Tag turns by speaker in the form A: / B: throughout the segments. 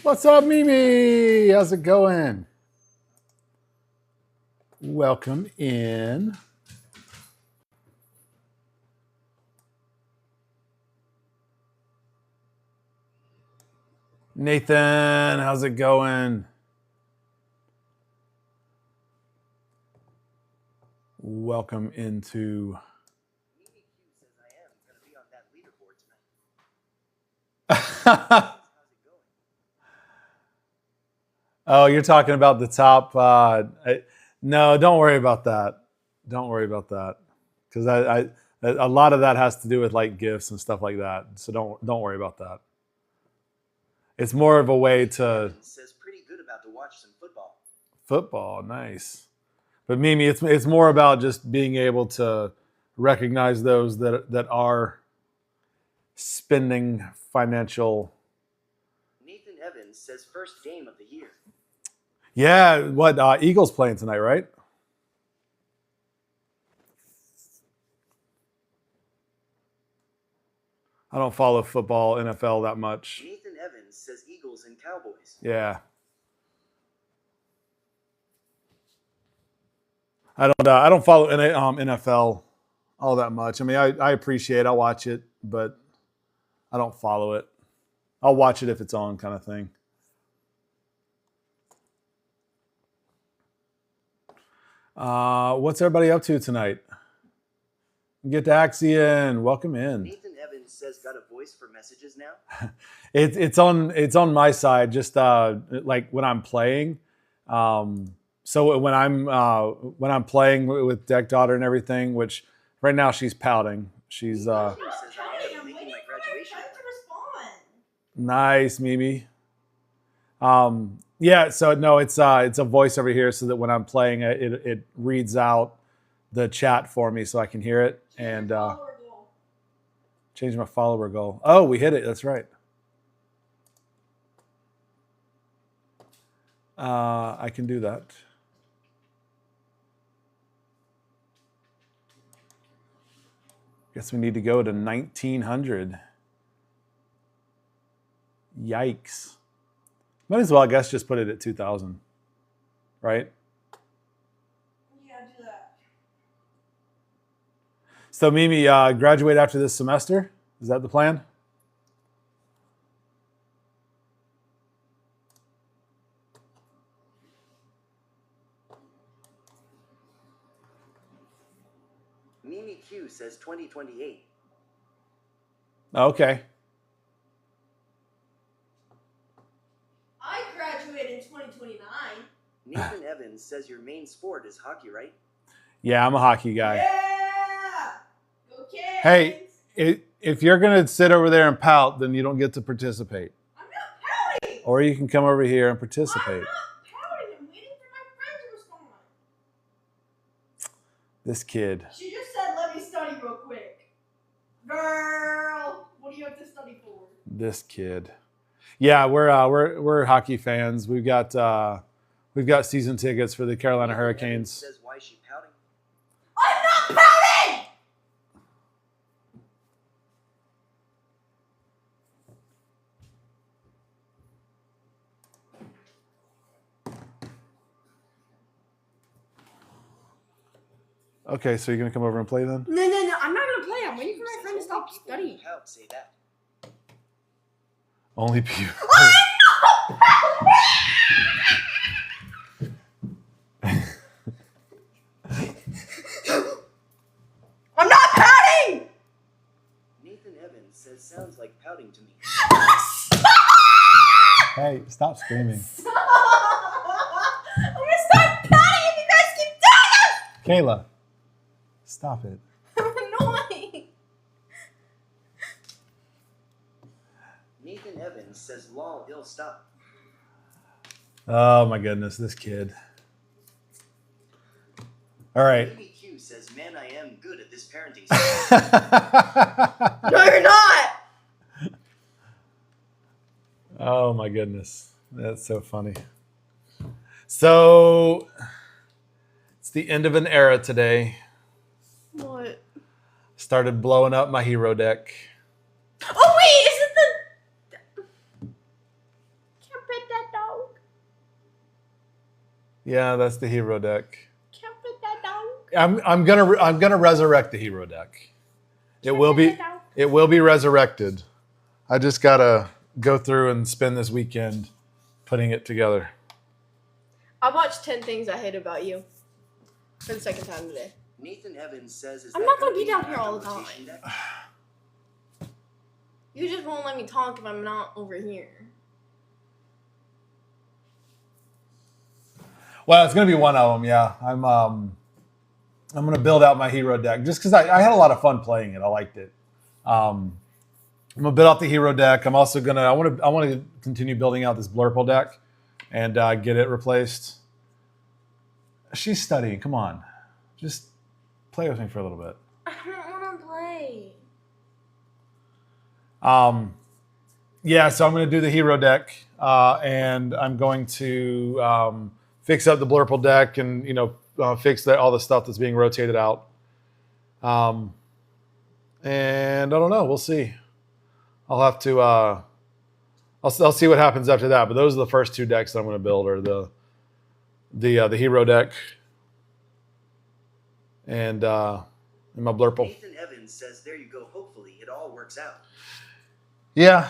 A: What's up, Mimi? How's it going? Welcome in. Nathan, how's it going? Welcome into. Oh, you're talking about the top. No, don't worry about that. Don't worry about that, because a lot of that has to do with like gifts and stuff like that. So don't worry about that. It's more of a way to.
B: Says pretty good about to watch some football.
A: Football, nice. But Mimi, it's more about just being able to recognize those that are spending financial.
B: Nathan Evans says first game of the year.
A: Yeah, what Eagles playing tonight, right? I don't follow football, NFL that much.
B: Nathan Evans says Eagles and Cowboys.
A: Yeah. I don't follow NFL all that much. I mean, I appreciate it. I'll watch it, but I don't follow it. I'll watch it if it's on, kind of thing. What's everybody up to tonight? Get to Axion. Welcome in.
B: Nathan Evans says got a voice for messages now.
A: It's on my side, just like when I'm playing. So when I'm playing with Deck Daughter and everything, which right now she's pouting. She's nice, Mimi. Yeah, so no, it's a voice over here, so that when I'm playing, it reads out the chat for me, so I can hear it and change my follower goal. Oh, we hit it. That's right. I can do that. Guess we need to go to 1900. Yikes. Might as well, I guess, just put it at 2000. Right?
C: Yeah, do that.
A: So, Mimi, graduate after this semester? Is that the plan?
B: Mimi Q says 2028.
A: Okay.
C: I graduate in 2029.
B: Nathan Evans says your main sport is hockey, right?
A: Yeah, I'm a hockey guy.
C: Yeah! Go Kids!
A: Hey, if you're going to sit over there and pout, then you don't get to participate.
C: I'm not pouting!
A: Or you can come over here and participate.
C: I'm not pouting. I'm waiting for my friend to respond.
A: This kid.
C: She just said, let me study real quick. Girl, what do you have to study for?
A: This kid. Yeah, we're hockey fans. We've got season tickets for the Carolina
B: Nathan
A: Hurricanes.
B: Evans says why is she pouting?
C: I'm not pouting!
A: Okay, so you're gonna come over and play then?
C: No, I'm not gonna play. I'm waiting for my friend to stop studying.
B: Pout, say that.
A: Only Pew.
C: I'm not pouting!
B: Nathan Evans says sounds like pouting to me.
A: Hey, stop screaming.
C: I'm gonna start pouting if you guys keep doing this!
A: Kayla, stop it.
C: I'm annoying.
B: Nathan Evans says lol, ill stop.
A: Oh my goodness, this kid. All right.
B: Mimi Q says, man, I am good at this parenting.
C: No, you're not!
A: Oh my goodness. That's so funny. So it's the end of an era today.
C: What?
A: Started blowing up my hero deck.
C: Oh wait, is it the... Can't bet
A: Yeah, that's the hero deck. I'm gonna resurrect the hero deck. It will be resurrected. I just gotta go through and spend this weekend putting it together.
C: I watched 10 Things I Hate About You for the second time today.
B: Nathan Evans says,
C: I'm not gonna be down here all the time. You just won't let me talk if I'm not over here.
A: Well, it's gonna be one of them. Yeah, I'm gonna build out my hero deck just because I had a lot of fun playing it. I liked it. I'm gonna build out the hero deck. I'm also gonna I want to continue building out this Blurple deck and get it replaced. She's studying. Come on, just play with me for a little bit.
C: I don't want to play.
A: Yeah, so I'm going to do the hero deck, and I'm going to fix up the Blurple deck, and fix all the stuff that's being rotated out. And I don't know. We'll see. I'll have to. I'll see what happens after that. But those are the first two decks that I'm going to build, are the hero deck and my Blurple.
B: Nathan Evans says, there you go. Hopefully it all works out.
A: Yeah.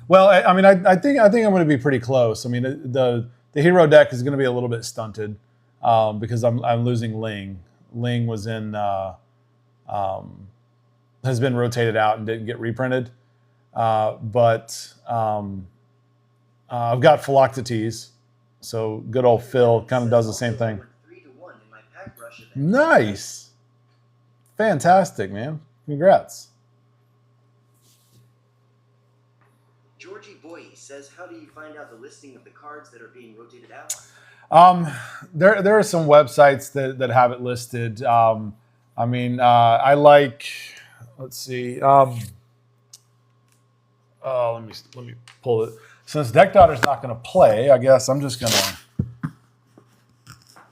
A: Well, I mean, I think I'm going to be pretty close. I mean, the hero deck is going to be a little bit stunted because I'm losing Ling. Ling was in has been rotated out and didn't get reprinted. But I've got Philoctetes, so good old Phil kind of does the same thing.
B: 3-1 in my pack rush event.
A: Nice, fantastic, man! Congrats.
B: Georgie Boye says, how do you find out the listing of the cards that are being rotated out?
A: There are some websites that have it listed. I mean, I like. Let's see. Let me pull it. Since Deck Daughter's not going to play, I guess I'm just going to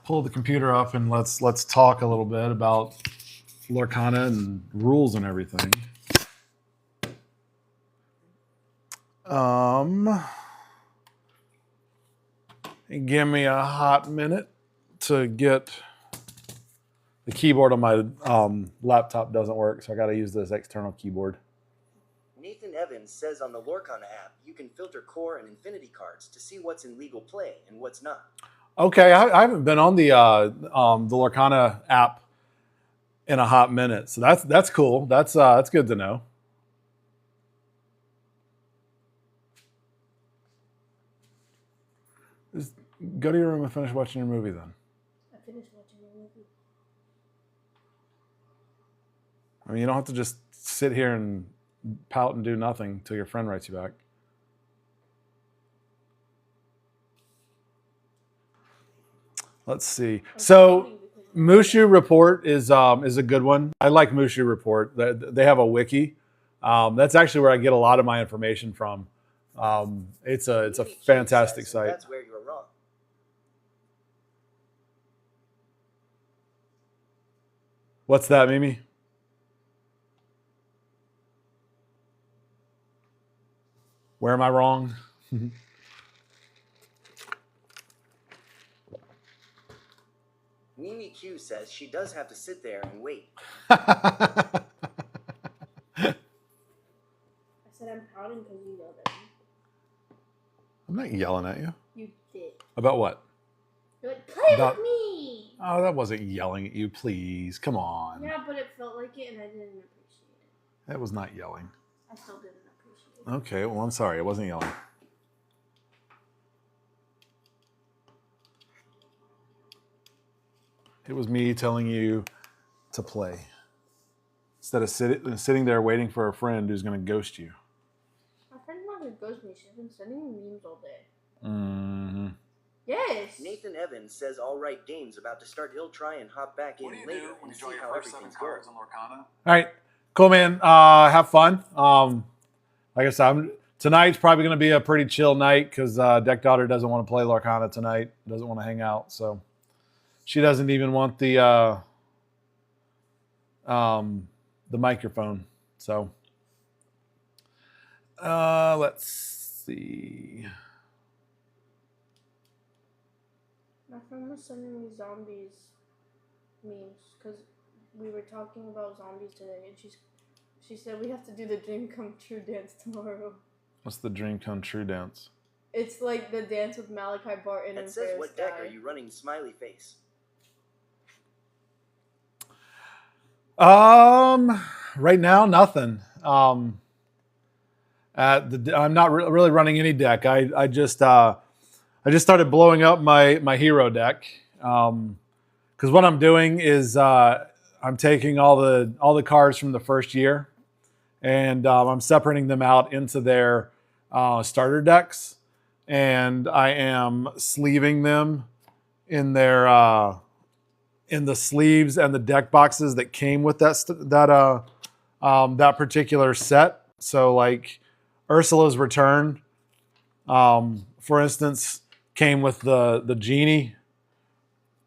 A: pull the computer up and let's talk a little bit about Lorcana and rules and everything. Give me a hot minute to get the keyboard on my laptop doesn't work, so I got to use this external keyboard.
B: Nathan Evans says on the Lorcana app, you can filter core and infinity cards to see what's in legal play and what's not.
A: Okay, I haven't been on the Lorcana app in a hot minute, so that's cool. That's good to know. Just go to your room and finish watching your movie then.
C: I finished watching the movie.
A: I mean, you don't have to just sit here and pout and do nothing till your friend writes you back. Let's see. So Mushu Report is a good one. I like Mushu Report. They have a wiki. That's actually where I get a lot of my information from. It's a fantastic site.
B: That's where you're wrong.
A: What's that, Mimi? Where am I wrong?
B: Mimi Q says she does have to sit there and wait.
C: I said I'm pouting because you yelled at me.
A: I'm not yelling at you.
C: You did.
A: About what?
C: You're like, play
A: About-
C: with me!
A: Oh, that wasn't yelling at you. Please, come on.
C: Yeah, but it felt like it and I didn't appreciate it.
A: That was not yelling.
C: I still didn't appreciate it.
A: Okay, well, I'm sorry. I wasn't yelling. It was me telling you to play. Instead of sitting there waiting for a friend who's going to ghost you.
C: My friend's not gonna ghost me. She's been sending me memes all day.
A: Mm-hmm.
C: Yes!
B: Nathan Evans says, all right, game's about to start. He'll try and hop back in later and see how everything's going.
A: Lorcana? All right, cool, man. Have fun. Like I said, tonight's probably going to be a pretty chill night because Deck Daughter doesn't want to play Lorcana tonight. Doesn't want to hang out, so she doesn't even want the microphone. So let's see.
D: was sending me zombies memes because we were talking about zombies today, and she said we have to do the dream come true dance tomorrow.
A: What's the dream come true dance?
D: It's like the dance with Malachi Barton
B: It
D: and
B: says,
D: Ferris
B: what deck
D: Guy.
B: are you running, smiley face?
A: Right now, nothing. I'm not really running any deck. I just started blowing up my hero deck. Because what I'm doing is I'm taking all the cards from the first year, and I'm separating them out into their starter decks, and I am sleeving them in their in the sleeves and the deck boxes that came with that particular set. So like Ursula's Return, for instance, came with the genie,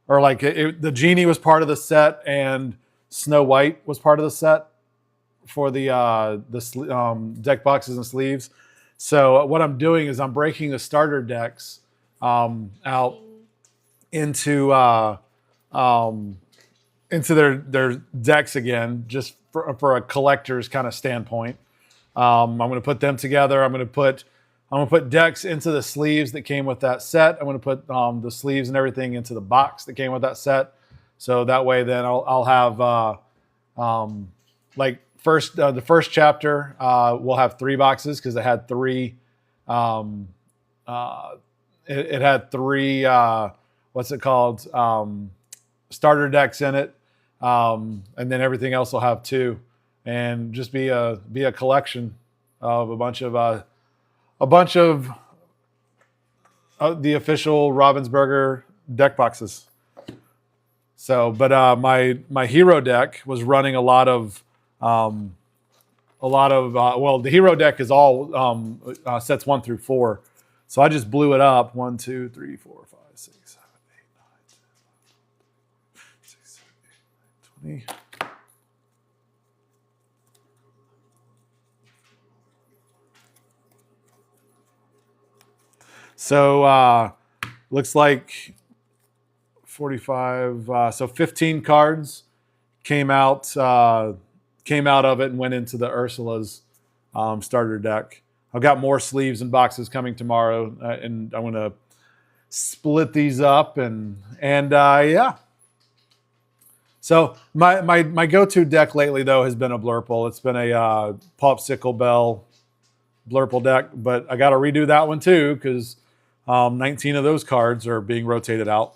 A: or like the genie was part of the set, and Snow White was part of the set for the deck boxes and sleeves. So what I'm doing is I'm breaking the starter decks out into their decks again, just for a collector's kind of standpoint. I'm going to put them together. I'm going to put decks into the sleeves that came with that set. I'm going to put the sleeves and everything into the box that came with that set. So that way, then I'll have like the first chapter will have 3 boxes because it had 3. It had 3 what's it called, starter decks in it, and then everything else will have 2, and just be a collection of a bunch of the official Ravensburger deck boxes. So, but my hero deck was running a lot of the hero deck is all sets 1 through 4. So I just blew it up 1, 2, 3, 4, 5, 6, 7, 8, 9, 10, 11, 12, 13, 14, 15, 16, 17, 18, 19, 20. So looks like 45. So 15 cards came out of it and went into the Ursula's starter deck. I've got more sleeves and boxes coming tomorrow, and I'm going to split these up and yeah. So my go-to deck lately though has been a Blurple. It's been a Popsicle Bell Blurple deck, but I got to redo that one too because 19 of those cards are being rotated out.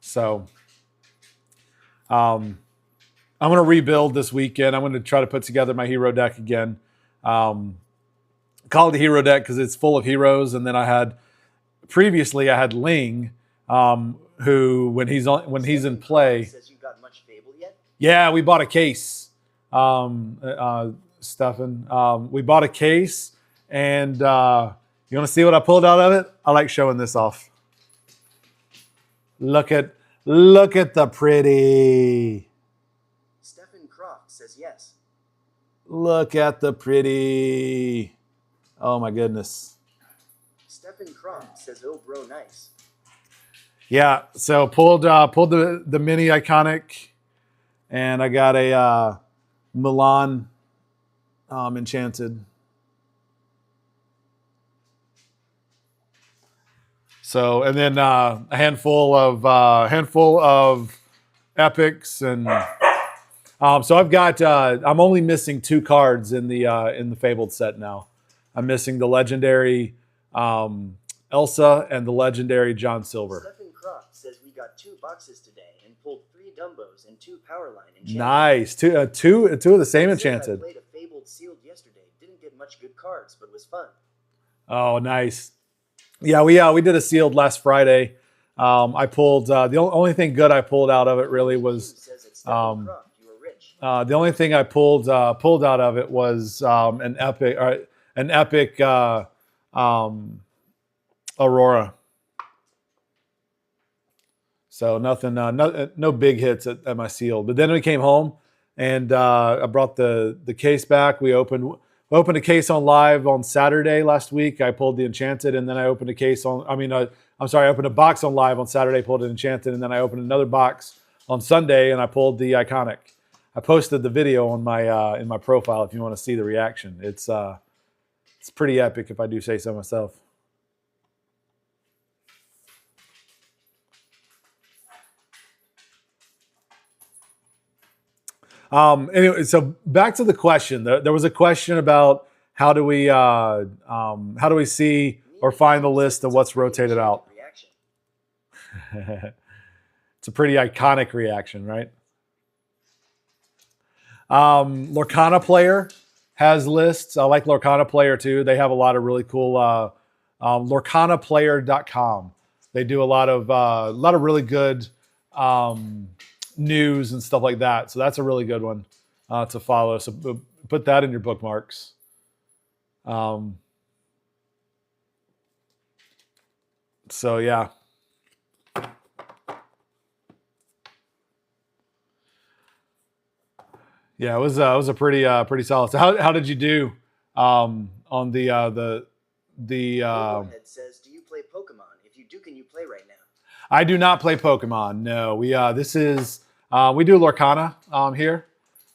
A: So I'm going to rebuild this weekend. I'm going to try to put together my hero deck again. Call it the hero deck because it's full of heroes. And then I had Ling, who when he's in play.
B: Says you got much Fable yet?
A: Yeah, we bought a case, Stefan. We bought a case, and you want to see what I pulled out of it? I like showing this off. Look at the pretty.
B: Stephen Croft says yes.
A: Look at the pretty. Oh my goodness.
B: Stephen Croft says, "Oh, bro, nice."
A: Yeah. So pulled the mini iconic, and I got a Milan enchanted. So, and then a handful of epics, and so I've got. I'm only missing 2 cards in the Fabled set now. I'm missing the legendary Elsa and the legendary John Silver.
B: Stephen Croft says we got 2 boxes today and pulled 3 Dumbos and 2 Powerline enchanted.
A: Nice, two of the same
B: He said,
A: enchanted.
B: I played a Fabled sealed yesterday. Didn't get much good cards, but was fun.
A: Oh, nice. Yeah, we did a sealed last Friday. I pulled the only thing good I pulled out of it really was
B: Says it's Stephen Croft, you were rich.
A: the only thing I pulled out of it was an epic Aurora. So nothing, no big hits at my sealed. But then we came home and I brought the case back. We opened opened a case on live on Saturday last week. I pulled the Enchanted, and then I opened a case on. I opened a box on live on Saturday, pulled an Enchanted, and then I opened another box on Sunday, and I pulled the Iconic. I posted the video on my in my profile if you want to see the reaction. It's pretty epic, if I do say so myself. Anyway, so back to the question. There was a question about how do we see or find the list of what's rotated out.
B: Reaction.
A: It's a pretty iconic reaction, right? Lorcana Player has lists. I like Lorcana Player too. They have a lot of really cool lorcanaplayer.com. They do a lot of really good news and stuff like that. So that's a really good one to follow. So put that in your bookmarks. So yeah. Yeah, it was a pretty solid. So how did you do on the
B: Head says, "Do you play Pokemon? If you do, can you play right now?"
A: I do not play Pokemon. No, we do Lorcana here,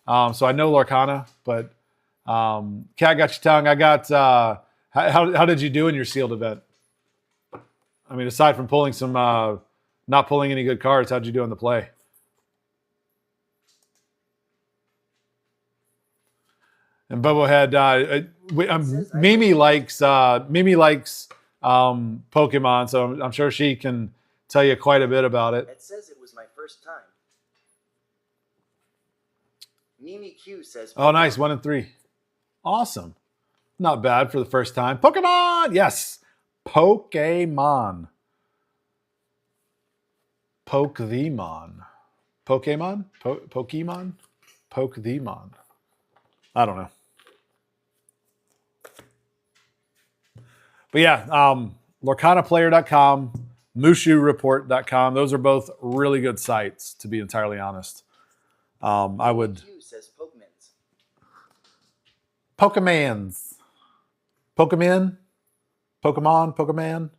A: so I know Lorcana. But Cat got your tongue. I got. How did you do in your sealed event? I mean, aside from pulling some, not pulling any good cards, how'd you do in the play? And Bobohead, Mimi likes Pokemon, so I'm sure she can tell you quite a bit about it.
B: It says it was my first time. Mimi Q says,
A: Oh, nice. 1 and 3. Awesome. Not bad for the first time. Pokemon! Yes. Pokemon. Pokemon. Pokemon? Pokemon? Pokemon. I don't know. But yeah, lorcanaplayer.com, mushureport.com. Those are both really good sites, to be entirely honest. I would...
B: Q says Pokemans.
A: Pokemans. Pokemon? Pokemon? Pokemon?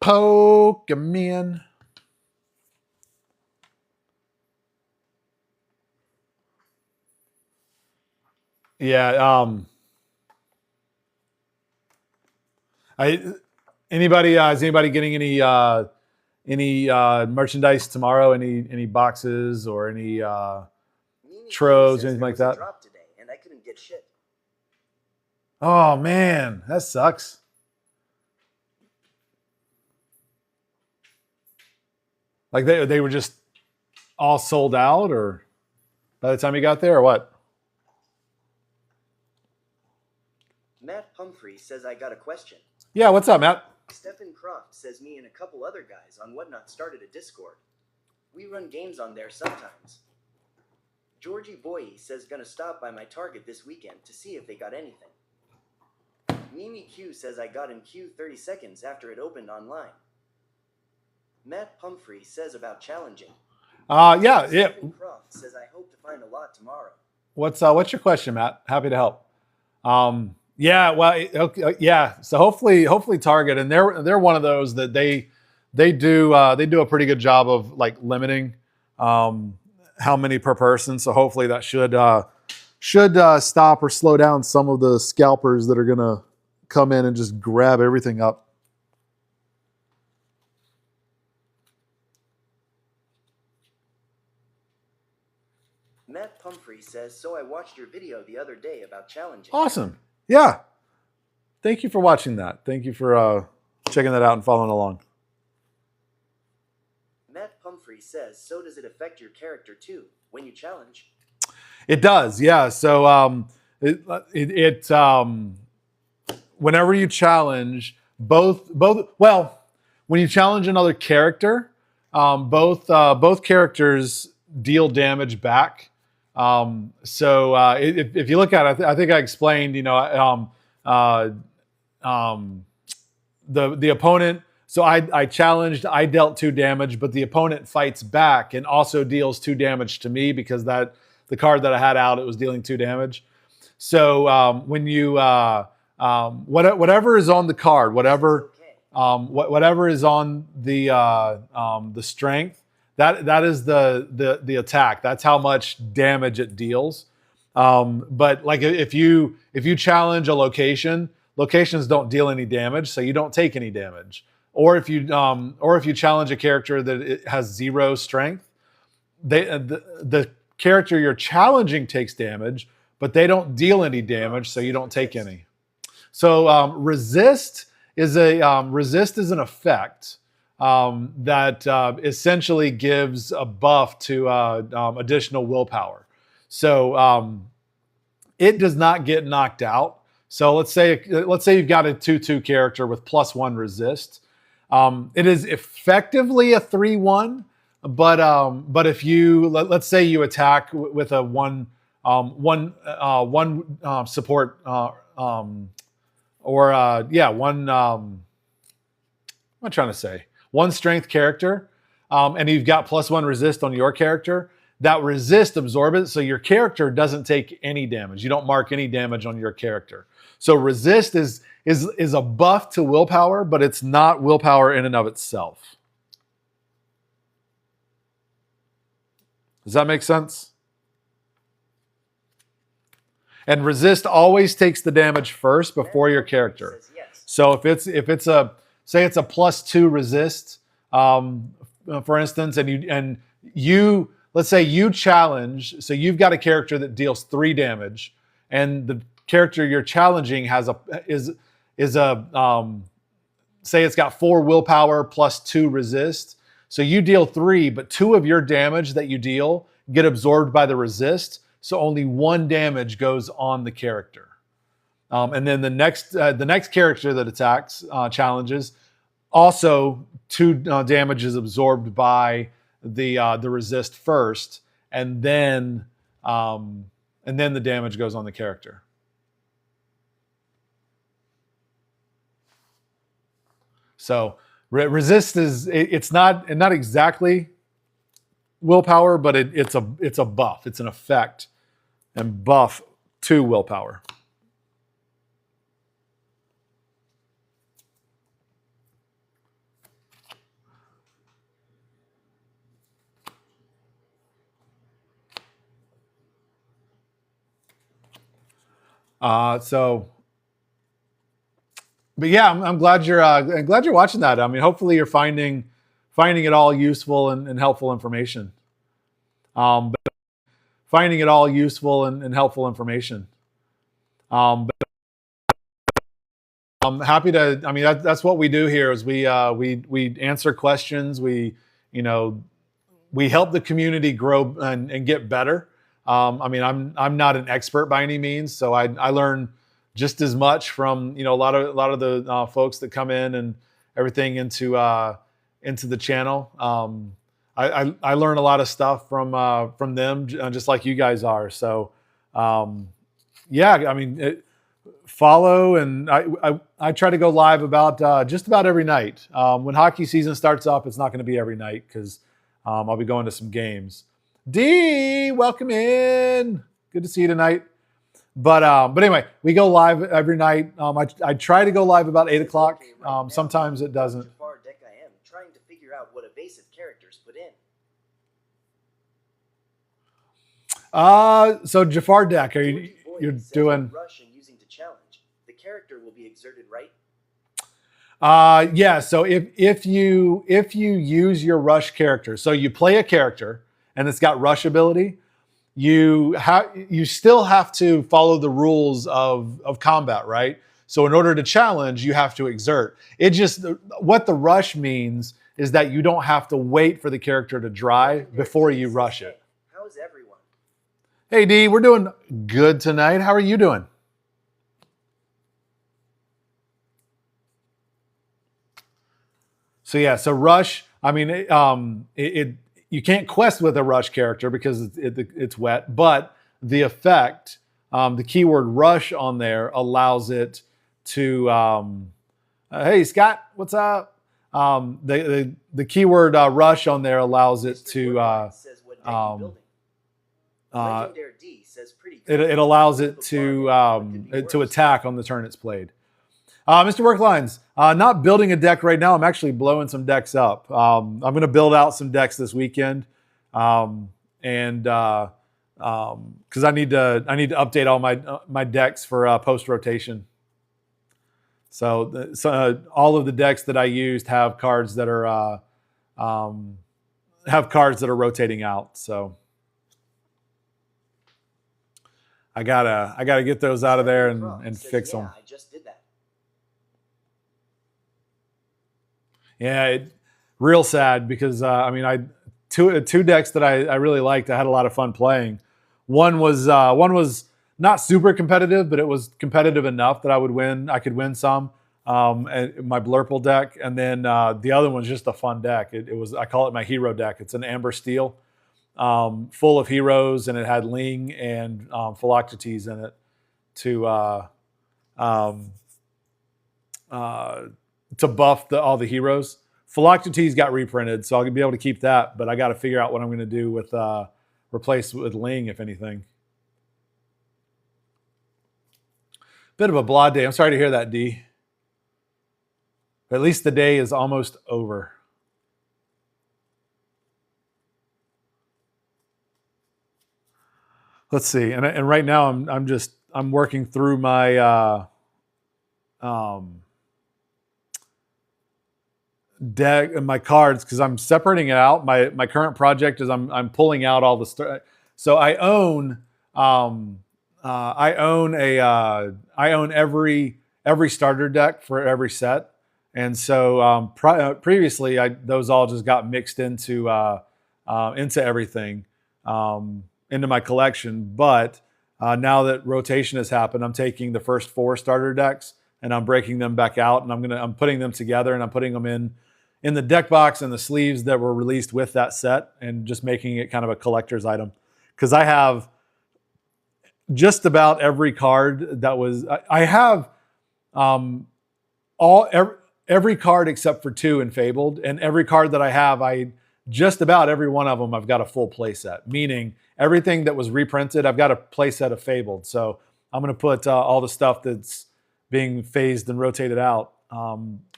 A: Pokemon. Yeah, is anybody getting any merchandise tomorrow? Any boxes or any
B: Mimi Q
A: troves,
B: says
A: anything
B: there
A: like
B: was a
A: that?
B: drop today, and I couldn't get shit.
A: Oh man, that sucks. Like they were just all sold out, or by the time you got there, or what?
B: Matt Pumphrey says, "I got a question."
A: Yeah, what's up, Matt?
B: Stephen Croft says, "Me and a couple other guys on Whatnot started a Discord. We run games on there sometimes." Georgie Boye says, "Gonna stop by my Target this weekend to see if they got anything." Mimi Q says, "I got in queue 30 seconds after it opened online." Matt Pumphrey says about challenging.
A: Yeah.
B: Stephen Croft says, "I hope to find a lot tomorrow."
A: What's your question, Matt? Happy to help. Yeah, well, okay, yeah. So hopefully Target, and they're one of those that they do a pretty good job of like limiting how many per person. So hopefully that should stop or slow down some of the scalpers that are gonna come in and just grab everything up.
B: Matt Pumphrey says, "So I watched your video the other day about challenging."
A: Awesome. Yeah. Thank you for watching that. Thank you for checking that out and following along.
B: Matt Pumphrey says, "So does it affect your character too when you challenge?"
A: It does, yeah. So whenever you challenge when you challenge another character, both characters deal damage back. If you look at it, I think I explained, the opponent. So I challenged, I dealt 2 damage, but the opponent fights back and also deals 2 damage to me because the card that I had out, it was dealing 2 damage. So when you whatever is on the card, whatever
B: Okay.
A: whatever is on the strength, that is the attack. That's how much damage it deals. But like if you challenge a location, locations don't deal any damage, so you don't take any damage. Or if you challenge a character that it has 0 strength, the character you're challenging takes damage, but they don't deal any damage, so you don't take any. So resist is an effect that essentially gives a buff to additional willpower. So it does not get knocked out. So let's say you've got a 2/2 character with +1 resist. It is effectively a 3/1, but if you let's say you attack with a one support I'm trying to say one strength character, and you've got +1 resist on your character. That resist absorb it, so your character doesn't take any damage. You don't mark any damage on your character. So resist is a buff to willpower, but it's not willpower in and of itself. Does that make sense? And resist always takes the damage first before your character.
B: Says yes.
A: So if it's a say it's a +2 resist, for instance, and you let's say you challenge, so you've got a character that deals 3 damage, and the character you're challenging is a say it's got 4 willpower +2 resist. So you deal 3, but 2 of your damage that you deal get absorbed by the resist. So only 1 damage goes on the character. And then the next character that attacks challenges, also 2 damage is absorbed by the resist first, and then the damage goes on the character. So resist it's not exactly willpower, but it's a buff. It's an effect and buff to willpower. But yeah, I'm glad you're watching that. I mean, hopefully you're finding it all useful and helpful information. But finding it all useful and helpful information. But I'm happy to. I mean, that's what we do here. Is we answer questions. We help the community grow and get better. I mean, I'm not an expert by any means, so I learn just as much from a lot of the folks that come in and everything into the channel. I learn a lot of stuff from them, just like you guys are. So yeah, I mean, follow, and I try to go live about just about every night. When hockey season starts up, it's not going to be every night because I'll be going to some games. D, welcome in. Good to see you tonight. But anyway, we go live every night. I try to go live about 8 o'clock.
B: Okay, right now,
A: Sometimes it doesn't.
B: Jafar deck I am trying to figure out what evasive characters put in.
A: So Jafar deck,
B: Georgie Boyd
A: you're
B: says
A: doing?
B: what rush and using to challenge. The character will be exerted, right?
A: Yeah. So if you use your rush character, so you play a character and it's got rush ability, you still have to follow the rules of combat, right? So in order to challenge, you have to exert. What the rush means is that you don't have to wait for the character to dry before you rush it.
B: How is everyone?
A: Hey D, we're doing good tonight. How are you doing? So yeah, so rush. I mean, you can't quest with a rush character because it's wet, but the effect, the keyword rush on there allows it to. Hey Scott, what's up? The keyword rush on there allows it
B: Mr.
A: to.
B: Woodbine says what deck you building?
A: Uh,
B: Legendary D says says pretty good.
A: it allows it to attack on the turn it's played. Mr. Worklines, not building a deck right now. I'm actually blowing some decks up. I'm going to build out some decks this weekend, and because I need to update all my decks for post rotation. So all of the decks that I used have cards that are rotating out. So I gotta get those out of there and fix them.
B: I just did that.
A: Yeah, real sad because two decks that I really liked. I had a lot of fun playing. One was not super competitive, but it was competitive enough that I could win some. And my Blurple deck, and then the other one's just a fun deck. I call it my hero deck. It's an Amber Steel, full of heroes, and it had Ling and Philoctetes in it to buff all the heroes. Philoctetes got reprinted, so I'll be able to keep that, but I got to figure out what I'm going to do with replace with Ling, if anything. Bit of a blah day. I'm sorry to hear that, D. But at least the day is almost over. Let's see. And right now I'm working through my deck and my cards because I'm separating it out. My current project is I'm pulling out all the stuff. So I own every starter deck for every set. And so previously, those all just got mixed into everything, into my collection. But now that rotation has happened, I'm taking the first 4 starter decks and I'm breaking them back out, and I'm putting them together, and I'm putting them in the deck box and the sleeves that were released with that set, and just making it kind of a collector's item. Because I have just about every card that was I have every card except for 2 in Fabled, and every card that I have, just about every one of them I've got a full play set, meaning everything that was reprinted, I've got a play set of Fabled. So I'm going to put all the stuff that's being phased and rotated out,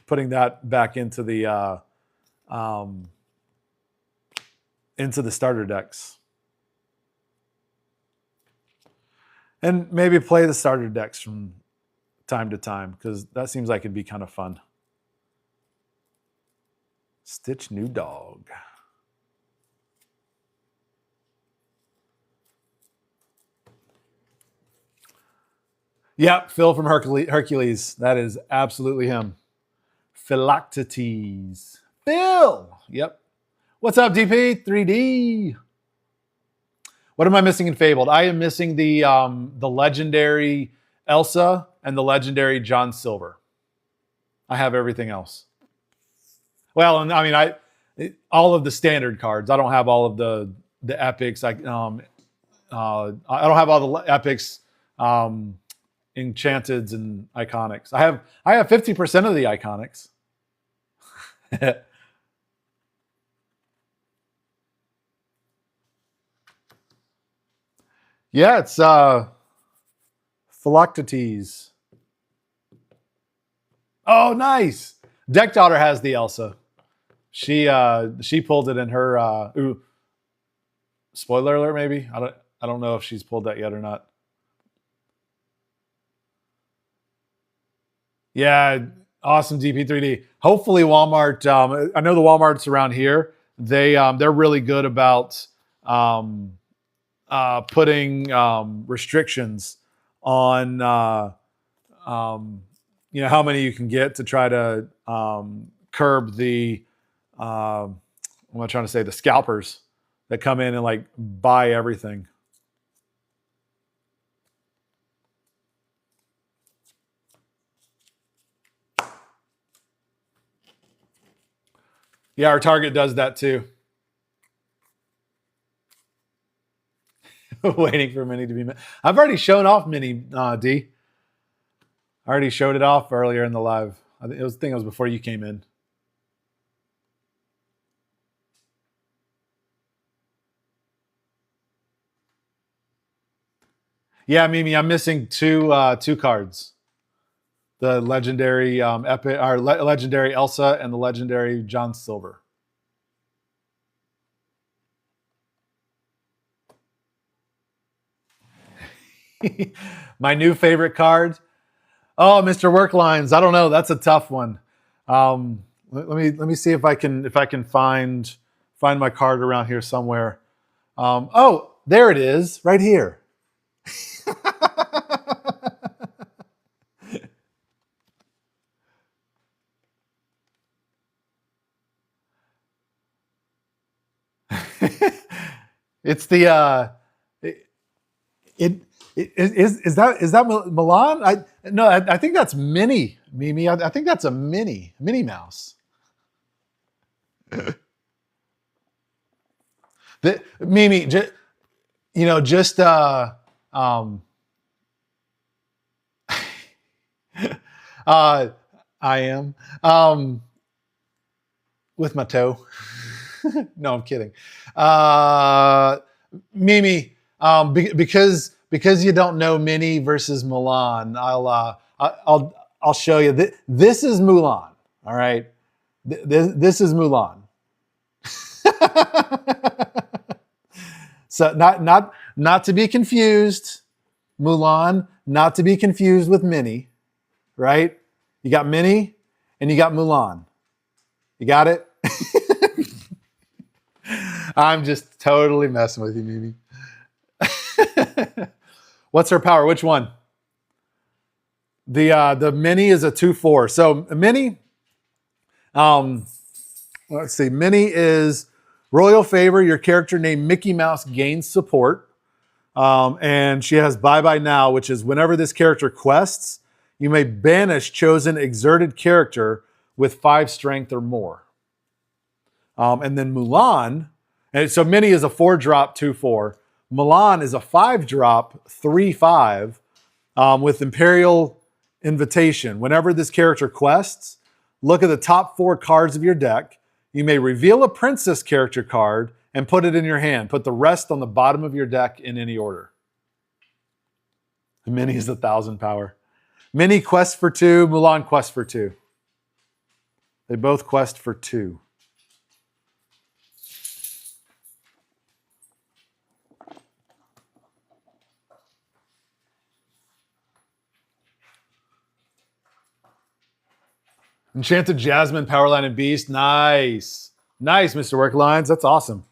A: putting that back into the starter decks. And maybe play the starter decks from time to time, because that seems like it'd be kind of fun. Stitch New Dog. Yep, Phil from Hercules. That is absolutely him. Philoctetes. Phil! Yep. What's up, DP? 3D. What am I missing in Fabled? I am missing the legendary Elsa and the legendary John Silver. I have everything else. Well, and I mean, all of the standard cards. I don't have all of the epics. I don't have all the epics, enchanteds, and iconics. I have 50% of the iconics. Yeah, it's Philoctetes. Oh, nice. Deck Daughter has the Elsa. She pulled it in her. Spoiler alert, maybe. I don't know if she's pulled that yet or not. Yeah, awesome DP3D. Hopefully Walmart. I know the Walmarts around here. They're really good about putting restrictions on how many you can get to try to curb the what am I trying to say, the scalpers that come in and like buy everything. Yeah, our Target does that too. Waiting for Mini to be. I've already shown off Mini, D. I already showed it off earlier in the live. I think it was before you came in. Yeah, Mimi, I'm missing two cards. The legendary epic, or legendary Elsa and the legendary John Silver. My new favorite card. Oh, Mr. Worklines. I don't know. That's a tough one. Let me see if I can find my card around here somewhere. Oh, there it is, right here. It's the is that Milan? I think that's Minnie, Mimi. I think that's a Minnie Mouse. Mimi, just I am with my toe. No, I'm kidding. Mimi, because you don't know Minnie versus Milan, I'll show you. This is Mulan. All right, this is Mulan. So not to be confused, Mulan, not to be confused with Minnie, right? You got Minnie and you got Mulan. You got it? I'm just totally messing with you, Mimi. What's her power? Which one? The Minnie is a 2/4. So Minnie, let's see. Minnie is royal favor. Your character named Mickey Mouse gains support. And she has Bye Bye Now, which is whenever this character quests, you may banish chosen exerted character with 5 strength or more. And then Mulan, and so Minnie is a 4-drop 2/4. Mulan is a 5-drop 3/5 with Imperial Invitation. Whenever this character quests, look at the top 4 cards of your deck. You may reveal a princess character card and put it in your hand. Put the rest on the bottom of your deck in any order. Minnie is 1,000 power. Minnie quests for 2, Mulan quests for 2. They both quest for 2. Enchanted Jasmine, Powerline, and Beast. Nice. Nice, Mr. Worklines. That's awesome.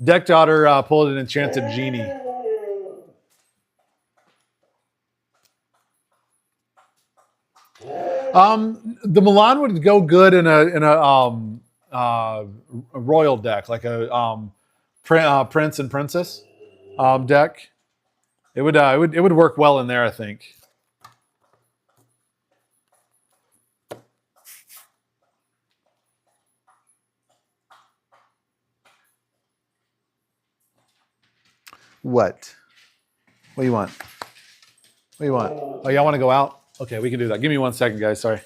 A: Deck Daughter pulled an Enchanted Genie. The Milan would go good in a royal deck, like a Prince and Princess deck. It would work well in there, I think. What? What do you want? What do you want? Oh, y'all want to go out? Okay, we can do that. Give me 1 second, guys. Sorry.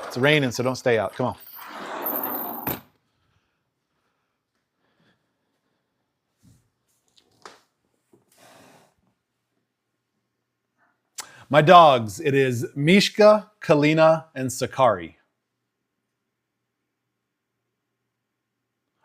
A: It's raining, so don't stay out. Come on. My dogs, it is Mishka, Kalina, and Sakari.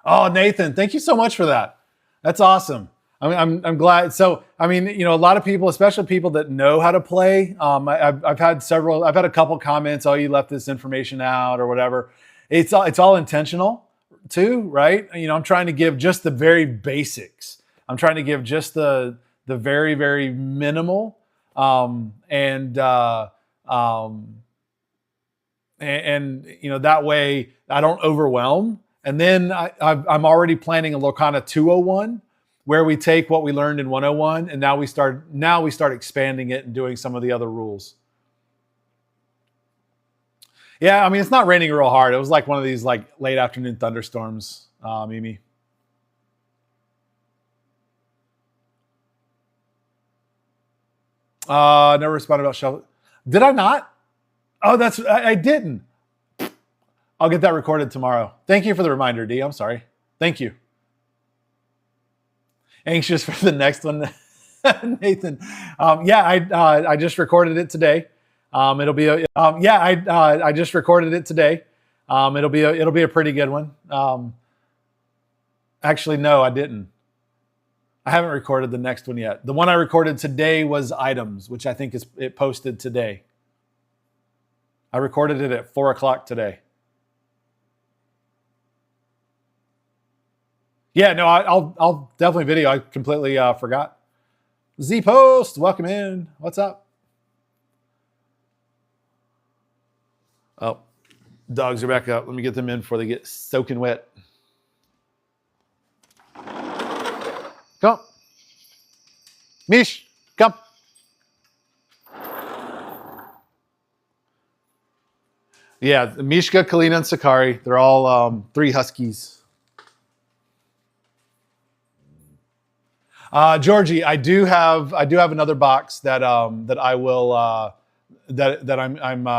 A: Oh, Nathan, thank you so much for that. That's awesome. I'm glad. So, I mean, a lot of people, especially people that know how to play. I've had a couple comments. Oh, you left this information out or whatever. It's all intentional too, right? I'm trying to give just the very basics. I'm trying to give just the very, very minimal, and that way I don't overwhelm. And then I'm already planning a Lorcana 201, where we take what we learned in 101, and now we start expanding it and doing some of the other rules. Yeah, I mean, it's not raining real hard. It was like one of these like late afternoon thunderstorms, Mimi. Never responded about shovel. Did I not? Oh, I didn't. I'll get that recorded tomorrow. Thank you for the reminder, D. I'm sorry. Thank you. Anxious for the next one, Nathan. Yeah, I just recorded it today. It'll be a, I just recorded it today. It'll be a pretty good one. Actually, no, I didn't. I haven't recorded the next one yet. The one I recorded today was items, which I think it posted today. I recorded it at 4:00 today. Yeah, no, I'll definitely video. I completely forgot. Z Post, welcome in. What's up? Oh, dogs are back up. Let me get them in before they get soaking wet. Come. Mish, come. Yeah, Mishka, Kalina, and Sakari. They're all 3 huskies. Georgie, I do have another box that that I will that I'm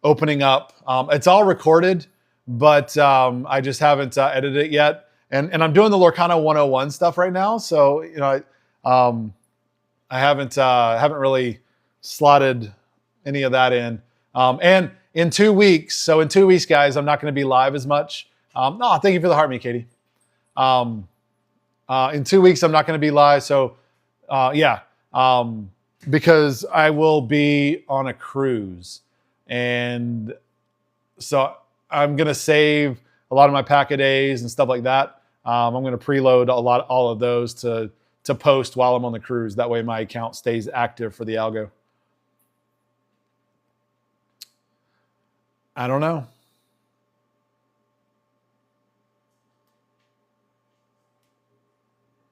A: opening up. It's all recorded, but I just haven't edited it yet. And I'm doing the Lorcana 101 stuff right now, so you know I haven't really slotted any of that in. And in 2 weeks, so in 2 weeks, guys, I'm not going to be live as much. No, thank you for the heart, me, Katie. In 2 weeks, I'm not going to be live. So, because I will be on a cruise. And so I'm going to save a lot of my pack a days and stuff like that. I'm going to preload all of those to post while I'm on the cruise. That way my account stays active for the algo. I don't know.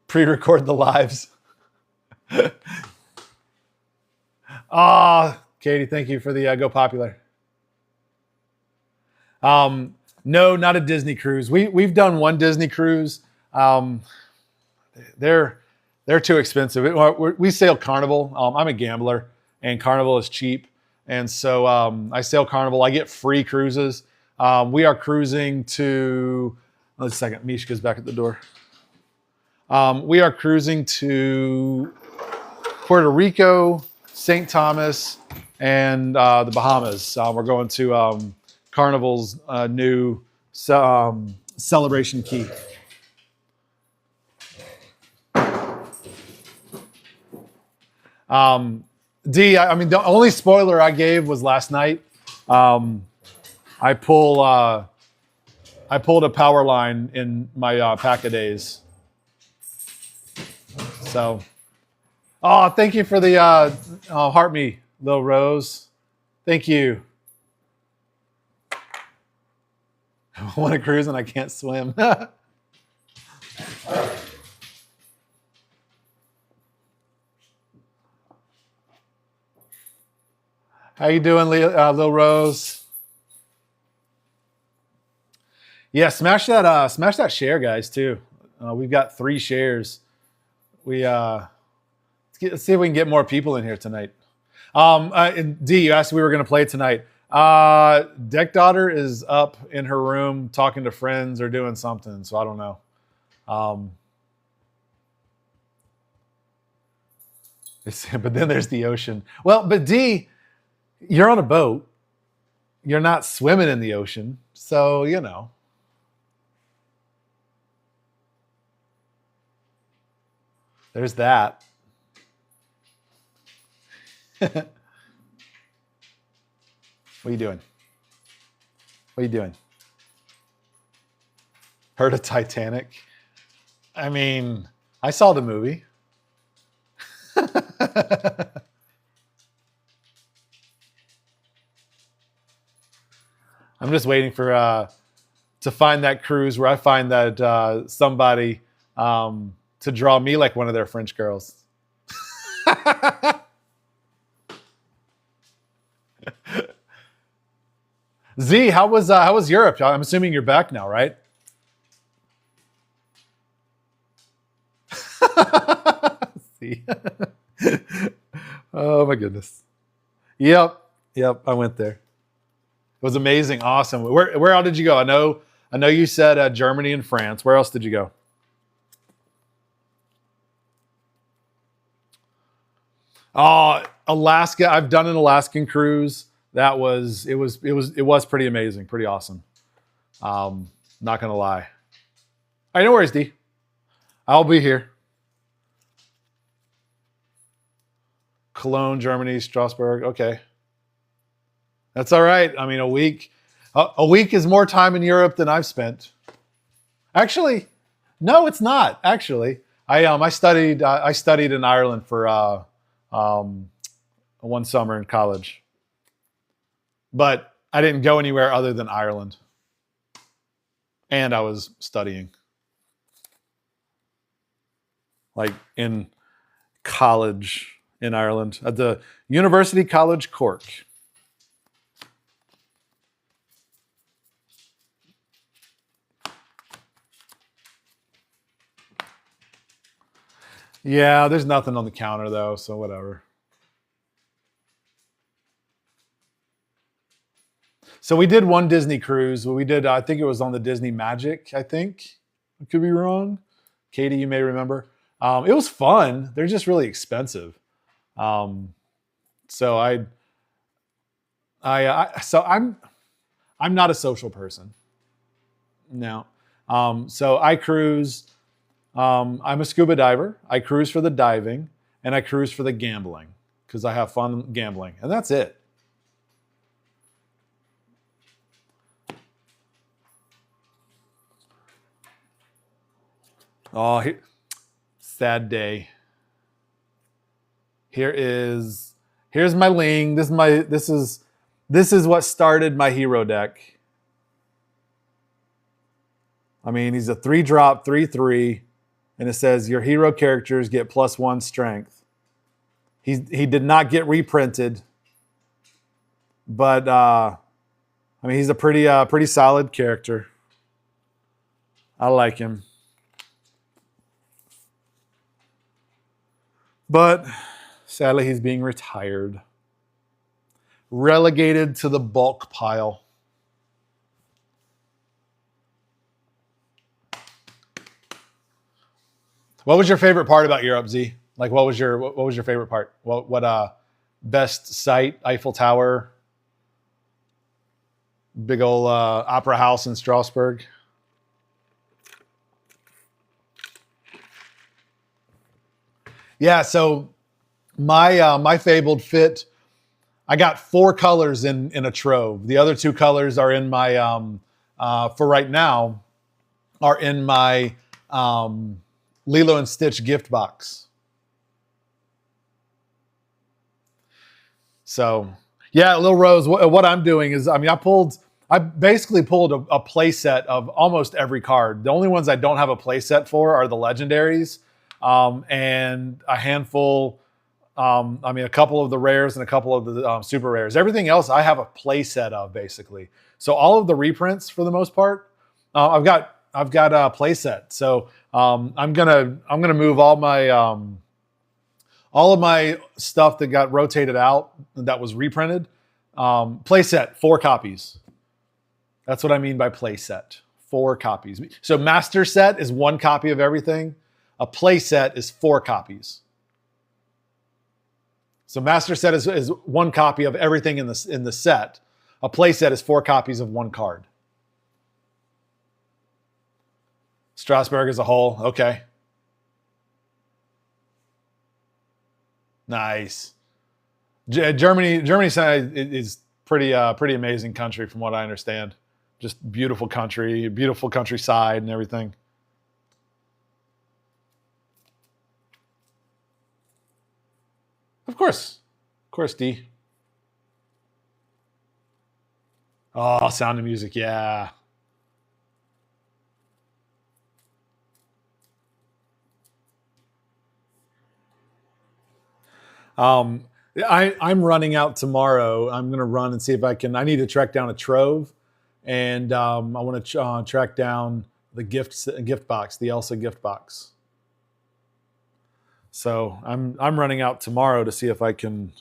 A: Pre-record the lives. Katie, thank you for the Go Popular. No, not a Disney cruise. We've done one Disney cruise. They're too expensive. We sail Carnival. I'm a gambler, and Carnival is cheap, and so I sail Carnival. I get free cruises. We are cruising to. Let's a second. Mishka's back at the door. We are cruising to Puerto Rico, St. Thomas, and the Bahamas. We're going to Carnival's new Celebration Key. I mean, the only spoiler I gave was last night. I pulled a power line in my pack a days. So, thank you for the heart me, Lil Rose. Thank you. I want to cruise and I can't swim. How you doing, Lil Rose? Yeah, smash that share, guys, too. We've got 3 shares. Let's see if we can get more people in here tonight. And D, you asked if we were going to play tonight. Deck Daughter is up in her room talking to friends or doing something, so I don't know. But then there's the ocean. Well, but D, you're on a boat. You're not swimming in the ocean, so you know. There's that. What are you doing? What are you doing? Heard of Titanic? I mean, I saw the movie. I'm just waiting for to find that cruise where I find that somebody to draw me like one of their French girls. Z, how was Europe? I'm assuming you're back now, right? See? Oh my goodness. Yep, I went there. It was amazing, awesome. Where else did you go? I know you said Germany and France. Where else did you go? Alaska. I've done an Alaskan cruise. It was pretty amazing, pretty awesome. Not gonna lie. All right, no worries, D. I'll be here. Cologne, Germany, Strasbourg. Okay, that's all right. I mean, a week is more time in Europe than I've spent. Actually, no, it's not. Actually, I studied in Ireland for one summer in college, but I didn't go anywhere other than Ireland, and I was studying, like in college in Ireland at the University College Cork. Yeah, there's nothing on the counter though, so whatever. So we did one Disney cruise. We did, I think it was on the Disney Magic, I think. I could be wrong. Katie, you may remember. It was fun. They're just really expensive. So I'm not a social person. No. So I cruise. I'm a scuba diver. I cruise for the diving, and I cruise for the gambling because I have fun gambling, and that's it. Oh, sad day. Here's my Ling. This is what started my hero deck. I mean, he's a 3-drop, 3/3, and it says your hero characters get +1 strength. He did not get reprinted, but I mean, he's a pretty solid character. I like him. But sadly, he's being retired. Relegated to the bulk pile. What was your favorite part about Europe, Z? Like, what was your favorite part? What best site? Eiffel Tower, big old opera house in Strasbourg. Yeah, so my fabled fit. I got 4 colors in a trove. The other 2 colors are in my for right now are in my Lilo and Stitch gift box. So yeah, Lil Rose. What I'm doing is, I mean, I basically pulled a play set of almost every card. The only ones I don't have a play set for are the legendaries, and a handful. I mean, a couple of the rares and a couple of the super rares. Everything else I have a play set of basically. So all of the reprints for the most part, I've got a play set. So I'm gonna move all of my stuff that got rotated out that was reprinted. Play set 4 copies. That's what I mean by play set. 4 copies. So master set is 1 copy of everything. A play set is 4 copies. So master set is 1 copy of everything in the set. A play set is 4 copies of 1 card. Strasbourg as a whole, okay. Nice. Germany is pretty amazing country from what I understand. Just beautiful country, beautiful countryside and everything. Of course, D. Oh, Sound of Music, yeah. I'm running out tomorrow. I'm going to run and see if I need to track down a trove, and I want to track down the gift box, the Elsa gift box. So I'm running out tomorrow to see if I can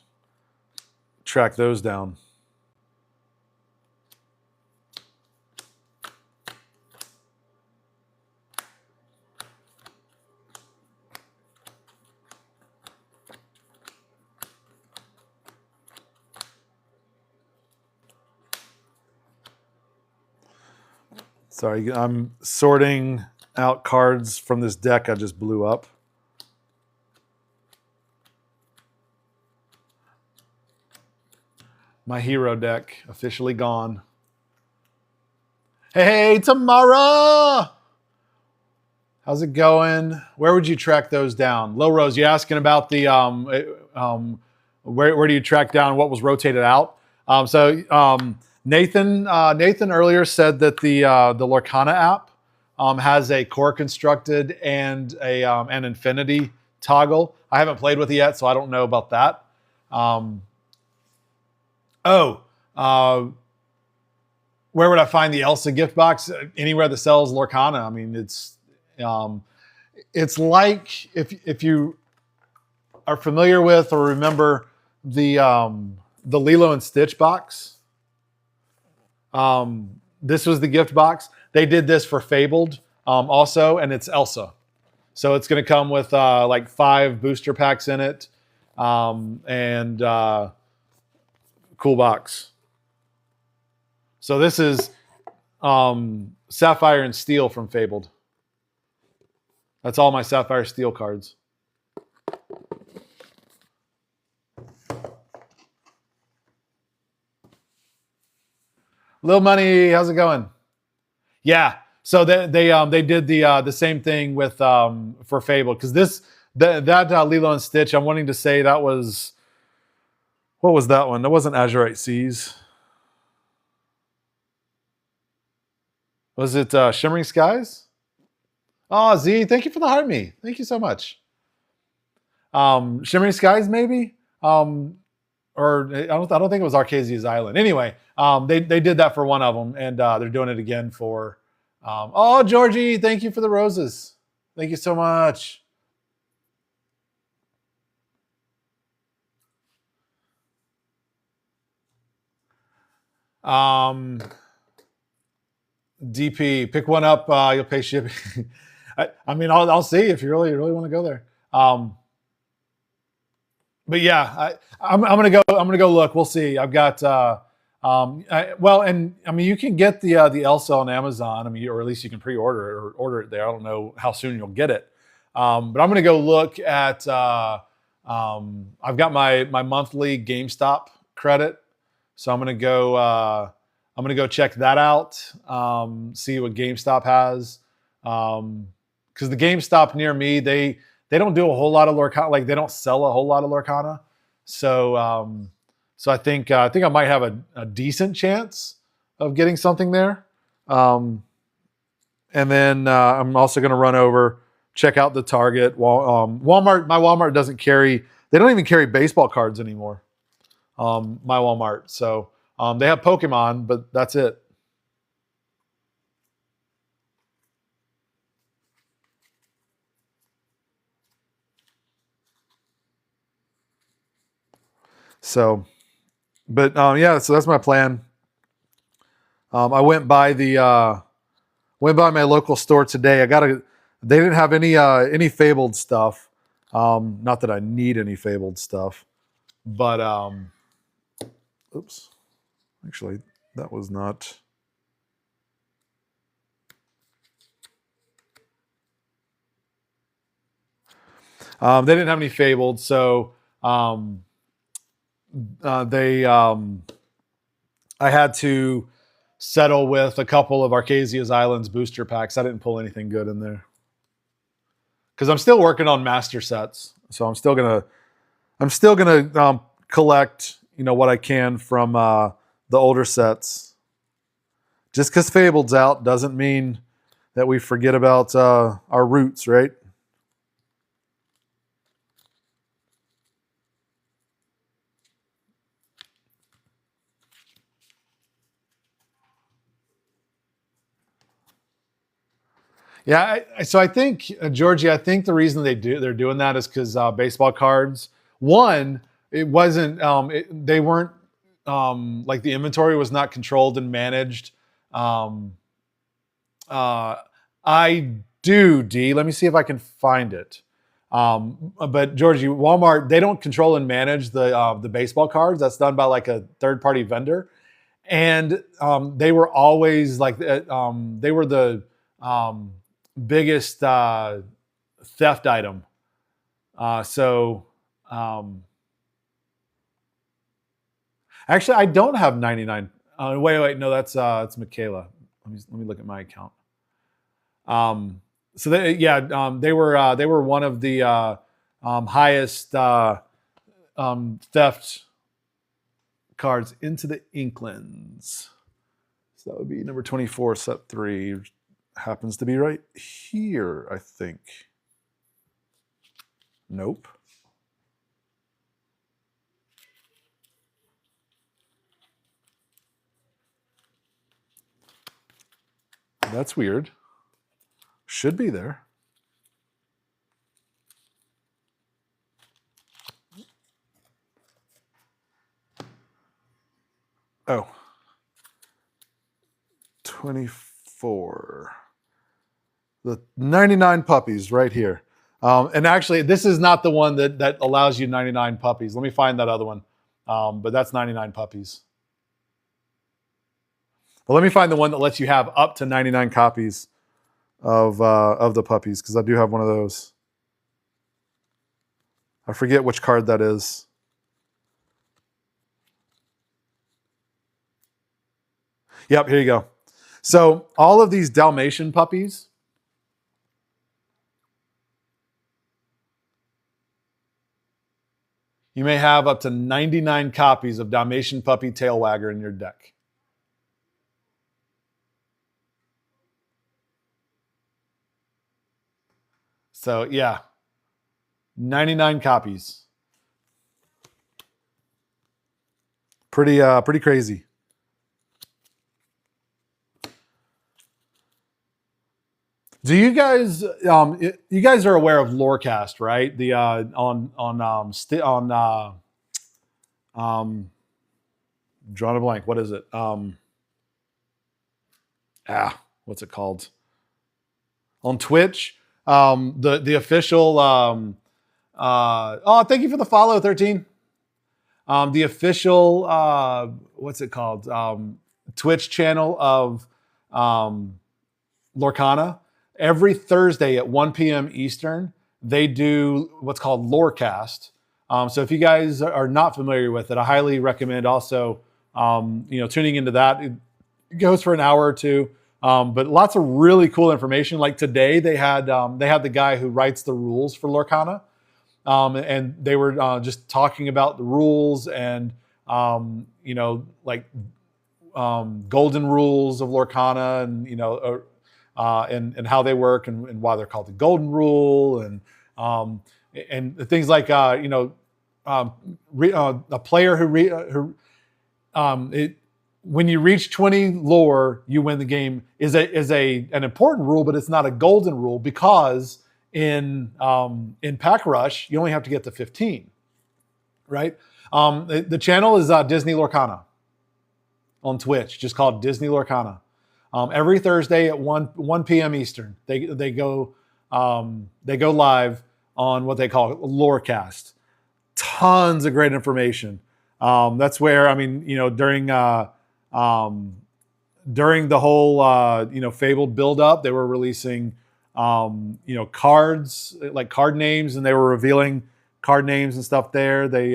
A: track those down. Sorry, I'm sorting out cards from this deck I just blew up. My hero deck officially gone. Hey, Tamara! How's it going? Where would you track those down? Low Rose, you asking about the where do you track down what was rotated out? Nathan earlier said that the Lorcana app has a core constructed and an infinity toggle. I haven't played with it yet, so I don't know about that. Where would I find the Elsa gift box? Anywhere that sells Lorcana. I mean, it's like if you are familiar with or remember the Lilo and Stitch box. This was the gift box. They did this for Fabled also, and it's Elsa. So it's going to come with like 5 booster packs in it, and cool box. So this is Sapphire and Steel from Fabled. That's all my Sapphire Steel cards. Lil Money, how's it going? Yeah, so they did the same thing with for Fable, because that Lilo and Stitch. I'm wanting to say that was, what was that one? That wasn't Azurite Seas. Was it Shimmering Skies? Oh, Z, thank you for the heart me. Thank you so much. Shimmering Skies, maybe. Or I don't think it was Arcasia's Island. Anyway, they did that for one of them, and they're doing it again for. Oh, Georgie, thank you for the roses. Thank you so much. DP, pick one up. You'll pay shipping. I mean, I'll see if you really want to go there. But yeah, I'm gonna go look. We'll see. I've got and I mean, you can get the Elsa on Amazon. I mean, or at least you can pre-order it or order it there. I don't know how soon you'll get it. But I'm gonna go look at. I've got my monthly GameStop credit, so I'm gonna go check that out. See what GameStop has, because the GameStop near me, they don't do a whole lot of Lorcana. Like, they don't sell a whole lot of Lorcana. So so I think I might have a decent chance of getting something there. And then I'm also going to run over, check out the Target. Walmart. My Walmart doesn't carry. They don't even carry baseball cards anymore. My Walmart. So they have Pokemon, but that's it. So, but yeah, so that's my plan. I went by my local store today. They didn't have any Fabled stuff. Not that I need any Fabled stuff, but oops, actually that was not. They didn't have any Fabled, so I had to settle with a couple of Arcasia's Islands booster packs. I didn't pull anything good in there because I'm still working on master sets. So I'm still gonna collect, what I can from the older sets. Just because Fabled's out doesn't mean that we forget about our roots, right? Yeah, so I think, Georgie, I think the reason they're doing that is because baseball cards. One, it wasn't. They weren't like, the inventory was not controlled and managed. I do, D. Let me see if I can find it. But Georgie, Walmart, they don't control and manage the baseball cards. That's done by like a third-party vendor. and they were always like they were the biggest theft item. So actually, I don't have 99. Wait, no, that's Michaela. Let me look at my account. So they were one of the highest theft cards into the Inklands. So that would be number 24, set 3. Happens to be right here, I think. Nope. That's weird. Should be there. Oh. 24. The 99 puppies right here. And actually, this is not the one that allows you 99 puppies. Let me find that other one. But that's 99 puppies. But let me find the one that lets you have up to 99 copies of the puppies, because I do have one of those. I forget which card that is. Yep, here you go. So all of these Dalmatian puppies, you may have up to 99 copies of Dalmatian Puppy Tail Wagger in your deck. So yeah, 99 copies. Pretty crazy. Do you guys you guys are aware of Lorecast, right? The drawing a blank. What is it? What's it called? On Twitch. The official thank you for the follow, 13. The official what's it called? Twitch channel of Lorcana. Every Thursday at 1 p.m. Eastern, they do what's called Lorecast. So if you guys are not familiar with it, I highly recommend also tuning into that. It goes for an hour or two. But lots of really cool information. Like today, they had the guy who writes the rules for Lorcana, and they were just talking about the rules and golden rules of Lorcana, and how they work and why they're called the Golden Rule and things like a player who when you reach 20 lore, you win the game is an important rule, but it's not a golden rule because in Pack Rush you only have to get to 15, right? The channel is Disney Lorcana on Twitch, just called Disney Lorcana. Every Thursday at 1 p.m. Eastern, they go live on what they call Lorecast. Tons of great information. That's where during the whole fabled build up, they were releasing cards like card names, and they were revealing card names and stuff there. They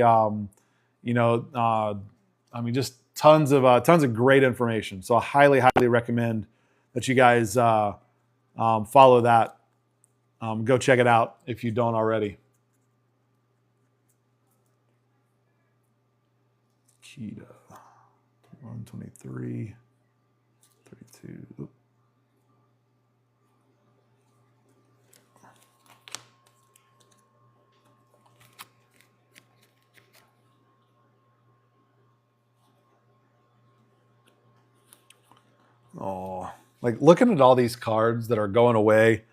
A: just tons of great information. So I highly recommend that you guys follow that. Go check it out if you don't already. Kita 123 32. Oh, like looking at all these cards that are going away,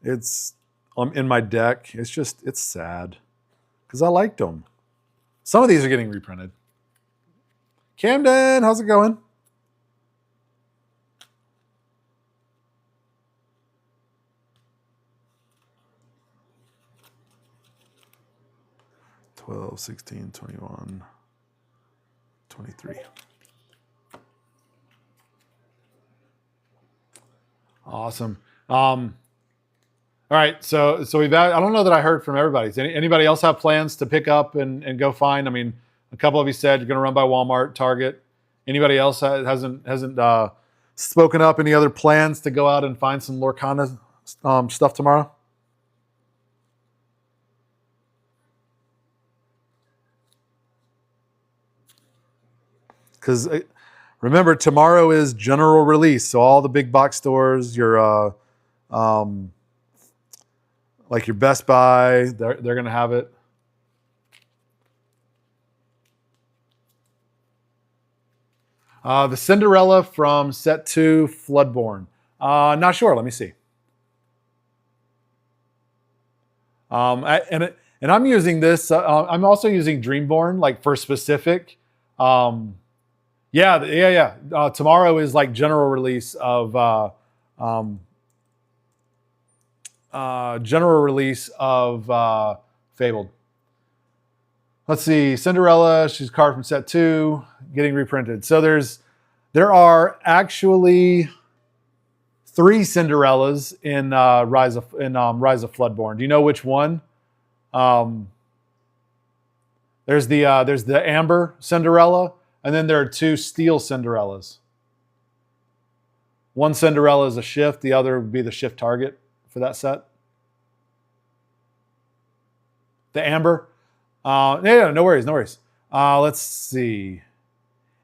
A: it's in my deck. It's sad because I liked them. Some of these are getting reprinted. Camden, how's it going? $12, $16, $21, $23. Awesome. All right, so we've had, I don't know that I heard from everybody. Does anybody else have plans to pick up and go find? I mean, a couple of you said you're going to run by Walmart, Target. Anybody else hasn't spoken up? Any other plans to go out and find some Lorcana stuff tomorrow? Because remember, tomorrow is general release, so all the big box stores, your like your Best Buy, they're going to have it. The Cinderella from Set 2, Floodborne. Not sure. Let me see. And I'm using this. I'm also using Dreamborn, like for specific. Yeah. Tomorrow is like general release of Fabled. Let's see, Cinderella. She's carved from Set 2, getting reprinted. So there are actually 3 Cinderellas in Rise of Floodborne. Do you know which one? There's the Amber Cinderella, and then there are 2 Steel Cinderellas. One Cinderella is a shift, the other would be the shift target for that set. The Amber. Yeah, no worries. Let's see.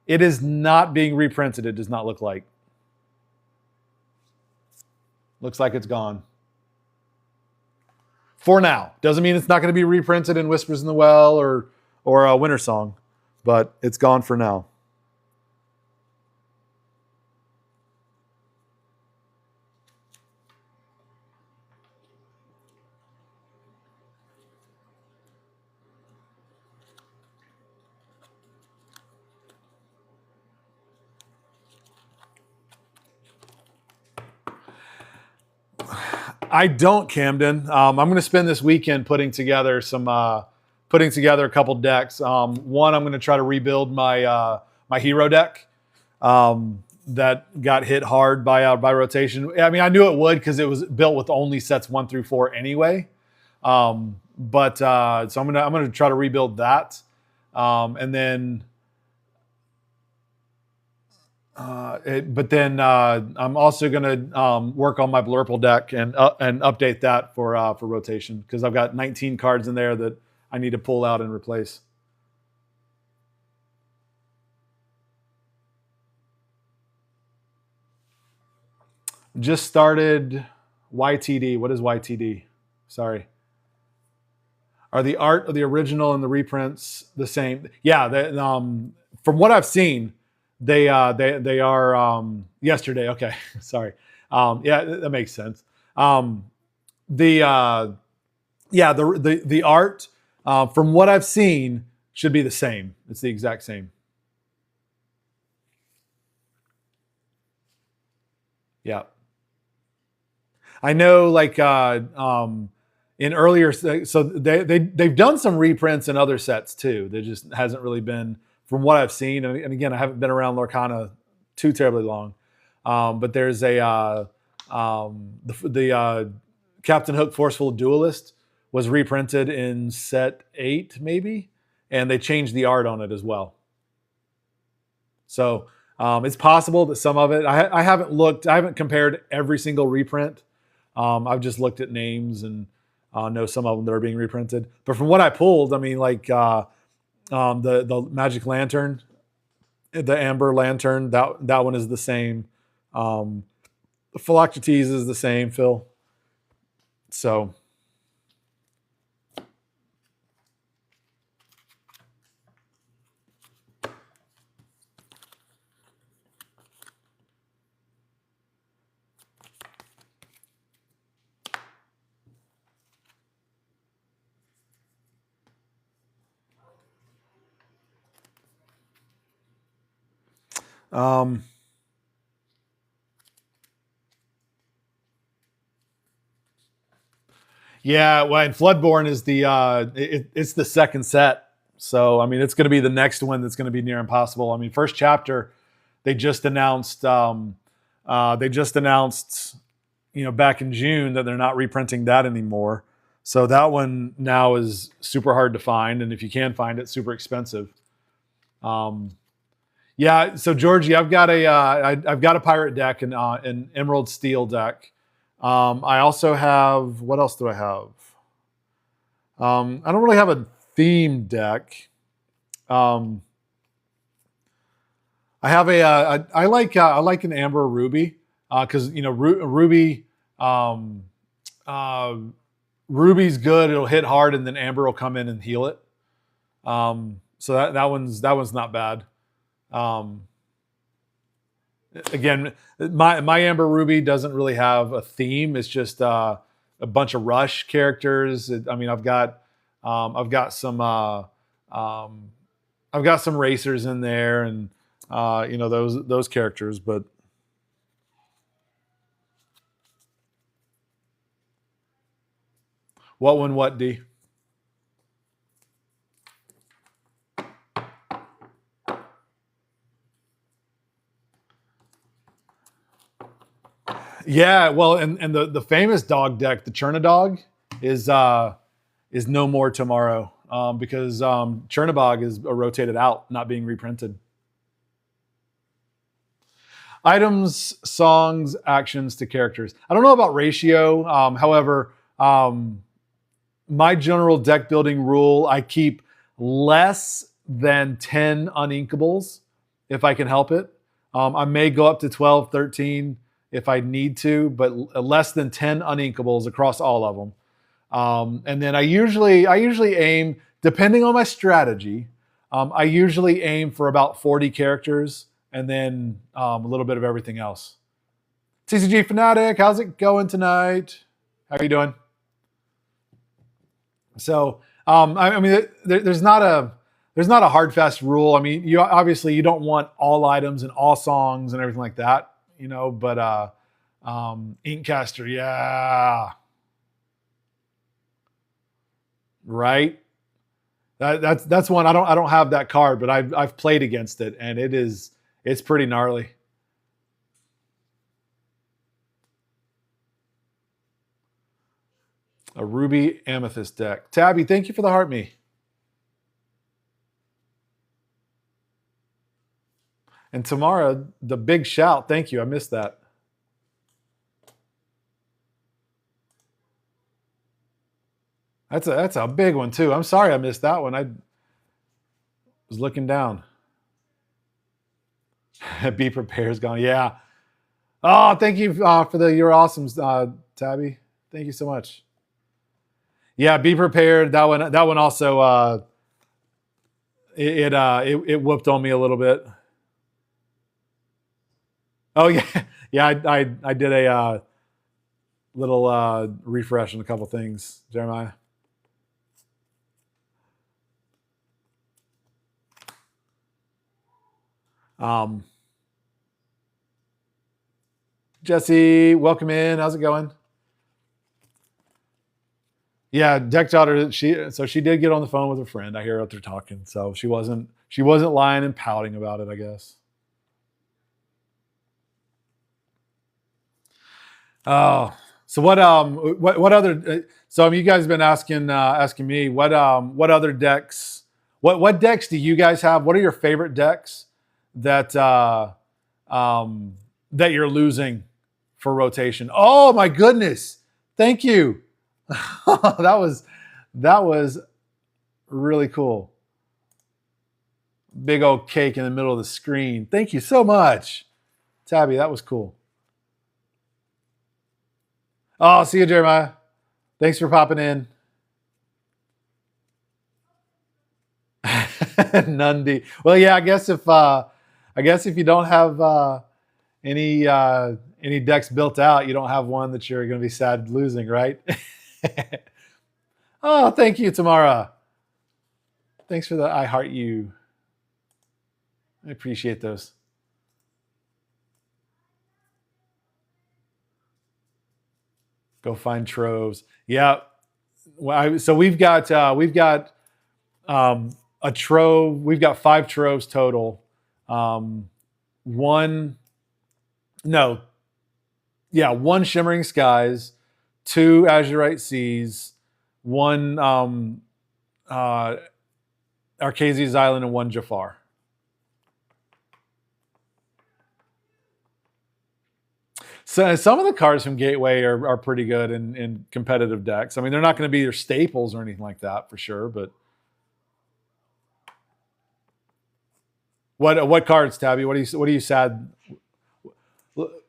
A: It is not being reprinted. It does not look like. Looks like it's gone. For now. Doesn't mean it's not going to be reprinted in Whispers in the Well or a Winter Song, but it's gone for now. I don't, Camden. I'm going to spend this weekend putting together a couple decks. One, I'm going to try to rebuild my hero deck that got hit hard by rotation. I mean, I knew it would because it was built with only sets 1 through 4 anyway. So I'm going to try to rebuild that, and then. But then I'm also going to work on my Blurple deck and update that for rotation because I've got 19 cards in there that I need to pull out and replace. Just started YTD. What is YTD? Sorry. Are the art of the original and the reprints the same? Yeah. From what I've seen. They are yesterday. Okay, sorry. Yeah, that makes sense. The art from what I've seen should be the same. It's the exact same. Yeah. I know, like in earlier, so they've done some reprints in other sets too. There just hasn't really been. From what I've seen, and again, I haven't been around Lorcana too terribly long, but there's the Captain Hook Forceful Duelist was reprinted in set 8 maybe, and they changed the art on it as well. So it's possible that some of it, I haven't compared every single reprint. I've just looked at names and know some of them that are being reprinted. But from what I pulled, I mean, like. The Magic Lantern, the Amber Lantern, that one is the same. The Philoctetes is the same, Phil. So. Yeah, well, and Floodborne is it's the second set, so I mean it's going to be the next one that's going to be near impossible. I mean, first chapter, they just announced back in June that they're not reprinting that anymore. So that one now is super hard to find, and if you can find it, super expensive. Yeah, so Georgie, I've got a pirate deck and an Emerald Steel deck. I also have, what else do I have? I don't really have a theme deck. I have I like an Amber Ruby because Ruby Ruby's good. It'll hit hard, and then Amber will come in and heal it. So that one's not bad. Again, my Amber Ruby doesn't really have a theme. It's just a bunch of rush characters. I've got some racers in there, and those characters. But what one? What D? Yeah, well, and the famous dog deck, the Chernadog, is no more tomorrow because Chernabog is rotated out, not being reprinted. Items, songs, actions to characters. I don't know about ratio. However, my general deck building rule, I keep less than 10 uninkables if I can help it. I may go up to 12, 13 if I need to, but less than 10 uninkables across all of them. And then I usually aim, depending on my strategy, I usually aim for about 40 characters and then a little bit of everything else. TCG Fanatic, how's it going tonight? How are you doing? So, there's not a hard fast rule. I mean, you obviously don't want all items and all songs and everything like that, but Inkcaster, yeah. Right? That's one I don't have that card, but I've played against it, and it's pretty gnarly. A Ruby Amethyst deck. Tabby, thank you for the heart me. And Tamara, the big shout. Thank you. I missed that. That's a big one too. I'm sorry I missed that one. I was looking down. Be prepared is gone. Yeah. Oh, thank you for your awesomes, Tabby. Thank you so much. Yeah, Be Prepared. That one also it whooped on me a little bit. Oh yeah, yeah. I did a little refresh on a couple things, Jeremiah. Jesse, welcome in. How's it going? Yeah, Deck Daughter. She did get on the phone with her friend. I hear what they're talking. So she wasn't lying and pouting about it, I guess. Oh, so what other? So you guys have been asking me what other decks? What decks do you guys have? What are your favorite decks that that you're losing for rotation? Oh my goodness! Thank you. that was really cool. Big old cake in the middle of the screen. Thank you so much, Tabby. That was cool. Oh, see you, Jeremiah. Thanks for popping in. Nundy. Well, yeah, I guess if you don't have any decks built out, you don't have one that you're going to be sad losing, right? Oh, thank you, Tamara. Thanks for the I heart you. I appreciate those. Go find troves. Yeah. So we've got a trove. We've got 5 troves total. Yeah, 1 Shimmering Skies, 2 Azurite Seas, 1 Arcasia's Island, and 1 Jafar. So some of the cards from Gateway are pretty good in competitive decks. I mean, they're not going to be your staples or anything like that for sure, but what cards, Tabby? What are you sad?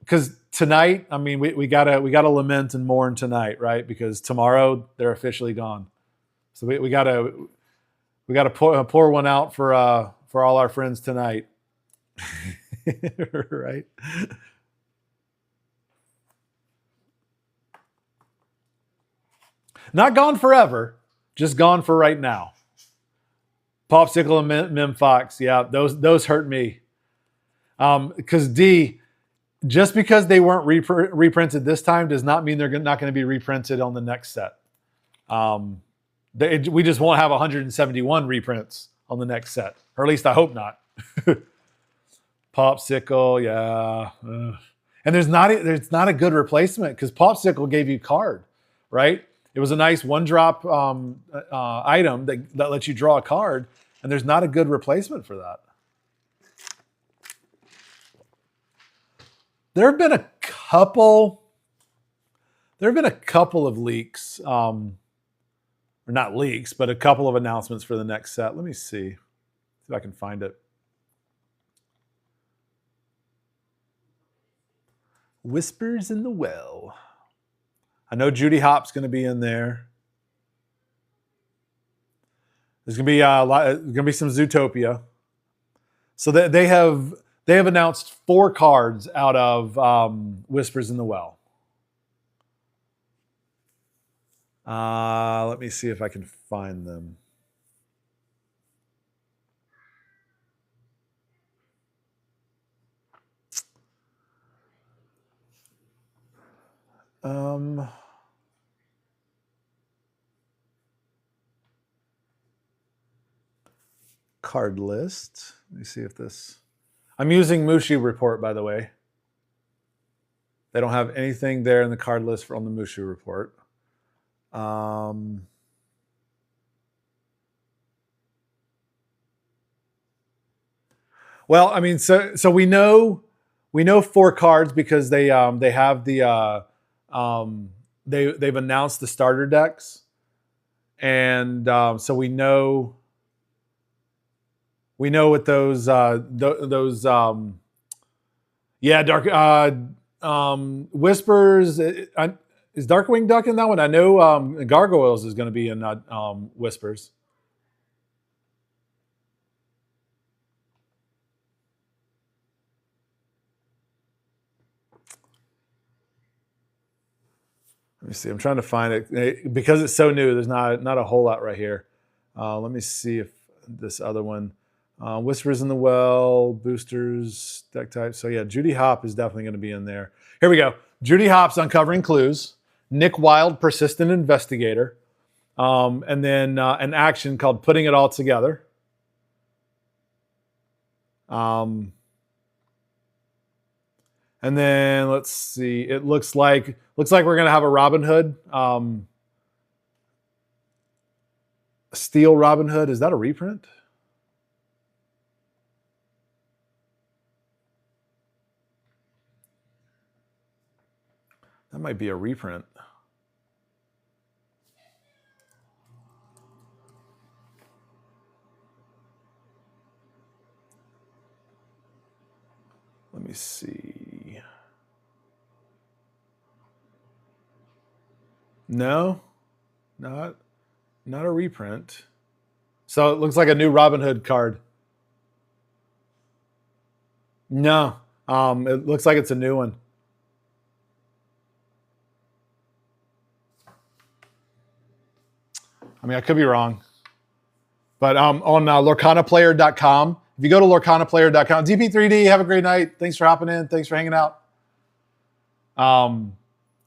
A: Because tonight, I mean, we gotta lament and mourn tonight, right? Because tomorrow they're officially gone. So we gotta pour one out for all our friends tonight, right? Not gone forever, just gone for right now. Popsicle and Mem Fox, yeah, those hurt me. Because just because they weren't reprinted this time does not mean they're not going to be reprinted on the next set. We just won't have 171 reprints on the next set, or at least I hope not. Popsicle, yeah, and there's not a good replacement because Popsicle gave you card, right? It was a nice 1-drop item that lets you draw a card, and there's not a good replacement for that. There have been a couple of leaks, or not leaks, but a couple of announcements for the next set. Let me see if I can find it. Whispers in the Well. I know Judy Hop's going to be in there. There's going to be some Zootopia. So they have announced 4 cards out of Whispers in the Well. Let me see if I can find them. Card list. Let me see if this... I'm using Mushu Report, by the way. They don't have anything there in the card list on the Mushu Report. Well, I mean, so we know 4 cards because they have the they've announced the starter decks, and so we know what those Whispers. Is Darkwing Duck in that one? I know Gargoyles is going to be in Whispers. Let me see. I'm trying to find it because it's so new. There's not a whole lot right here. Let me see if this other one, Whispers in the Well, boosters, deck type. So yeah, Judy Hop is definitely going to be in there. Here we go. Judy Hop's Uncovering Clues. Nick Wilde, Persistent Investigator, and then an action called Putting It All Together. And then let's see. It looks like we're gonna have a Robin Hood, Steel Robin Hood. Is that a reprint? That might be a reprint. Let me see. No, not a reprint. So it looks like a new Robin Hood card. No, it looks like it's a new one. I mean, I could be wrong. But on lorcanaplayer.com, if you go to lorcanaplayer.com, DP3D, have a great night. Thanks for hopping in. Thanks for hanging out.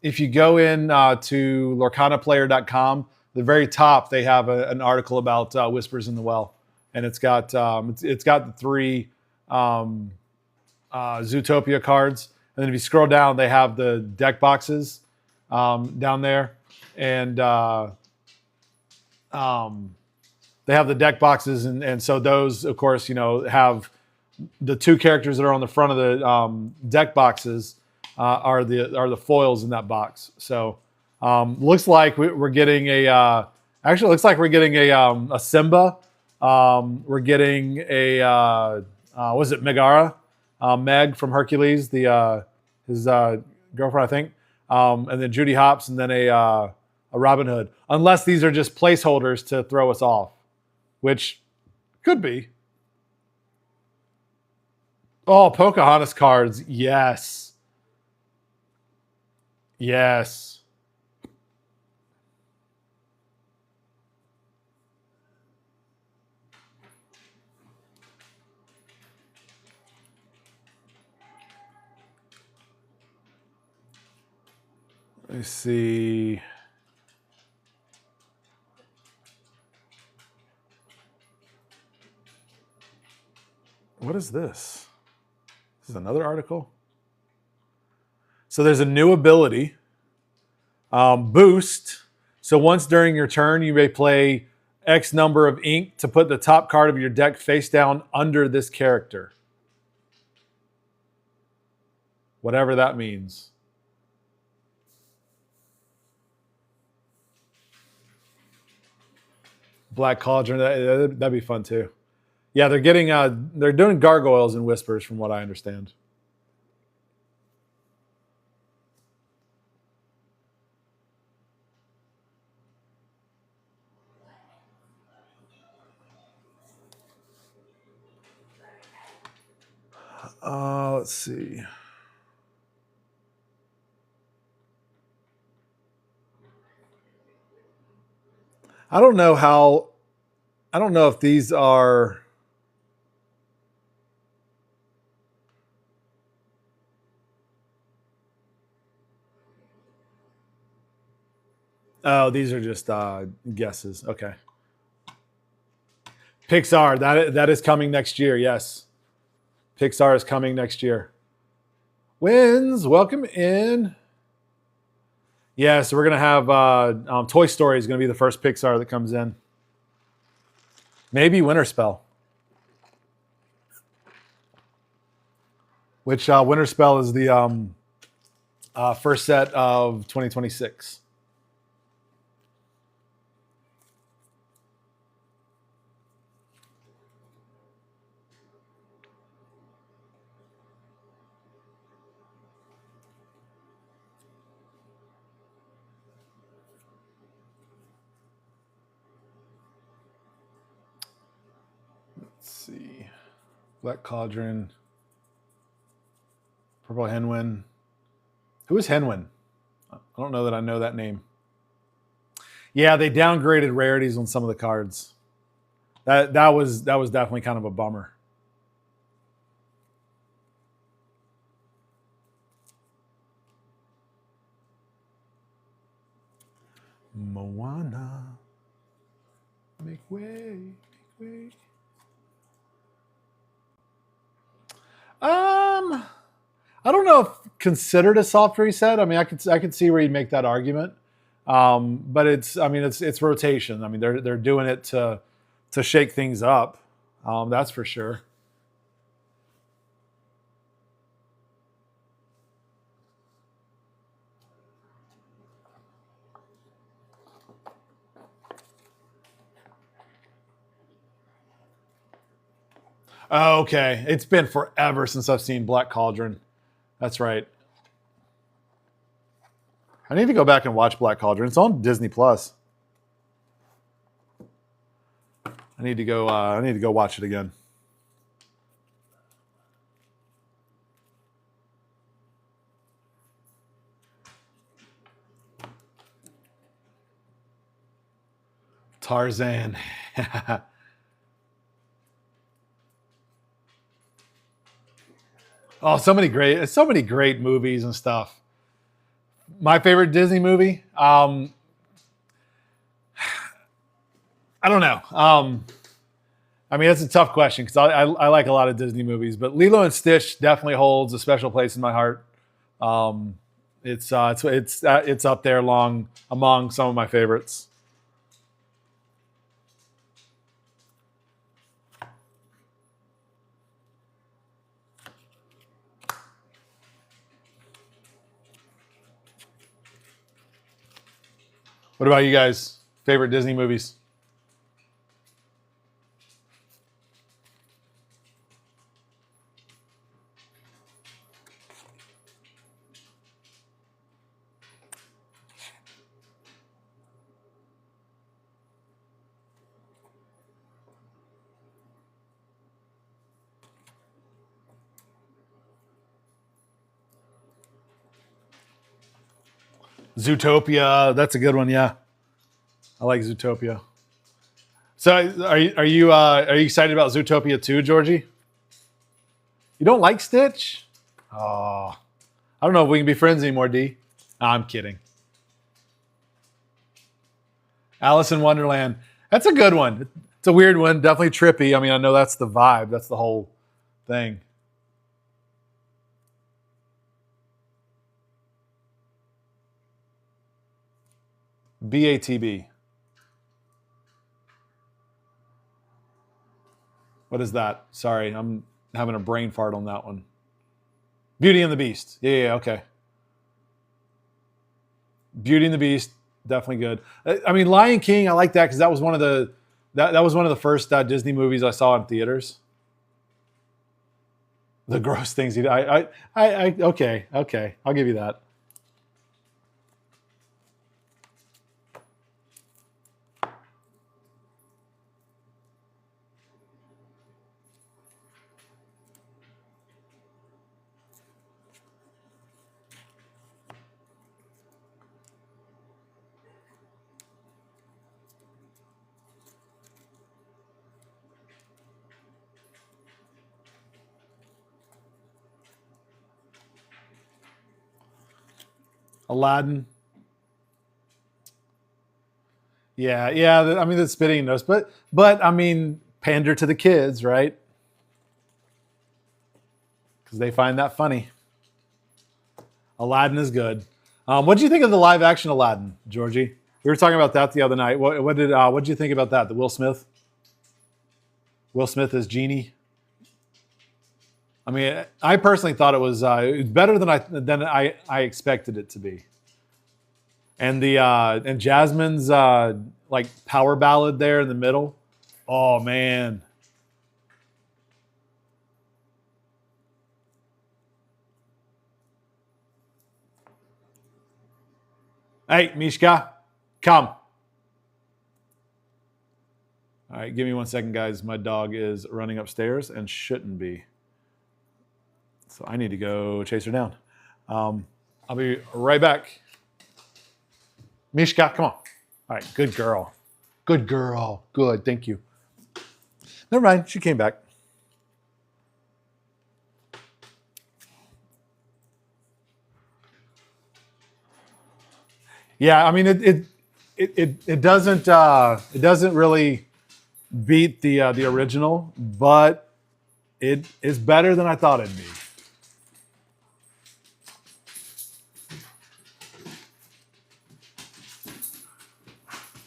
A: If you go in to lorcanaplayer.com, the very top, they have an article about Whispers in the Well. And it's got the 3 Zootopia cards. And then if you scroll down, they have the deck boxes down there. And they have the deck boxes. And so those, of course, have the two characters that are on the front of the deck boxes are the foils in that box. So looks like we're getting a Simba. We're getting was it Megara? Meg from Hercules, his girlfriend, I think. And then Judy Hopps, and then a Robin Hood. Unless these are just placeholders to throw us off, which could be. Oh, Pocahontas cards. Yes. Yes. Let's see. What is this? This is another article. So there's a new ability, Boost. So once during your turn, you may play X number of ink to put the top card of your deck face down under this character. Whatever that means. Black Cauldron, that'd be fun too. Yeah, they're doing gargoyles and whispers from what I understand. Let's see. I don't know if these are. Oh, these are just guesses. Okay. Pixar, that is coming next year. Yes. Pixar is coming next year. Wins, welcome in. Yeah, so we're going to have Toy Story is going to be the first Pixar that comes in. Maybe Winter Spell. Which Winter Spell is the first set of 2026. Let's see. Black Cauldron. Purple Henwin. Who is Henwin? I don't know that I know that name. Yeah, they downgraded rarities on some of the cards. That was definitely kind of a bummer. Moana. Make way, make way. I don't know if considered a soft reset. I mean, I could see where you make that argument. But it's rotation. I mean, they're doing it to shake things up. That's for sure. Oh, okay. It's been forever since I've seen Black Cauldron. That's right. I need to go back and watch Black Cauldron. It's on Disney Plus. I need to go watch it again. Tarzan. Oh, so many great movies and stuff. My favorite Disney movie? I don't know. I mean, that's a tough question because I like a lot of Disney movies, but Lilo and Stitch definitely holds a special place in my heart. It's up there among some of my favorites. What about you guys? Favorite Disney movies? Zootopia, that's a good one. Yeah, I like Zootopia. So, are you excited about Zootopia 2, Georgie? You don't like Stitch? Oh, I don't know if we can be friends anymore, D. I'm kidding. Alice in Wonderland, that's a good one. It's a weird one, definitely trippy. I mean, I know that's the vibe. That's the whole thing. BATB. What is that? Sorry, I'm having a brain fart on that one. Beauty and the Beast. Yeah, okay. Beauty and the Beast, definitely good. I mean, Lion King, I like that because that was one of the first Disney movies I saw in theaters. The gross things he did. Okay, I'll give you that. Aladdin. Yeah. I mean, the spitting nose, but I mean, pander to the kids, right? Because they find that funny. Aladdin is good. What did you think of the live action Aladdin, Georgie? We were talking about that the other night. What did you think about that? The Will Smith? Will Smith as Genie. I mean, I personally thought it was better than I expected it to be. And and Jasmine's like power ballad there in the middle. Oh man. Hey, Mishka, come. All right, give me 1 second, guys. My dog is running upstairs and shouldn't be. So I need to go chase her down. I'll be right back. Mishka, come on. All right, good girl. Good girl. Good, thank you. Never mind, she came back. Yeah, I mean it doesn't really beat the original, but it is better than I thought it'd be.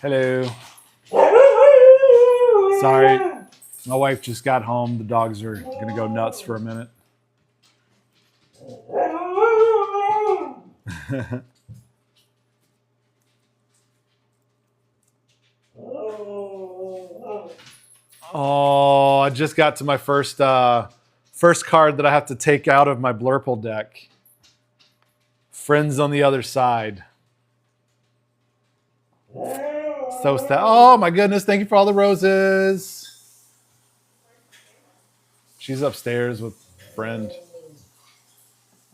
A: Hello. Sorry, my wife just got home. The dogs are gonna go nuts for a minute. Oh, I just got to my first card that I have to take out of my Blurple deck. Friends on the Other Side. So sad. Oh my goodness, thank you for all the roses. She's upstairs with a friend.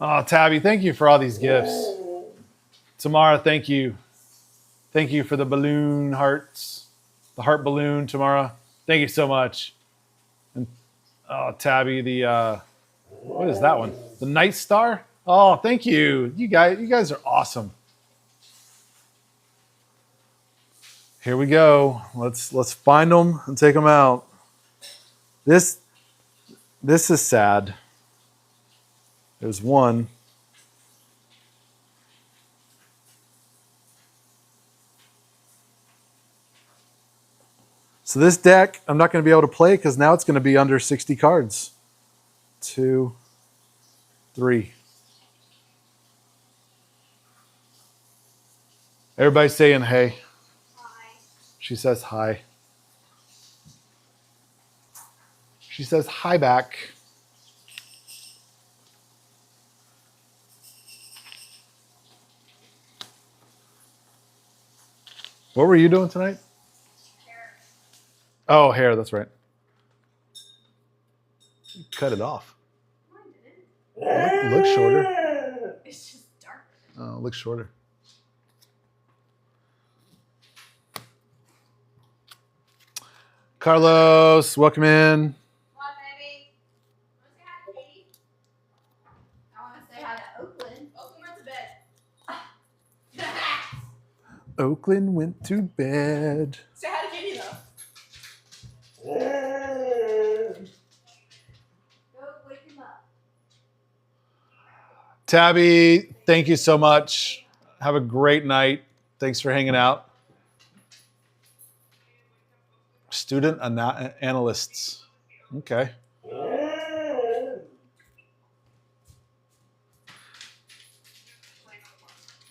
A: Oh, Tabby, thank you for all these gifts. Tamara, thank you. Thank you for the balloon hearts. The heart balloon, Tamara. Thank you so much. And Tabby, what is that one? The Night Star? Oh, thank you. You guys are awesome. Here we go. Let's find them and take them out. This is sad. There's one. So this deck, I'm not going to be able to play because now it's going to be under 60 cards. 2, 3. Everybody's saying hey.
C: Hi.
A: She says hi. She says hi back. What were you doing tonight?
C: Hair.
A: Oh, hair, that's right. You cut it off.
C: No, I didn't.
A: Looks shorter.
C: It's just darker.
A: Oh, it looks shorter. Carlos, welcome in.
C: What, baby? Want to say hi to Katie? I want to say hi to Oakland. Oakland went to bed.
A: Oakland went to bed.
C: Say hi to Katie, though. Go wake him up.
A: Tabby, thank you so much. Have a great night. Thanks for hanging out. Student analysts. Okay.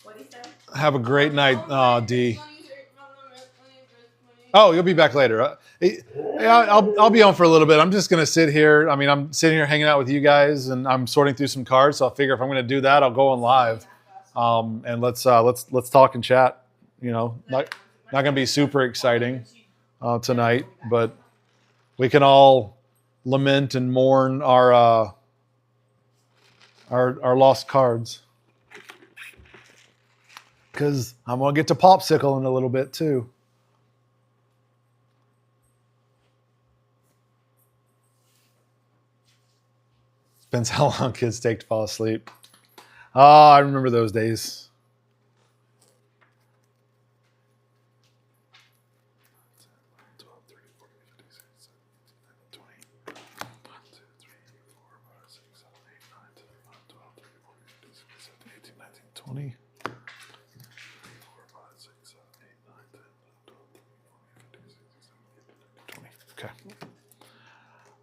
C: What'd he say?
A: Have a great night, D. Oh, you'll be back later. I'll be on for a little bit. I'm just gonna sit here. I mean, I'm sitting here hanging out with you guys, and I'm sorting through some cards. So I'll figure if I'm gonna do that, I'll go on live, and let's talk and chat. You know, not gonna be super exciting tonight, but we can all lament and mourn our lost cards. Because I'm gonna get to Popsicle in a little bit too. Depends how long kids take to fall asleep. Oh, I remember those days. Okay.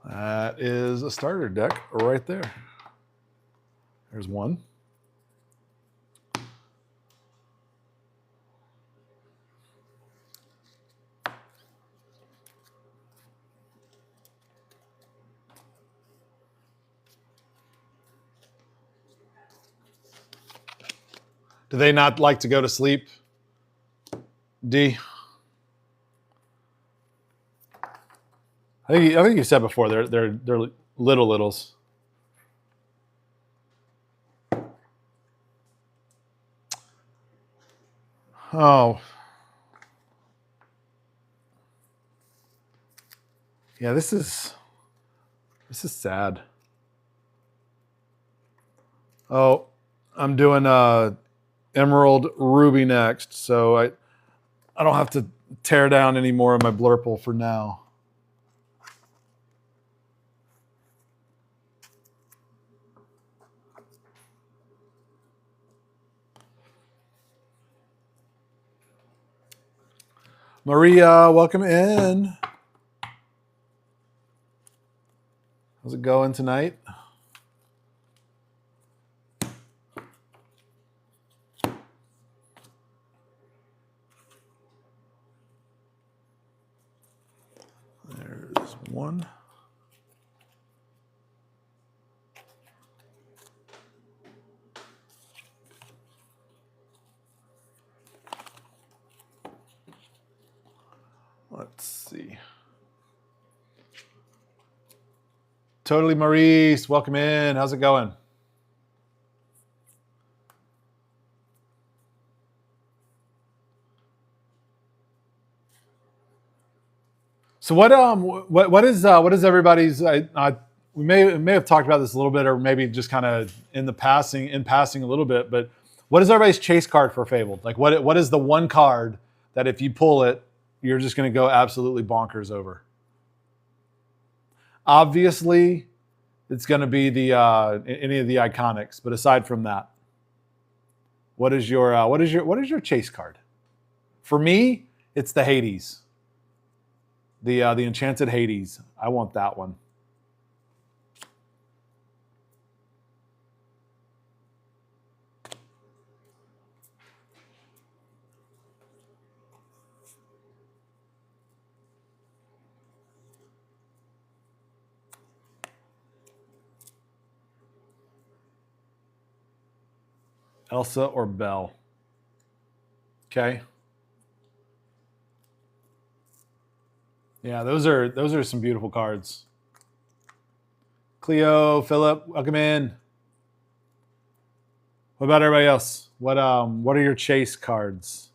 A: That is a starter deck right there. There's one. Do they not like to go to sleep? D. I think you said before they're littles. Oh. Yeah, this is sad. Oh, I'm doing Emerald Ruby next, so I don't have to tear down any more of my Blurple for now. Maria, welcome in. How's it going tonight? There's one. Let's see. Totally Maurice, welcome in. How's it going? So what is everybody's? We may have talked about this a little bit, or maybe just kind of in passing a little bit. But what is everybody's chase card for Fabled? Like what is the one card that if you pull it, you're just going to go absolutely bonkers over? Obviously, it's going to be the any of the iconics. But aside from that, what is your chase card? For me, it's the Hades. The Enchanted Hades. I want that one. Elsa or Belle. Okay. Yeah, those are some beautiful cards. Cleo, Philip, welcome in. What about everybody else? What are your chase cards?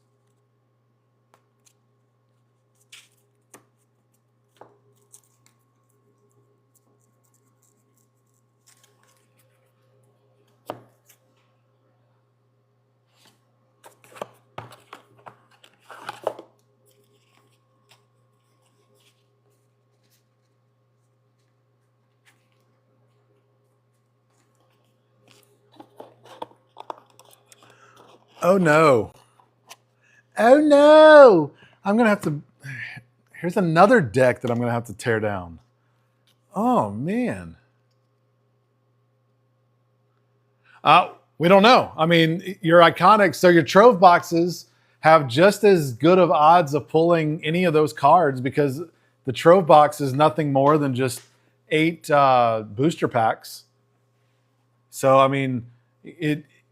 A: Oh no. Oh no. I'm going to have to. Here's another deck that I'm going to have to tear down. Oh man. We don't know. I mean, your iconics, so your Trove boxes have just as good of odds of pulling any of those cards because the Trove box is nothing more than just 8 booster packs. So I mean,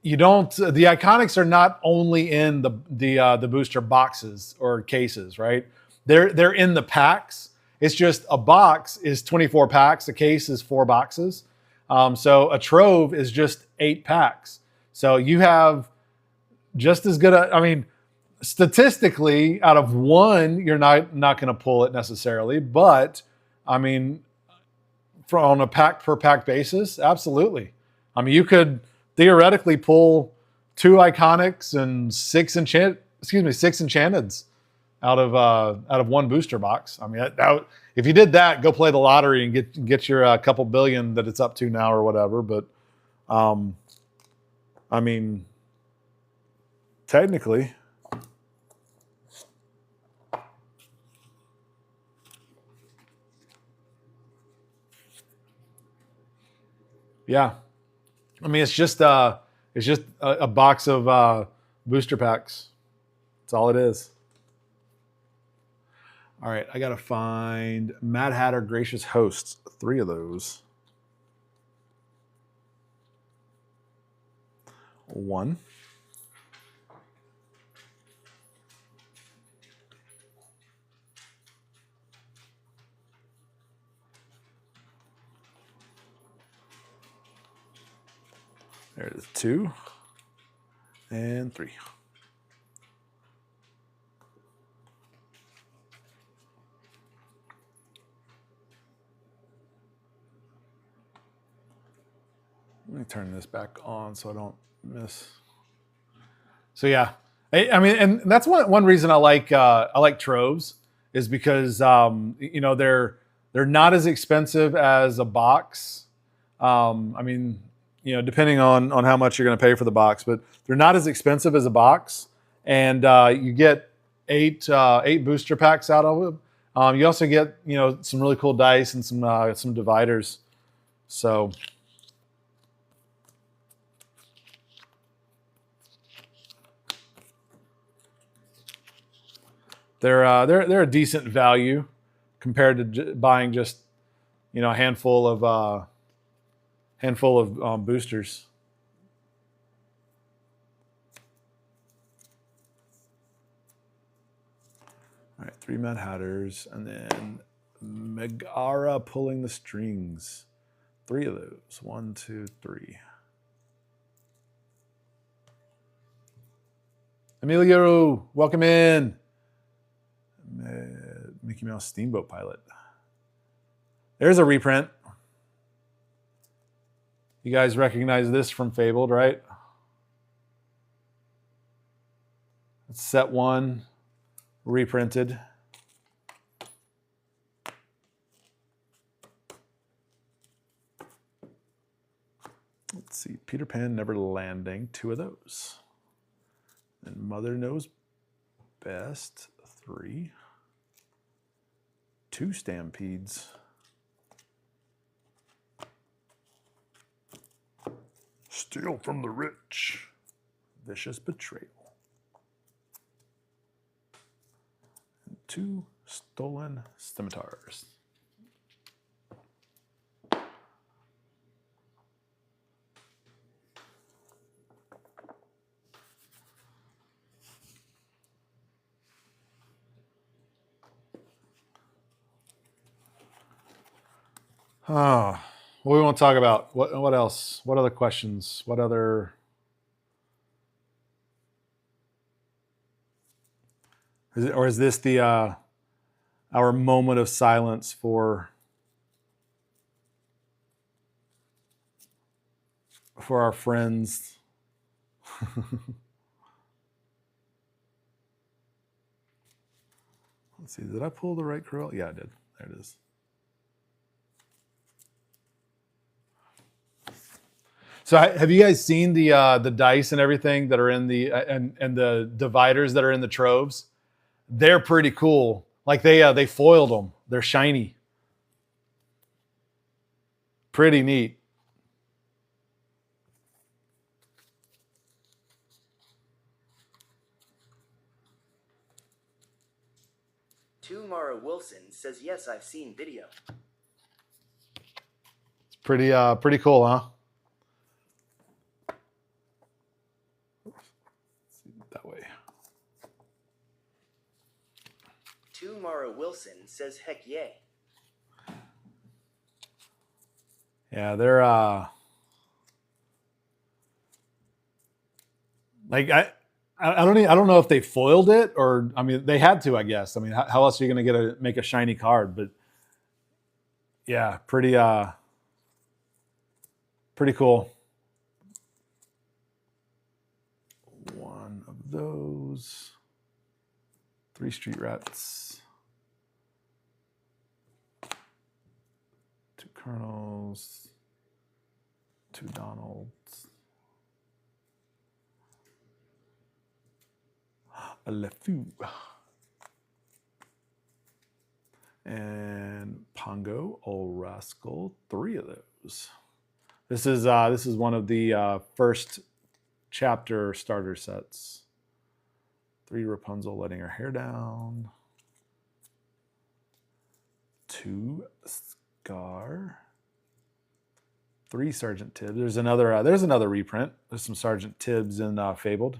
A: you don't. The iconics are not only in the booster boxes or cases, right? They're in the packs. It's just a box is 24 packs. A case is 4 boxes. So a Trove is just 8 packs. So you have just as good. I mean, statistically, out of 1, you're not going to pull it necessarily. But I mean, on a pack per pack basis, absolutely. I mean, you could theoretically pull 2 iconics and 6 enchanteds out of 1 booster box. I mean, if you did that, go play the lottery and get your couple billion that it's up to now or whatever. But I mean, technically, yeah. I mean, it's just a box of booster packs. That's all it is. All right, I got to find Mad Hatter Gracious Hosts. 3 of those. 1. There it is. 2 and 3. Let me turn this back on so I don't miss. So yeah, I mean, and that's one reason I like Troves is because they're not as expensive as a box. I mean, depending on how much you're going to pay for the box, but they're not as expensive as a box, and you get 8 booster packs out of them. You also get some really cool dice and some dividers. So. They're a decent value compared to buying just a handful of boosters. All right, 3 Mad Hatters, and then Megara pulling the strings. 3 of those. 1, 2, 3. Emilio, welcome in. Mickey Mouse Steamboat Pilot. There's a reprint. You guys recognize this from Fabled, right? It's set 1, reprinted. Let's see, Peter Pan Never Landing, 2 of those. And Mother Knows Best, 3. 2 Stampedes. Steal from the rich. Vicious Betrayal. And 2 Stolen Scimitars. Oh, what do we want to talk about? What else? What other questions? What other? Is this the our moment of silence for our friends? Let's see. Did I pull the right Cruella? Yeah, I did. There it is. So have you guys seen the dice and everything that are in the and the dividers that are in the troves? They're pretty cool. Like they foiled them. They're shiny. Pretty neat.
B: Mara Wilson says, yes, I've seen video.
A: It's pretty cool, huh? That way.
B: Mara Wilson says, heck yay.
A: Yeah, they're like I don't know if they foiled it or I mean they had to, I guess. I mean how else are you going to make a shiny card? But yeah, pretty cool. One of those. 3 Street Rats. 2 Colonels. 2 Donalds. A LeFou. And Pongo, Old Rascal, 3 of those. This is one of the first chapter starter sets. 3 Rapunzel letting her hair down. 2 Scar. 3 Sergeant Tibbs. There's another reprint. There's some Sergeant Tibbs in Fabled.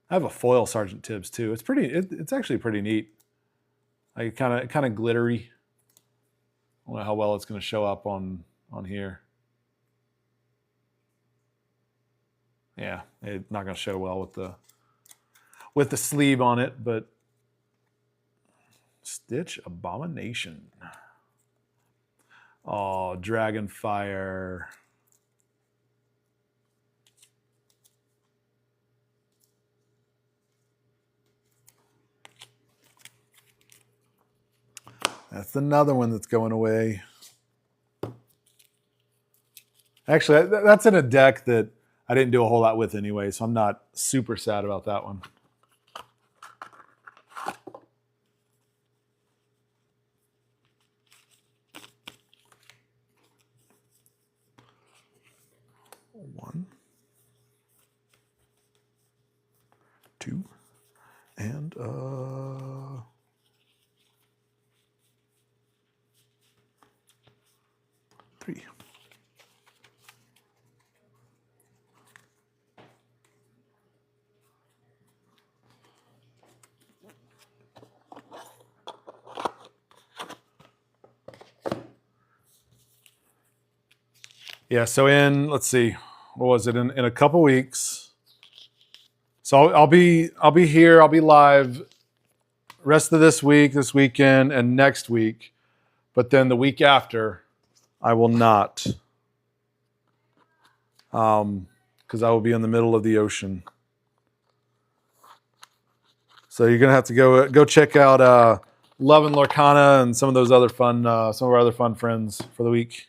A: I have a foil Sergeant Tibbs too. It's actually pretty neat. Like kind of glittery. I don't know how well it's going to show up on here. Yeah, it's not going to show well with the sleeve on it, but Stitch Abomination. Oh, Dragonfire. That's another one that's going away. Actually, that's in a deck that I didn't do a whole lot with anyway, so I'm not super sad about that one. One, 2, and 3. Yeah, so let's see, what was it? In a couple weeks. So I'll be here, I'll be live rest of this week, this weekend, and next week. But then the week after, I will not. Because I will be in the middle of the ocean. So you're gonna have to go check out Love and Lorcana and some of those other fun, some of our other fun friends for the week.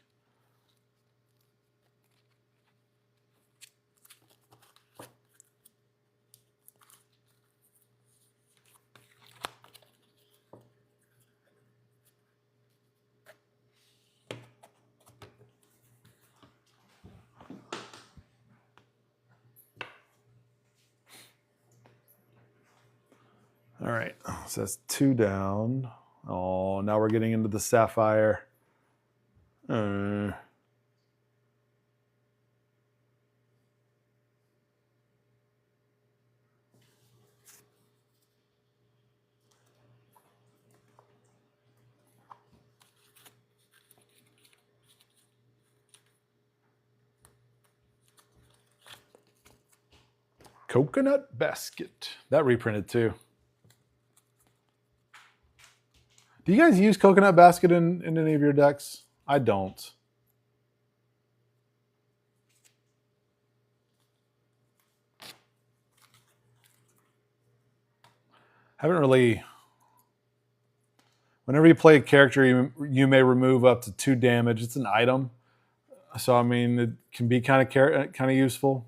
A: All right, so that's 2 down. Oh, now we're getting into the sapphire. Coconut Basket. That reprinted too. Do you guys use Coconut Basket in any of your decks? I don't. Haven't really. Whenever you play a character, you may remove up to 2 damage. It's an item, so I mean it can be kind of useful.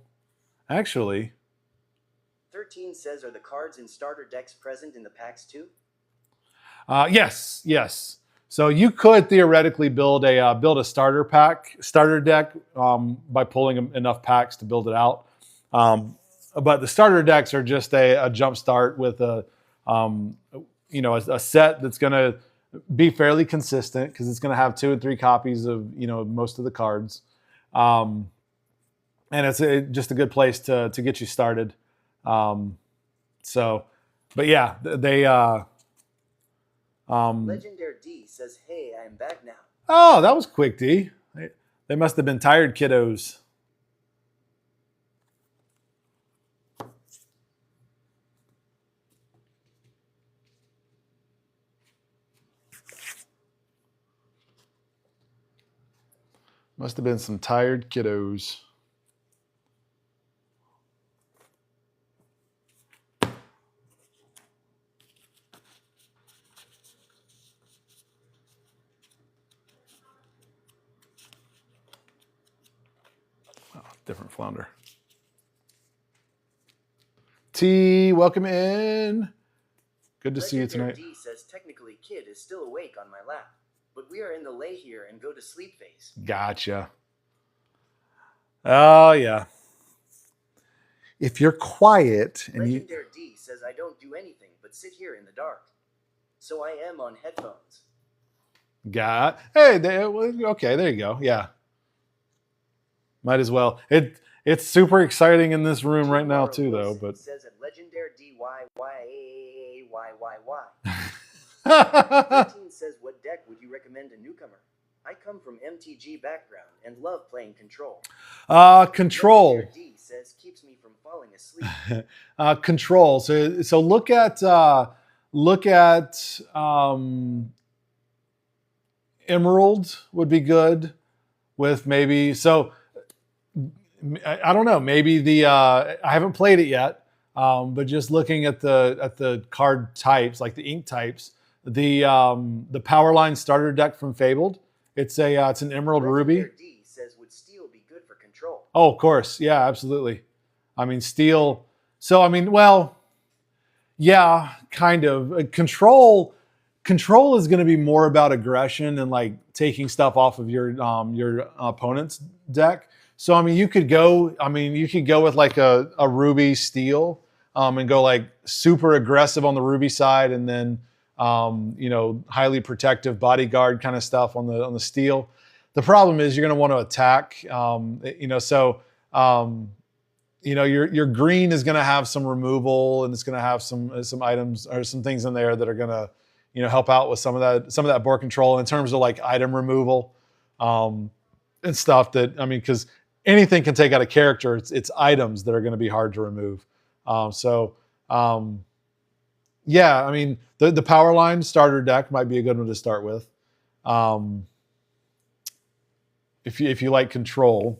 A: Actually,
B: 13 says, are the cards in starter decks present in the packs too?
A: yes. So you could theoretically build a starter deck by pulling enough packs to build it out. But the starter decks are just a jump start with a set that's going to be fairly consistent because it's going to have 2 and 3 copies of most of the cards, and it's just a good place to get you started. But yeah, they.
B: Legendary D says, hey, I am back now.
A: Oh, that was quick, D. They must have been tired kiddos. Must have been some tired kiddos. Oh, different flounder. T, welcome in. Good to see you tonight.
B: D says, technically, Kid is still awake on my lap, but we are in the lay here and go to sleep phase.
A: Gotcha. Oh, yeah. If you're quiet and
B: Legendary D says, I don't do anything but sit here in the dark. So I am on headphones.
A: Okay, there you go. Yeah. Might as well. It's super exciting in this room right now too, though. But
B: says at Legendary D Y. 13 says, what deck would you recommend a newcomer? I come from MTG background and love playing Control.
A: Control.
B: Legendary D says keeps me from falling asleep.
A: Control. So look at Emerald would be good with maybe. So I don't know. Maybe I haven't played it yet, but just looking at the card types, like the ink types, the Powerline starter deck from Fabled. It's an Emerald Ruby.
B: D says, would Steel be good for Control?
A: Oh, of course. Yeah, absolutely. I mean, Steel. So, I mean, well, yeah, kind of. Control is going to be more about aggression and like taking stuff off of your opponent's deck. So, I mean, you could go with like a Ruby Steel and go like super aggressive on the Ruby side, and then highly protective bodyguard kind of stuff on the Steel. The problem is you're going to want to attack, your green is going to have some removal, and it's going to have some items or some things in there that are going to, help out with some of that board control in terms of like item removal, and stuff that, I mean, because anything can take out a character. It's items that are going to be hard to remove. Yeah, I mean, the Powerline starter deck might be a good one to start with. If you like Control.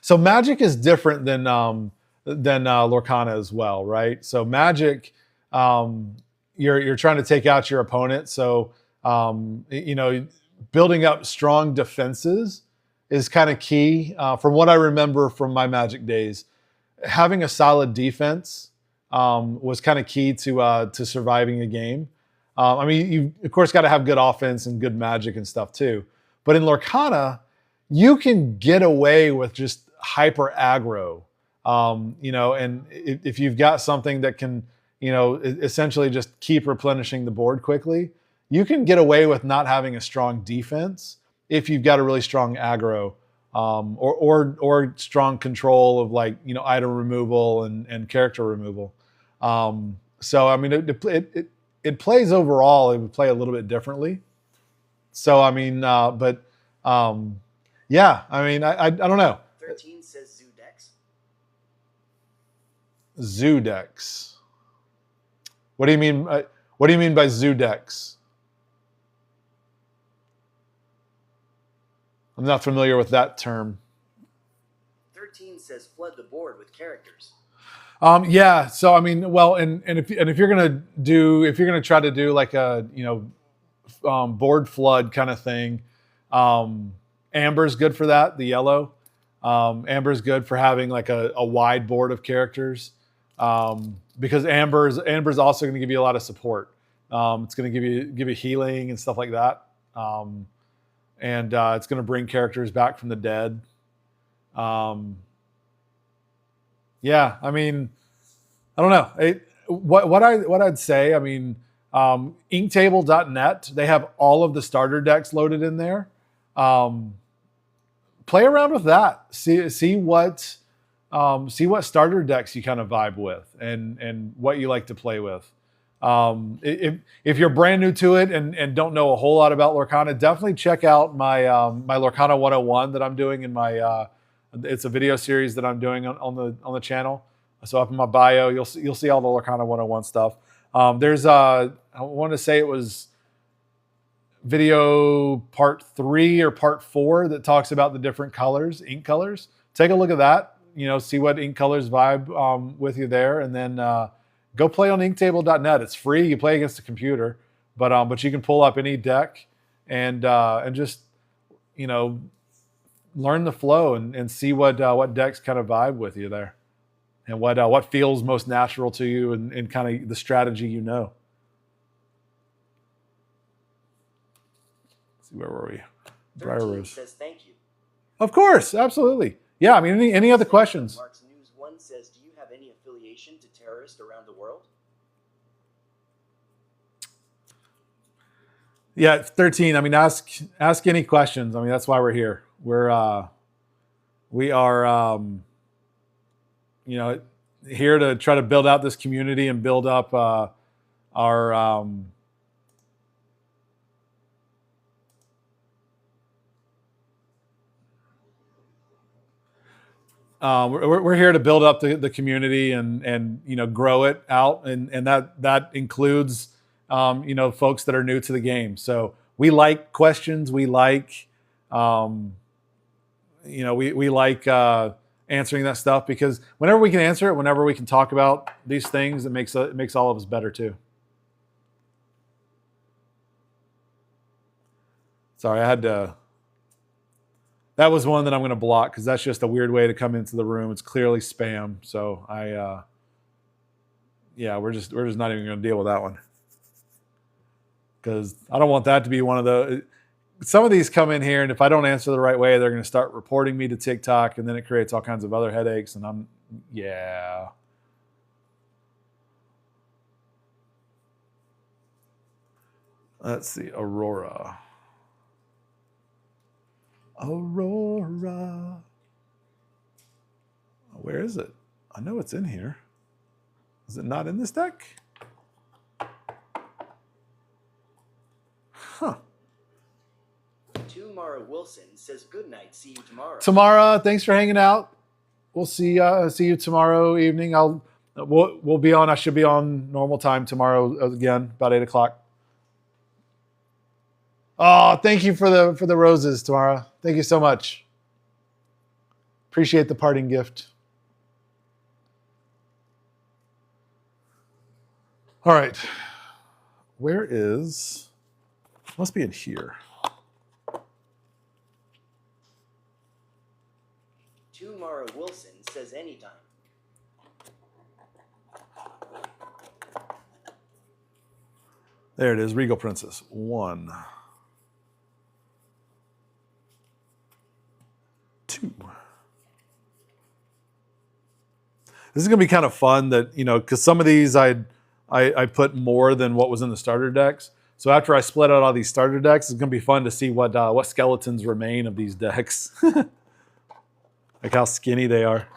A: So Magic is different than Lorcana as well, right? So Magic, you're trying to take out your opponent. So building up strong defenses is kind of key. From what I remember from my Magic days, having a solid defense was kind of key to surviving a game. I mean, you of course got to have good offense and good magic and stuff too. But in Lorcana, you can get away with just hyper aggro, and if you've got something that can, essentially just keep replenishing the board quickly, you can get away with not having a strong defense if you've got a really strong aggro, or strong control of like, item removal and character removal. So I mean, it plays overall. It would play a little bit differently. So I mean, yeah. I mean, I don't know.
B: 13 says Zoodex.
A: Zoodex. What do you mean? What do you mean by Zoodex? I'm not familiar with that term.
B: 13 says flood the board with characters.
A: Yeah. So I mean, well, and if you're gonna try to do like a board flood kind of thing, Amber's good for that. The yellow, Amber's good for having like a wide board of characters, because Amber's also going to give you a lot of support. It's going to give you healing and stuff like that. And it's going to bring characters back from the dead. Yeah, I mean, I don't know. What I'd say, I mean, Inktable.net, they have all of the starter decks loaded in there. Play around with that. See what starter decks you kind of vibe with and what you like to play with. If you're brand new to it and don't know a whole lot about Lorcana, definitely check out my my Lorcana 101 that I'm doing in my it's a video series that I'm doing on the channel. So up in my bio, you'll see all the Lorcana 101 stuff. There's I want to say it was video part 3 or part 4 that talks about the different colors, ink colors. Take a look at that. See what ink colors vibe with you there, and then go play on Inktable.net. It's free. You play against a computer, but you can pull up any deck and just learn the flow and see what decks kind of vibe with you there, and what feels most natural to you and kind of the strategy Let's see, where were we? Briar
B: 13
A: Rose.
B: says thank you.
A: Of course, absolutely. Yeah, I mean, any other questions?
B: Mark's News 1 says, do you have any affiliation to terrorists around the world?
A: Yeah, 13. I mean, ask any questions. I mean, that's why we're here. We are here to try to build out this community and build up our we're here to build up the community and grow it out, and that includes folks that are new to the game. So we like questions. We like we like answering that stuff, because whenever we can answer it, whenever we can talk about these things, it makes all of us better too. Sorry, I had to. That was one that I'm going to block because that's just a weird way to come into the room. It's clearly spam. So we're just not even going to deal with that one, because I don't want that to be one of the. Some of these come in here, and if I don't answer the right way, they're going to start reporting me to TikTok, and then it creates all kinds of other headaches. And Let's see, Aurora. Where is it? I know it's in here. Is it not in this deck? Huh.
B: Tamara Wilson says, good night. See you tomorrow.
A: Tamara, thanks for hanging out. We'll see you tomorrow evening. We'll be on. I should be on normal time tomorrow again, about 8 o'clock. Oh, thank you for the roses, Tamara. Thank you so much. Appreciate the parting gift. All right. Where is... Must be in here.
B: Tamara Wilson says anytime.
A: There it is. Regal Princess. 1, 2. This is going to be kind of fun that, because some of these I I put more than what was in the starter decks. So after I split out all these starter decks, it's gonna be fun to see what skeletons remain of these decks. Like how skinny they are.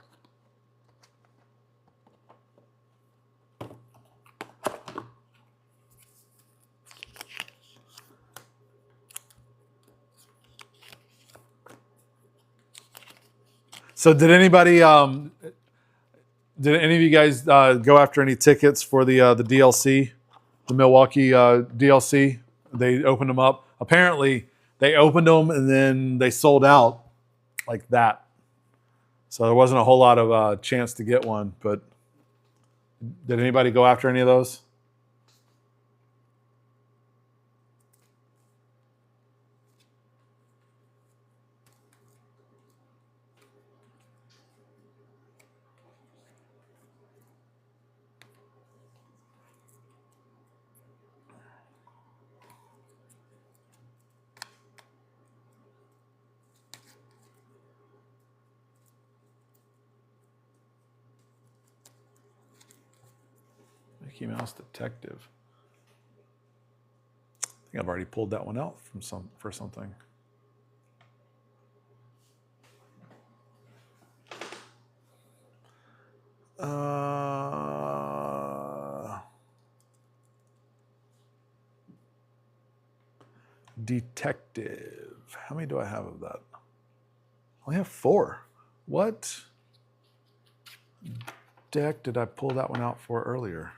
A: So did any of you guys go after any tickets for the DLC, the Milwaukee DLC? They opened them up. Apparently, they opened them and then they sold out like that. So there wasn't a whole lot of chance to get one. But did anybody go after any of those? Mickey Mouse Detective. I think I've already pulled that one out for something. Detective. How many do I have of that? I only have 4. What deck did I pull that one out for earlier?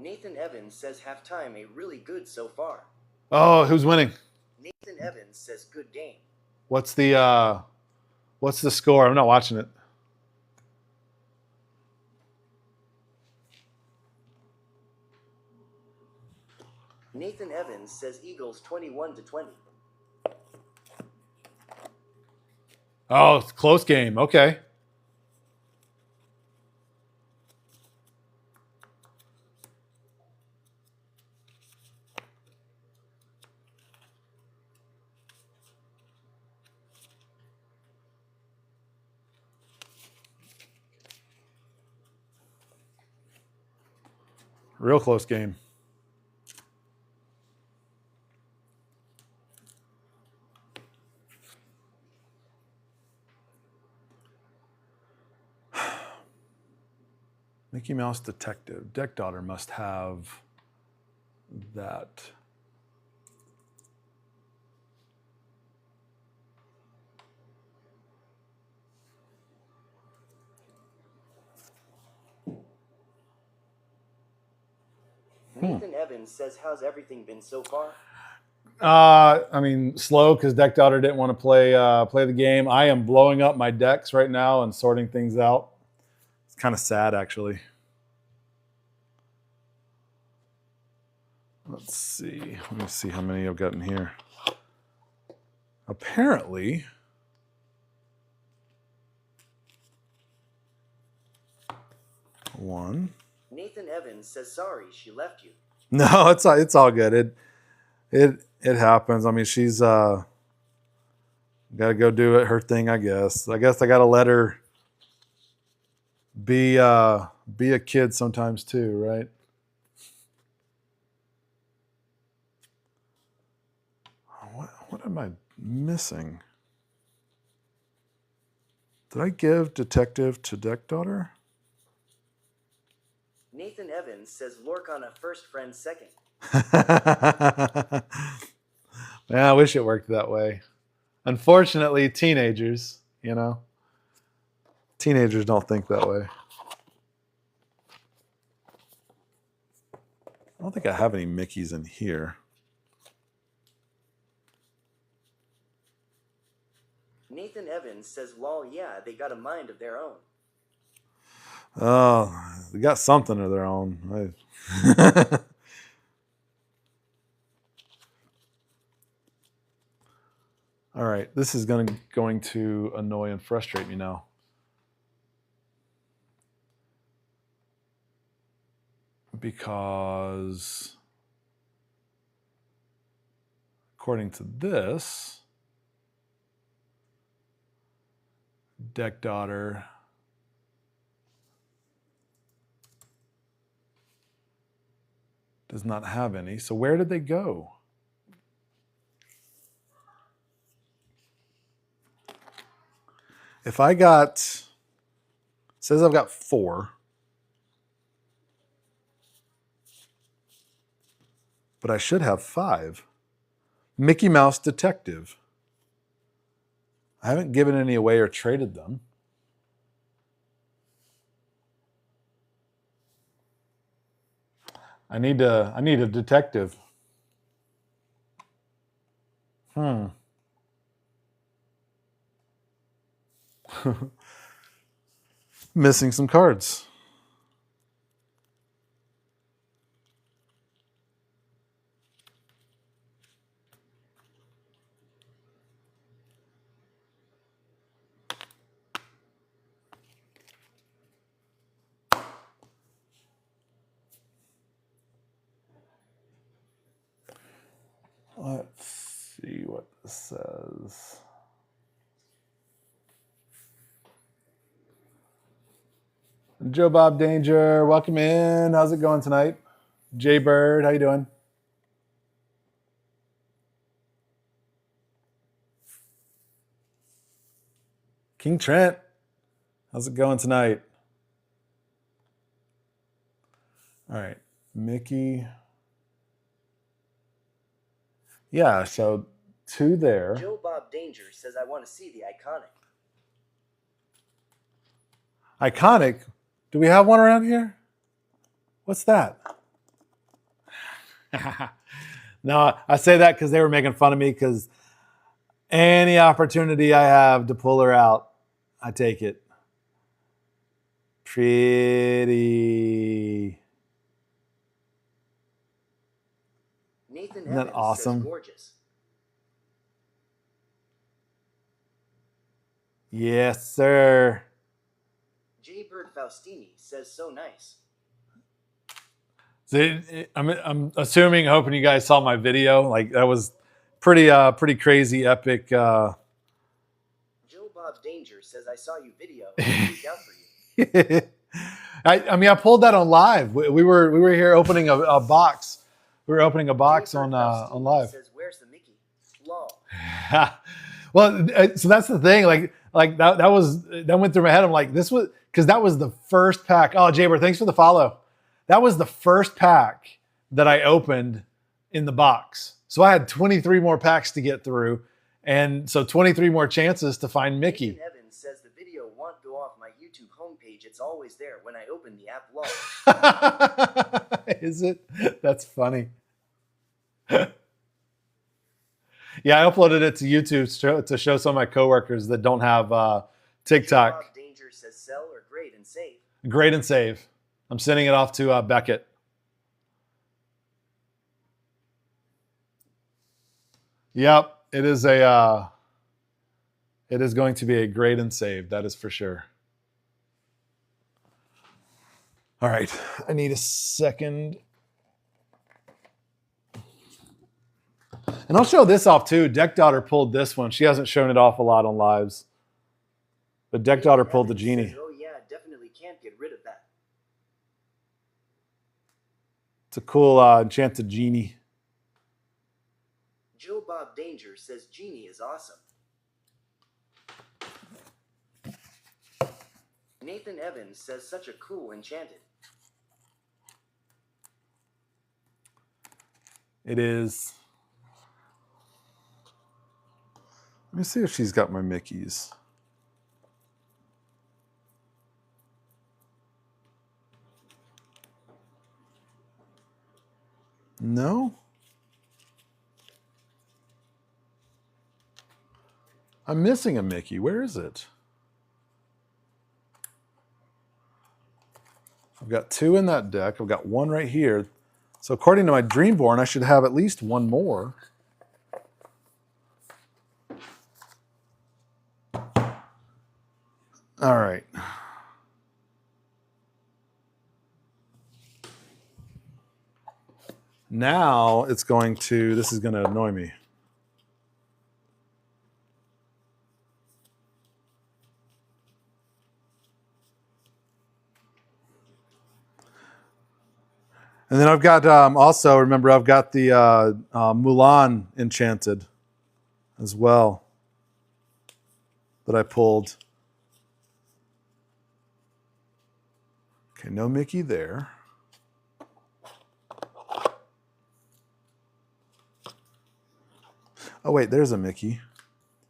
B: Nathan Evans says halftime a really good so far.
A: Oh, who's winning?
B: Nathan Evans says good game.
A: What's the score? I'm not watching it.
B: Nathan Evans says Eagles 21-20.
A: Oh, it's a close game. Okay. Real close game. Mickey Mouse Detective. Deck Daughter must have that.
B: Nathan Evans says, how's everything been so far?
A: I mean, slow because Deck Daughter didn't want to play the game. I am blowing up my decks right now and sorting things out. It's kind of sad, actually. Let's see. Let me see how many I've got in here. Apparently, one.
B: Nathan Evans says sorry she left you.
A: No, it's all good. It happens. I mean, she's got to go do her thing. I guess I got to let her be a kid sometimes too, right? What am I missing? Did I give Detective to Deck Daughter?
B: Nathan Evans says Lorcana first, friend second.
A: Yeah, I wish it worked that way. Unfortunately, teenagers don't think that way. I don't think I have any Mickeys in here.
B: Nathan Evans says, lol, yeah, they got a mind of their own.
A: Oh, they got something of their own. All right, this is going to annoy and frustrate me now. because according to this, Deck Daughter does not have any. So where did they go? If I got, it says I've got 4. But I should have 5. Mickey Mouse Detective. I haven't given any away or traded them. I need a detective. Missing some cards. Let's see what this says. Joe Bob Danger, welcome in. How's it going tonight? Jay Bird, how you doing? King Trent, how's it going tonight? All right, Mickey. Yeah, so 2 there.
B: Joe Bob Danger says I want to see the iconic.
A: Iconic? Do we have one around here? What's that? No, I say that because they were making fun of me because any opportunity I have to pull her out, I take it. Pretty.
B: Nathan
A: Isn't that
B: Evans
A: awesome?
B: says gorgeous.
A: Yes, sir.
B: J. Bird Faustini says so nice.
A: So I'm assuming, hoping you guys saw my video. Like that was pretty crazy, epic.
B: Joe Bob Danger says I saw you video and freaked out for you.
A: I mean, I pulled that on live. We were here opening a box. We were opening a box
B: J. Bird
A: on
B: Faustini
A: live.
B: says where's the Mickey? Lol.
A: Well, so that's the thing. Like that went through my head. I'm like, this was because that was the first pack. Oh, Jaber, thanks for the follow. That was the first pack that I opened in the box. So I had 23 more packs to get through, and so 23 more chances to find Mickey.
B: Nathan Evans says the video won't go off my YouTube homepage. It's always there when I open the app. Lol.
A: Is it? That's funny. Yeah, I uploaded it to YouTube to show some of my coworkers that don't have
B: Joe
A: TikTok.
B: Bob Danger says sell or grade and save.
A: Grade and save. I'm sending it off to Beckett. Yep, it is it is going to be a grade and save. That is for sure. All right, I need a second. And I'll show this off too. Deck Daughter pulled this one. She hasn't shown it off a lot on lives. But Deck Daughter pulled the genie.
B: Says, oh yeah, definitely can't get rid of that.
A: It's a cool enchanted genie.
B: Joe Bob Danger says genie is awesome. Nathan Evans says such a cool enchanted.
A: It is. Let me see if she's got my Mickeys. No? I'm missing a Mickey. Where is it? I've got 2 in that deck. I've got 1 right here. So according to my Dreamborn, I should have at least 1 more. All right. Now it's going to, this is going to annoy me. And then I've got also, remember, I've got the Mulan Enchanted as well that I pulled. Okay, no Mickey there. Oh, wait, there's a Mickey.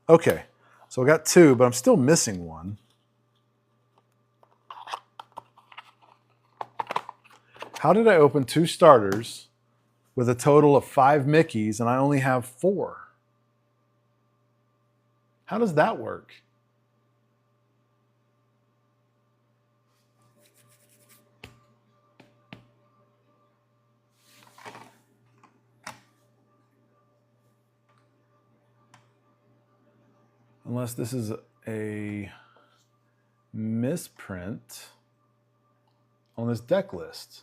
A: Okay, so I got two, but I'm still missing one. How did I open two starters with a total of 5 Mickeys and I only have 4? How does that work? Unless this is a misprint on this deck list.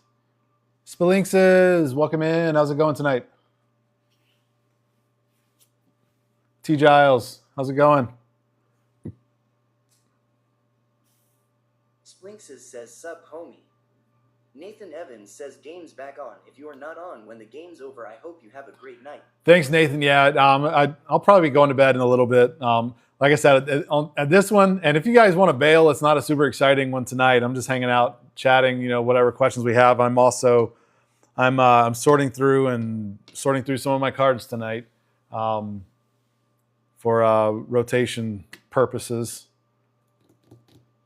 A: Spellinxes, welcome in. How's it going tonight? T. Giles, how's it going?
B: Splinxes says, "Sup, homie." Nathan Evans says, "Game's back on. If you are not on when the game's over, I hope you have a great night."
A: Thanks, Nathan. Yeah, I'll probably be going to bed in a little bit. Like I said, at this one, and if you guys want to bail, it's not a super exciting one tonight. I'm just hanging out, chatting, whatever questions we have. I'm sorting through some of my cards tonight for rotation purposes.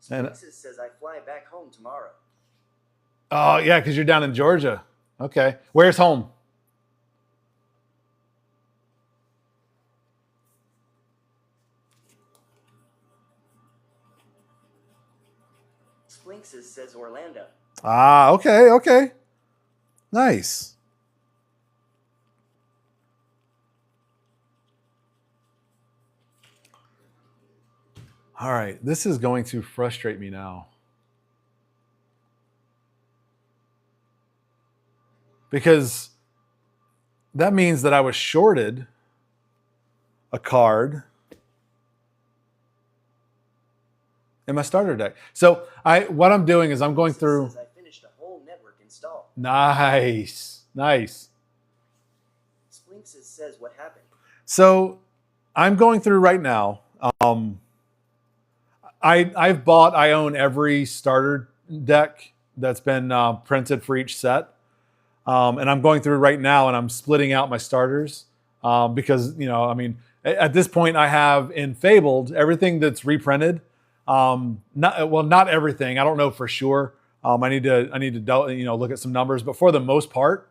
B: Splinxes says, "I fly back home tomorrow."
A: Oh yeah, because you're down in Georgia. Okay, where's home?
B: Splinxes says, "Orlando."
A: Ah, okay. Nice. All right, this is going to frustrate me now. Because that means that I was shorted a card in my starter deck. So what I'm doing is I'm going through.
B: Says, "I finished a whole network install."
A: Nice.
B: Splinxes says, "What happened?"
A: So I'm going through right now. I own every starter deck that's been printed for each set. And I'm going through right now and I'm splitting out my starters because, at this point I have in Fabled everything that's reprinted. Not everything. I don't know for sure. I need to look at some numbers, but for the most part,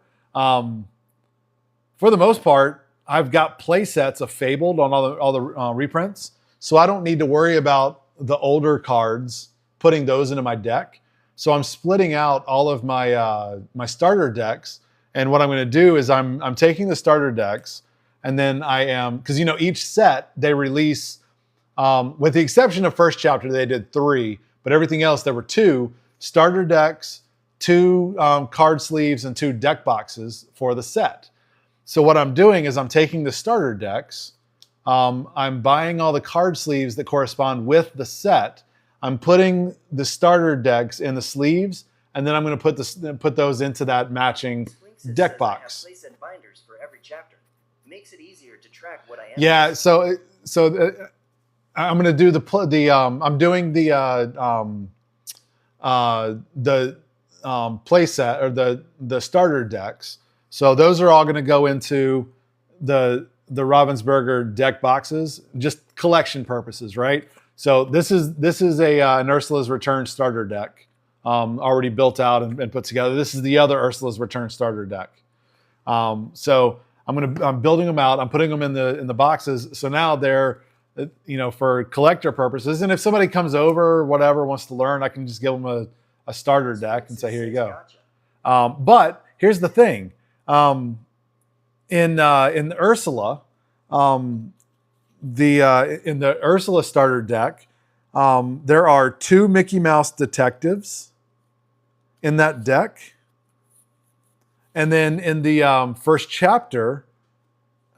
A: I've got play sets of Fabled on all the reprints, so I don't need to worry about the older cards putting those into my deck. So I'm splitting out all of my my starter decks, and what I'm going to do is I'm taking the starter decks, and then I am, because each set they release, with the exception of first chapter they did 3, but everything else there were 2 starter decks, 2 card sleeves, and 2 deck boxes for the set. So what I'm doing is I'm taking the starter decks, I'm buying all the card sleeves that correspond with the set. I'm putting the starter decks in the sleeves, and then I'm going to put those into that matching
B: Splinxes
A: deck
B: says,
A: box.
B: "I have playset binders for every chapter. Makes it easier to track what I am."
A: Yeah, so I'm going to do I'm doing the play set, or the starter decks. So those are all going to go into the Ravensburger deck boxes, just collection purposes, right? So this is an Ursula's Return starter deck, already built out and put together. This is the other Ursula's Return starter deck. So I'm building them out. I'm putting them in the boxes. So now they're for collector purposes. And if somebody comes over or whatever wants to learn, I can just give them a starter deck and say, here you go.
B: Gotcha.
A: But here's the thing. In the Ursula, in the Ursula starter deck, there are 2 Mickey Mouse detectives in that deck. And then in the first chapter,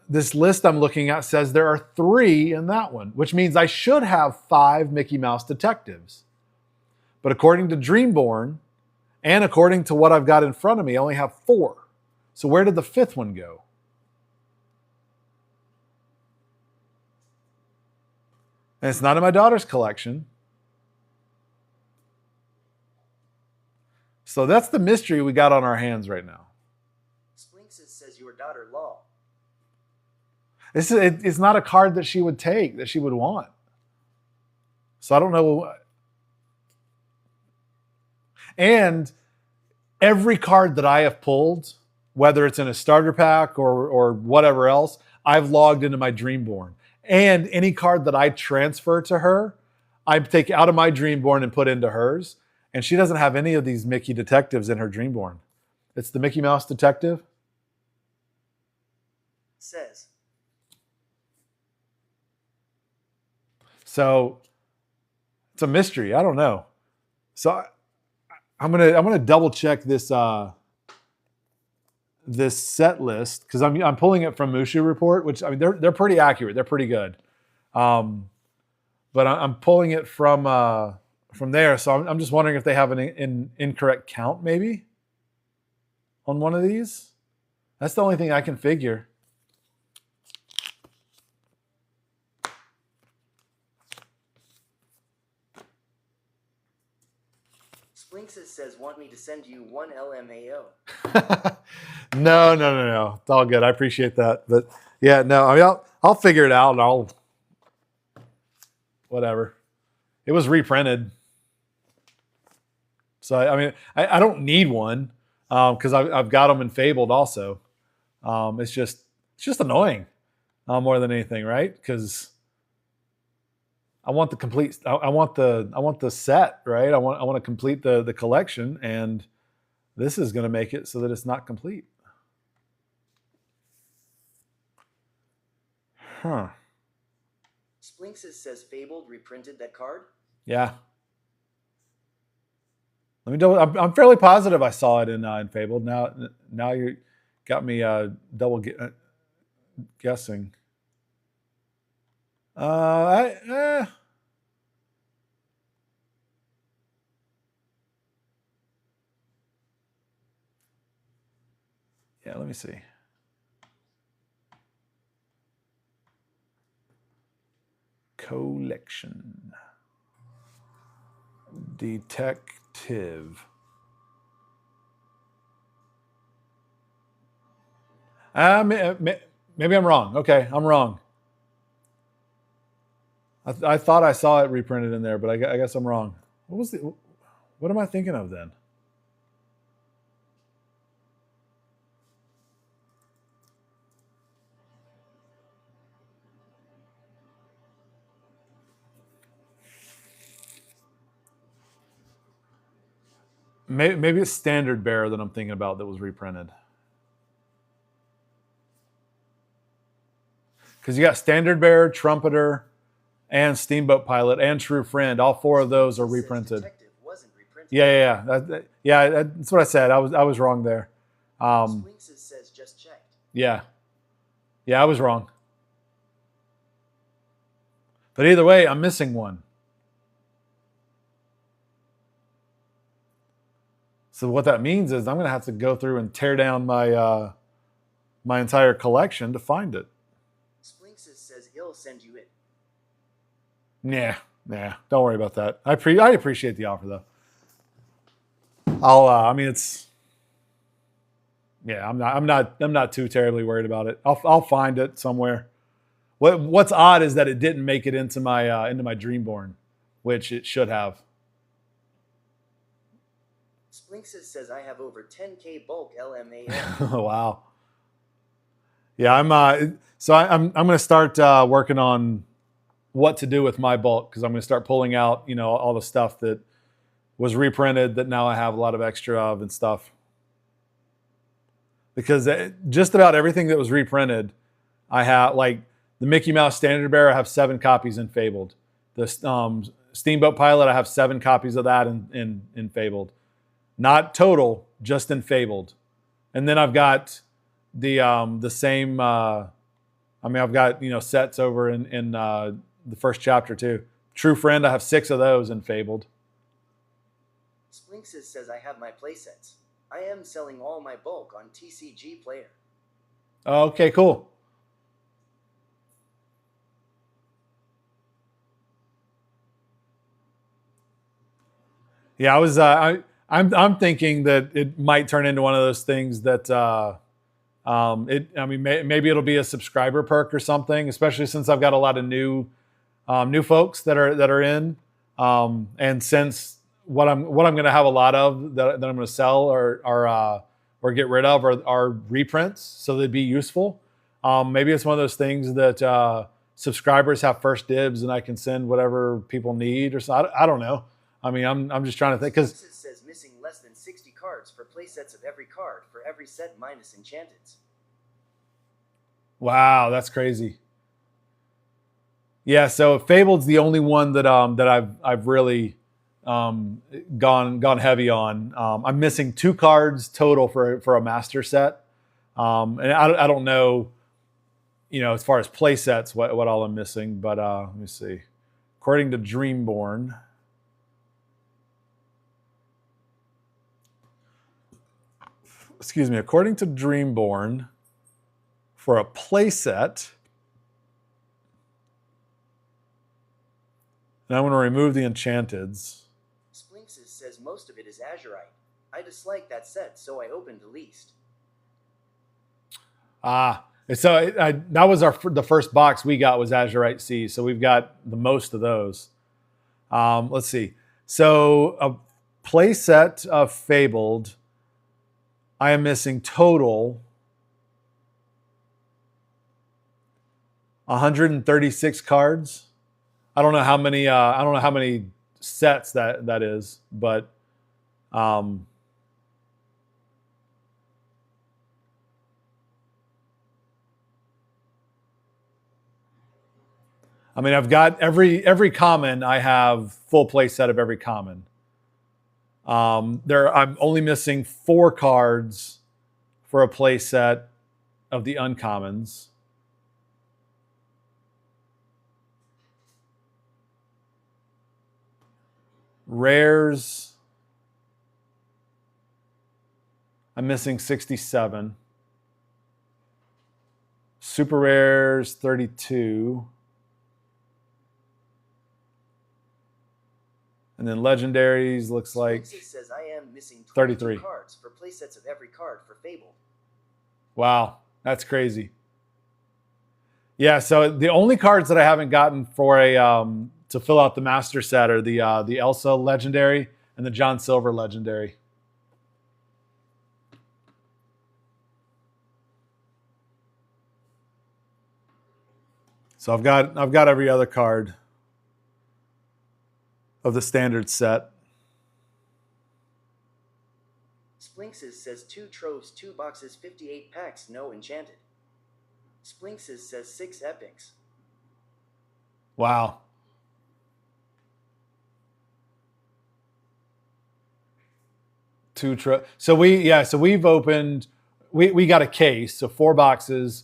A: this list I'm looking at says there are 3 in that one, which means I should have 5 Mickey Mouse detectives. But according to Dreamborn, and according to what I've got in front of me, I only have 4. So where did the 5th one go? And it's not in my daughter's collection. So that's the mystery we got on our hands right now.
B: Splinxes says your daughter Law.
A: It's not a card that she would take, that she would want. So I don't know. And every card that I have pulled, whether it's in a starter pack or whatever else, I've logged into my Dreamborn. And any card that I transfer to her, I take out of my Dreamborn and put into hers. And she doesn't have any of these Mickey detectives in her Dreamborn. It's the Mickey Mouse detective.
B: Says.
A: So it's a mystery. I don't know. So I'm gonna double check this this set list because I'm pulling it from Mushu Report, which I mean they're pretty accurate. They're pretty good. But I'm pulling it from there. So I'm just wondering if they have an incorrect count maybe on one of these. That's the only thing I can figure.
B: Splinxes says want me to send you 1 LMAO.
A: No. It's all good. I appreciate that. But yeah, no, I mean, I'll figure it out and whatever. It was reprinted. So, I mean, I don't need one because I've got them in Fabled also. It's just annoying more than anything, right? Because I want the complete. I want the set, right? I want to complete the collection, and this is going to make it so that it's not complete. Huh.
B: Splinxes says Fabled reprinted that card.
A: Yeah. Let me double. I'm fairly positive I saw it in Fabled. Now you got me double guessing. Yeah, let me see. Collection. Detective. Maybe I'm wrong. Okay, I'm wrong. I thought I saw it reprinted in there, but I guess I'm wrong. What am I thinking of then? Maybe it's Standard Bearer that I'm thinking about that was reprinted. Because you got Standard Bearer, Trumpeter, and Steamboat Pilot, and True Friend. All 4 of those are reprinted.
B: Detective wasn't reprinted.
A: Yeah. That's what I said. I was wrong there.
B: Splinxes says just checked.
A: Yeah, I was wrong. But either way, I'm missing one. So what that means is I'm going to have to go through and tear down my my entire collection to find it.
B: Splinxes says he'll send you it.
A: Nah. Don't worry about that. I appreciate the offer though. I mean, it's. Yeah, I'm not too terribly worried about it. I'll find it somewhere. What's odd is that it didn't make it into my Dreamborn, which it should have.
B: Splinxes says I have over 10K bulk LMAO.
A: Wow. Yeah, I'm going to start working on what to do with my bulk because I'm going to start pulling out, all the stuff that was reprinted that now I have a lot of extra of and stuff. Because just about everything that was reprinted, I have, like the Mickey Mouse Standard Bearer, I have 7 copies in Fabled. The Steamboat Pilot, I have 7 copies of that in Fabled. Not total, just in Fabled. And then I've got the same. I've got sets over in the first chapter too. True Friend, I have 6 of those in Fabled.
B: Splinxes says I have my playsets. I am selling all my bulk on TCG Player.
A: Okay, cool. Yeah, I'm thinking that it might turn into one of those things that maybe it'll be a subscriber perk or something, especially since I've got a lot of new folks that are in, and since what I'm going to have a lot of that I'm going to sell or get rid of are reprints, so they'd be useful. Maybe it's one of those things that subscribers have first dibs, and I can send whatever people need, or so. I don't know. I mean, I'm just trying to think, because
B: Splinxes says missing less than 60 cards for playsets of every card for every set minus Enchanteds.
A: wow, that's crazy. Yeah, so Fabled's the only one that I've really gone heavy on. I'm missing 2 cards total for a master set, and I don't know, as far as play sets, what all I'm missing. But let me see. According to Dreamborn, according to Dreamborn, for a play set. And I'm going to remove the Enchanteds.
B: Splinxes says most of it is Azurite. I dislike that set, so I opened the least.
A: So that was the first box we got was Azurite Sea, so we've got the most of those. Let's see. So a play set of Fabled, I am missing total 136 cards. I don't know how many sets that is, but I've got every common. I have full play set of every common. I'm only missing 4 cards for a play set of the uncommons. Rares, I'm missing 67. Super rares, 32. And then legendaries looks like
B: Splinxes says I am missing
A: 33
B: cards for playsets of every card for Fable.
A: Wow, that's crazy. Yeah, so the only cards that I haven't gotten for to fill out the master set are the Elsa legendary and the John Silver legendary. So I've got every other card of the standard set.
B: Splinxes says 2 troves, 2 boxes, 58 packs, no enchanted. Splinxes says 6 epics.
A: Wow. So we've opened. We got a case, so 4 boxes,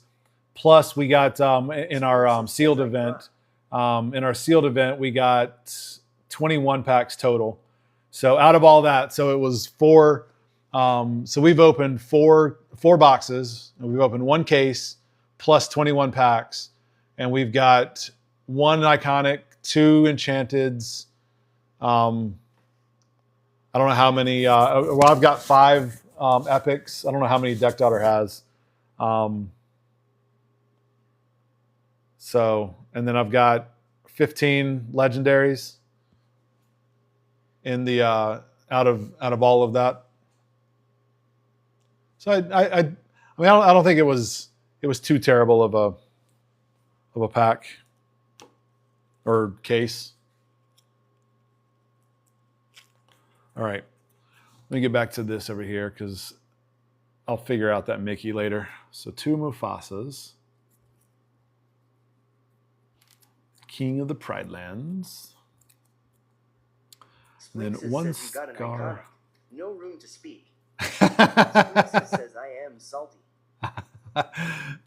A: plus we got in our sealed event. In our sealed event, we got 21 packs total. So out of all that, so it was 4. So we've opened four boxes. And we've opened 1 case plus 21 packs, and we've got 1 iconic, 2 enchanteds. I don't know how many. Well, I've got 5 epics. I don't know how many Deck Daughter has. So, and then I've got 15 legendaries in the out of all of that. So I don't think it was too terrible of a pack or case. All right, let me get back to this over here because I'll figure out that Mickey later. So 2 Mufasas, King of the Pride Lands, and then
B: Splinxes
A: 1
B: says you got an
A: Scar.
B: iconic. No room to speak. Splinks says I am salty.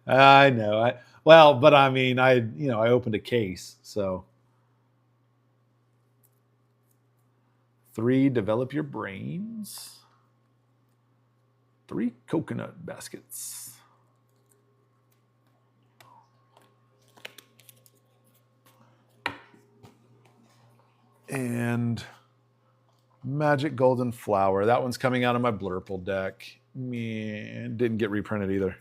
A: I know. Well, but I mean, I opened a case, so 3, develop your brains. 3 coconut baskets. And Magic Golden Flower. That one's coming out of my Blurple deck. Man, didn't get reprinted either.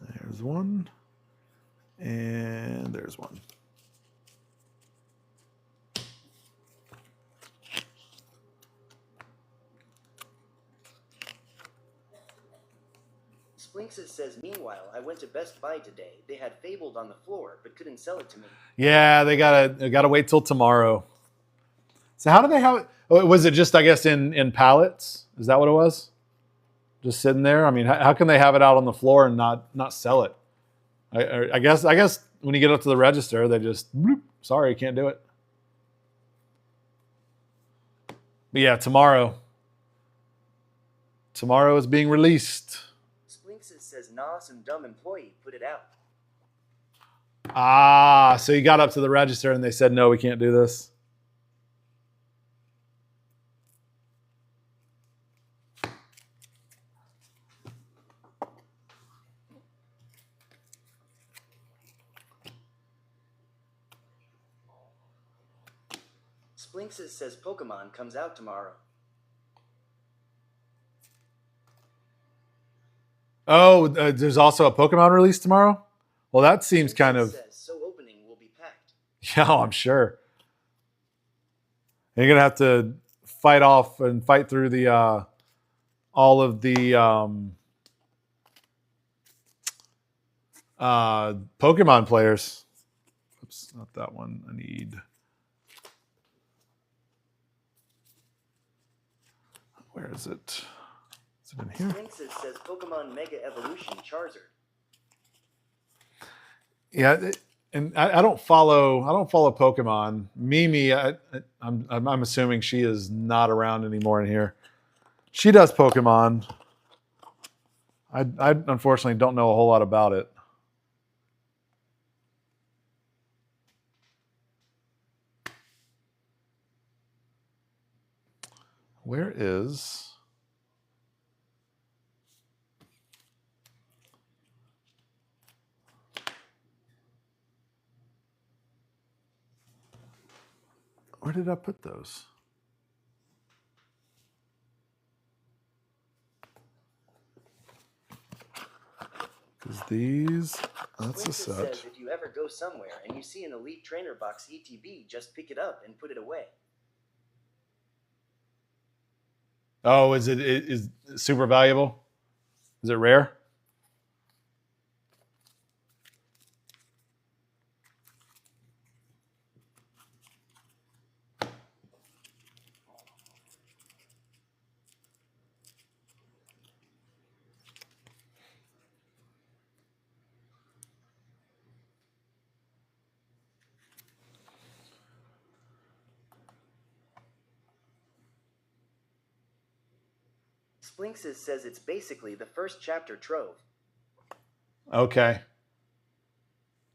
A: There's one. And there's one.
B: Splinks says, meanwhile, I went to Best Buy today. They had Fabled on the floor, but couldn't sell it to me.
A: Yeah, they gotta wait till tomorrow. So how do they have it? Oh, was it just, I guess, in pallets? Is that what it was? Just sitting there? I mean, how can they have it out on the floor and not sell it? I guess when you get up to the register, they just, bloop, sorry, can't do it. But yeah, tomorrow is being released.
B: Splinks says, nah, some dumb employee put it out.
A: Ah, so you got up to the register and they said, no, we can't do this.
B: Splinks says Pokemon comes out tomorrow.
A: Oh, there's also a Pokemon release tomorrow? Well, that seems kind of...
B: Says, so opening will be packed.
A: Yeah, I'm sure. You're going to have to fight through the all of the Pokemon players. Oops, not that one. I need... Where is it? Is it in here?
B: Splinks says Pokemon Mega Evolution Charizard.
A: Yeah, and I don't follow Pokemon. Mimi, I'm assuming she is not around anymore in here. She does Pokemon. I unfortunately don't know a whole lot about it. Where is... Where did I put those? Because these, that's a
B: Splinks
A: set.
B: says if you ever go somewhere and you see an Elite Trainer Box ETB, just pick it up and put it away.
A: Oh, is it super valuable? Is it rare?
B: Splinks says it's basically the first chapter trove.
A: Okay.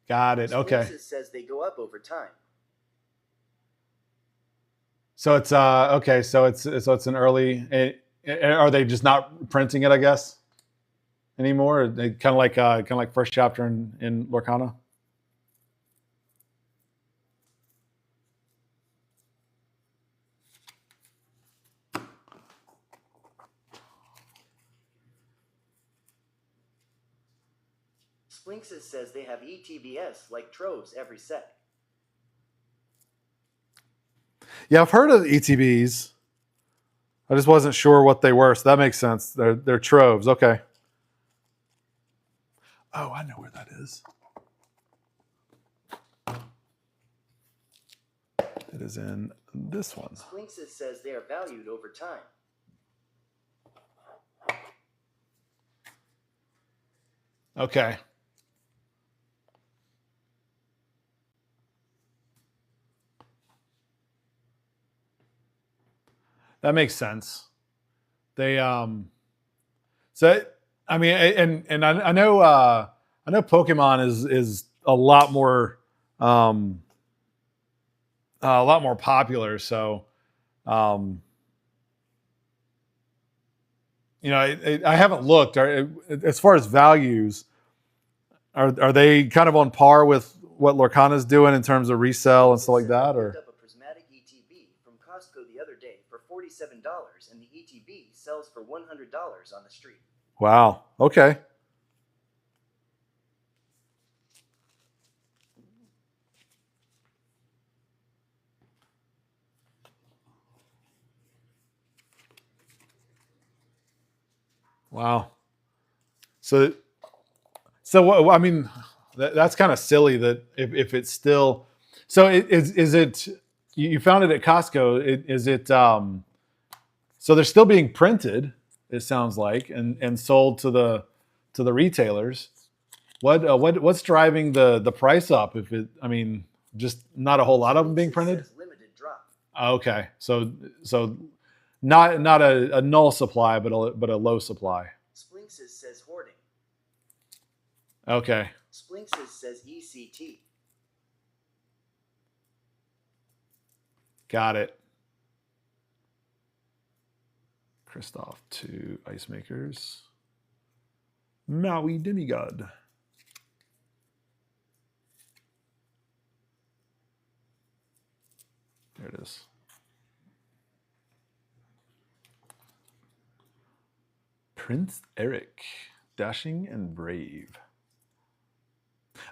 A: Got it. Okay.
B: Splinks says they go up over time.
A: So it's okay. So it's an early. Are they just not printing it? I guess anymore. They kind of like first chapter in Lorcana.
B: Splinks says they have ETBS like troves every set.
A: Yeah, I've heard of ETBs. I just wasn't sure what they were, so that makes sense. They're troves. Okay. Oh, I know where that is. It is in this one.
B: Splinks says they are valued over time.
A: Okay. That makes sense. They so I mean, I know Pokemon is a lot more popular. So, I haven't looked. As far as values, are they kind of on par with what Lorcana's doing in terms of resale and stuff like that, or?
B: I picked up a prismatic ETB from Costco the other day for $47, and the ETB sells for $100 on the street.
A: Wow. Okay. Wow. So what, I mean, that's kind of silly that if it's still, so is it, you found it at Costco, is it, so they're still being printed, it sounds like, and sold to the retailers. What's driving the price up? If it, I mean, just not a whole lot of them being printed.
B: Limited drop.
A: Okay, so not a null supply, but a low supply.
B: Splinxes says hoarding.
A: Okay,
B: Splinxes says ECT.
A: got it. Kristoff 2 Ice Makers. Maui Demigod. There it is. Prince Eric, dashing and brave.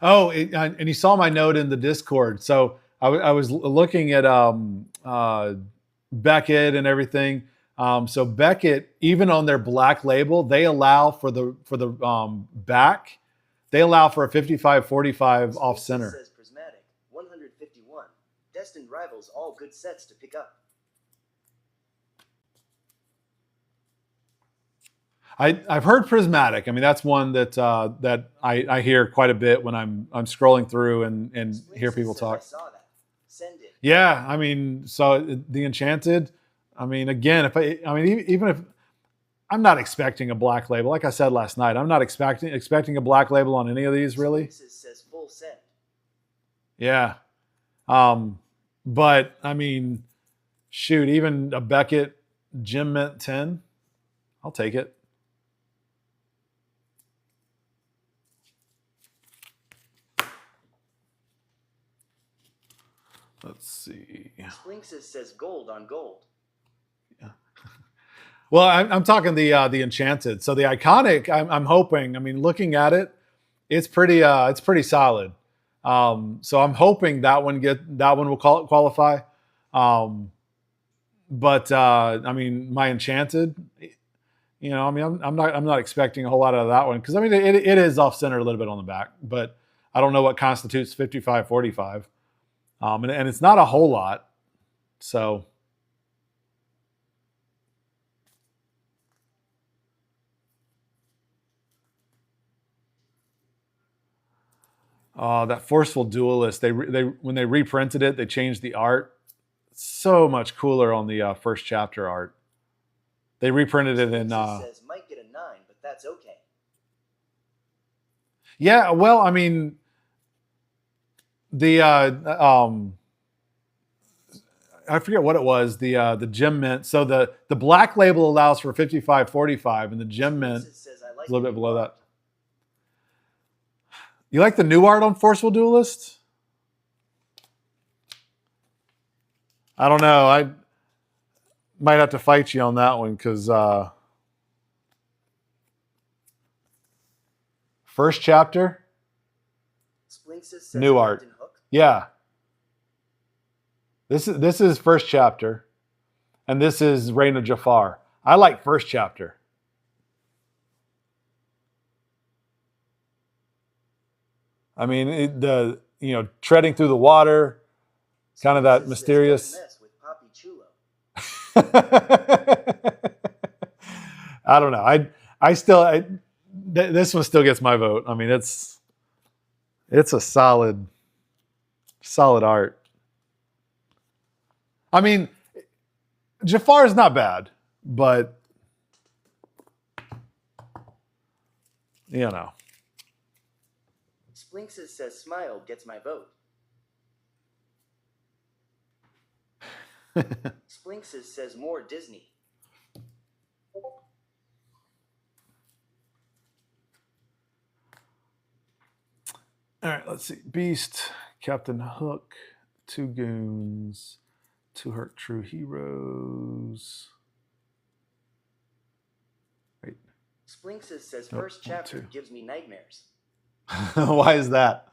A: Oh, and you saw my note in the Discord. So I was looking at Beckett and everything. So Beckett, even on their black label, they allow for the back, they allow for a 55-45 off center.
B: Says prismatic 151. Destined Rivals, all good sets to pick up.
A: I've heard prismatic. I mean, that's one that that I hear quite a bit when I'm scrolling through and
B: Splinxes
A: hear people
B: says,
A: talk.
B: I saw that. Send it.
A: Yeah, I mean, so the Enchanted. I mean, again, even if I'm not expecting a black label, like I said last night, I'm not expecting a black label on any of these really.
B: Splinxes says full send.
A: Yeah, but I mean, shoot, even a Beckett Gem Mint 10, I'll take it. Let's see.
B: Splinxes says gold on gold.
A: Well, I'm talking the Enchanted. So the Iconic, I'm hoping. I mean, looking at it, it's pretty solid. So I'm hoping that one will qualify. But I mean, my Enchanted, you know, I mean, I'm not expecting a whole lot out of that one because I mean it is off center a little bit on the back, but I don't know what constitutes 55-45. And it's not a whole lot. So that Forceful Duelist, they when they reprinted it, they changed the art. So much cooler on the first chapter art. They reprinted it in
B: says might get a 9, but that's okay.
A: Yeah, well, I mean, the I forget what it was, the Gem Mint. So the black label allows for 55-45, and the Gem Mint
B: Splinxes says, I like
A: a little
B: the
A: bit
B: new
A: below
B: art.
A: that. You like the new art on Forceful Duelist? I don't know. I might have to fight you on that one because first chapter,
B: Splinxes says
A: new art.
B: Captain Hook.
A: Yeah. This is first chapter, and this is Reign of Jafar. I like first chapter. I mean, treading through the water, kind of that
B: Splinxes
A: mysterious.
B: says, don't mess with Papi Chulo.
A: I don't know. This one still gets my vote. I mean, it's a solid art. I mean, Jafar is not bad, but you know.
B: Splinxes says smile gets my vote. Splinxes says more Disney.
A: All right, let's see. Beast, Captain Hook, 2 Goons, 2 Hurt True Heroes. Wait.
B: Splinxes says
A: Nope,
B: first
A: not
B: chapter
A: 2.
B: gives me nightmares.
A: Why is that?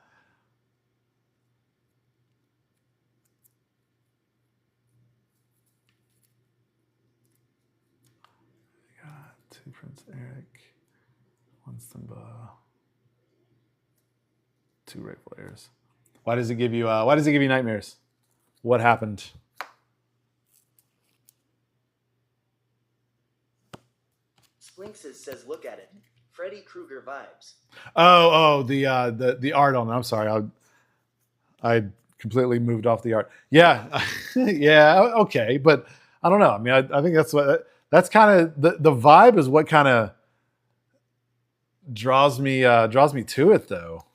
A: Got 2 Prince Eric, 1 Simba, 2 Rightful Heirs. Why does it give you nightmares? What happened?
B: Splinxes says look at it. Freddy Krueger vibes.
A: The art on it. I'm sorry. I completely moved off the art. Yeah. Yeah, okay, but I don't know. I mean, I think that's kind of the vibe is what kind of draws me to it though.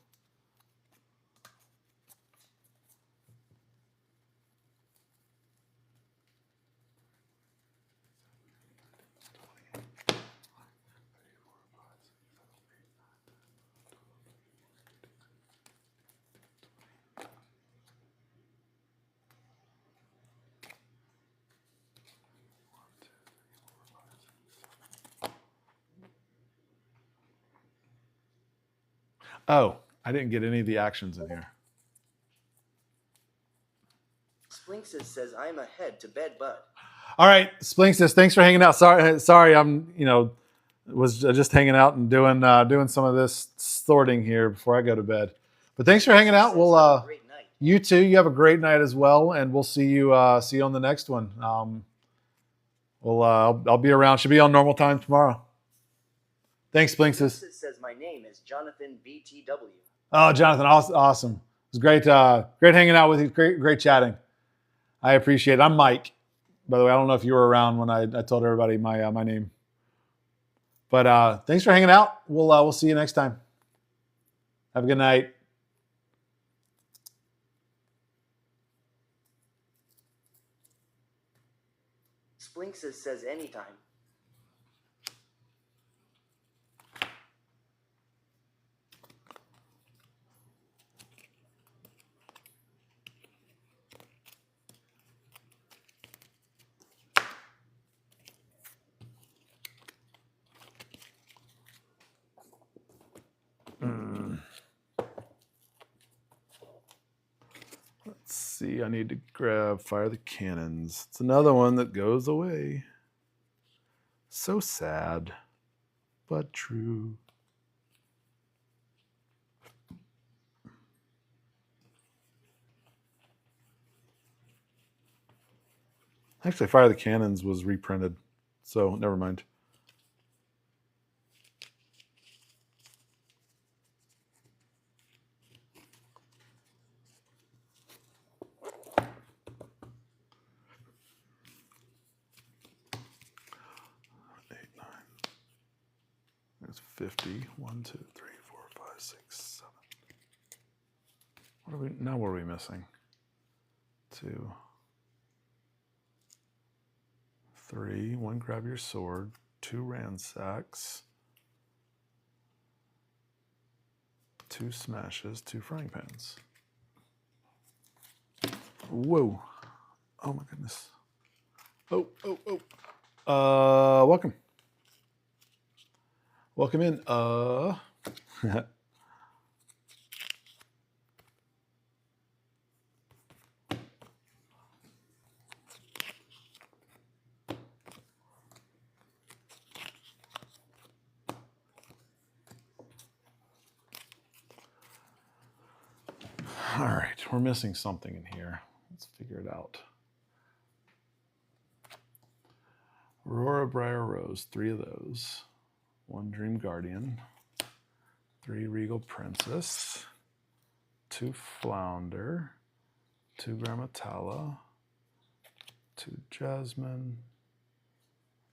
A: Oh, I didn't get any of the actions in here.
B: Splinxes says I'm a head to bed bud.
A: All right, Splinxes, thanks for hanging out. Sorry, I'm was just hanging out and doing some of this sorting here before I go to bed. But thanks for hanging out. We'll
B: Have a great night.
A: you too. You have a great night as well, and we'll see you on the next one. I'll be around. Should be on normal time tomorrow. Thanks, Splinxes.
B: Splinxes says my name is Jonathan BTW.
A: Oh, Jonathan, awesome. It was great hanging out with you. Great chatting. I appreciate it. I'm Mike. By the way, I don't know if you were around when I told everybody my name. But thanks for hanging out. We'll see you next time. Have a good night.
B: Splinxes says anytime.
A: Let's see. I need to grab Fire the Cannons. It's another one that goes away. So sad, but true. Actually, Fire the Cannons was reprinted, so never mind. There's 50. 1, 2, 3, 4, 5, 6, 7. What are we missing? 2, 3. 1, grab your sword. 2, ransacks. 2 smashes. 2 frying pans. Whoa. Oh my goodness. Oh. Welcome. Welcome in. All right, we're missing something in here. Let's figure it out. Aurora Briar Rose, 3 of those. 1 Dream Guardian. 3 Regal Princess. 2 Flounder. 2 Grammatala. 2 Jasmine,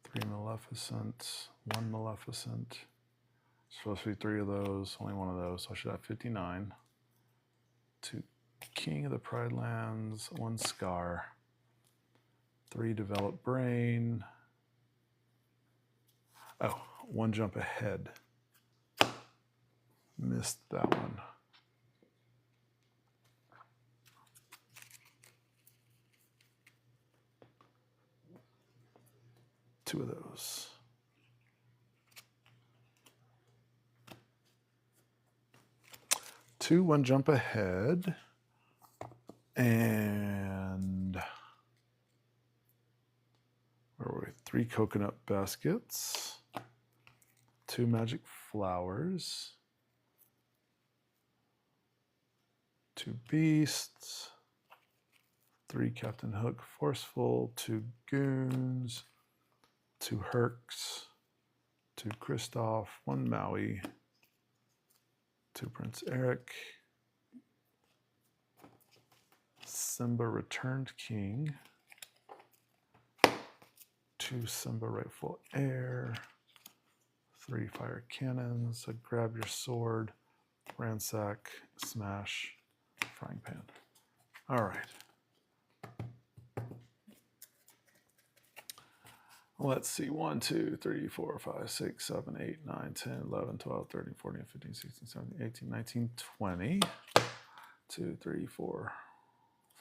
A: 3 Maleficent, 1 Maleficent. Supposed to be 3 of those, only 1 of those, so I should have 59. 2 King of the Pride Lands, 1 Scar, 3 Developed Brain. Oh, 1 Jump Ahead. Missed that one. Two of those. Two, 1 Jump Ahead. And where were we? 3 Coconut Baskets. 2 Magic Flowers. 2 Beasts. 3 Captain Hook Forceful. 2 Goons. 2 Hercs. 2 Kristoff. 1 Maui. 2 Prince Eric. Simba Returned King. 2 Simba Rightful Heir. 3 Fire Cannons. A Grab Your Sword. Ransack. Smash. Frying Pan. All right. Let's see. 1, 2, 3, 4, 5, 6, 7, 8, 9, 10, 11, 12, 13, 14, 15, 16, 17, 18, 19, 20. 2, 3, 4,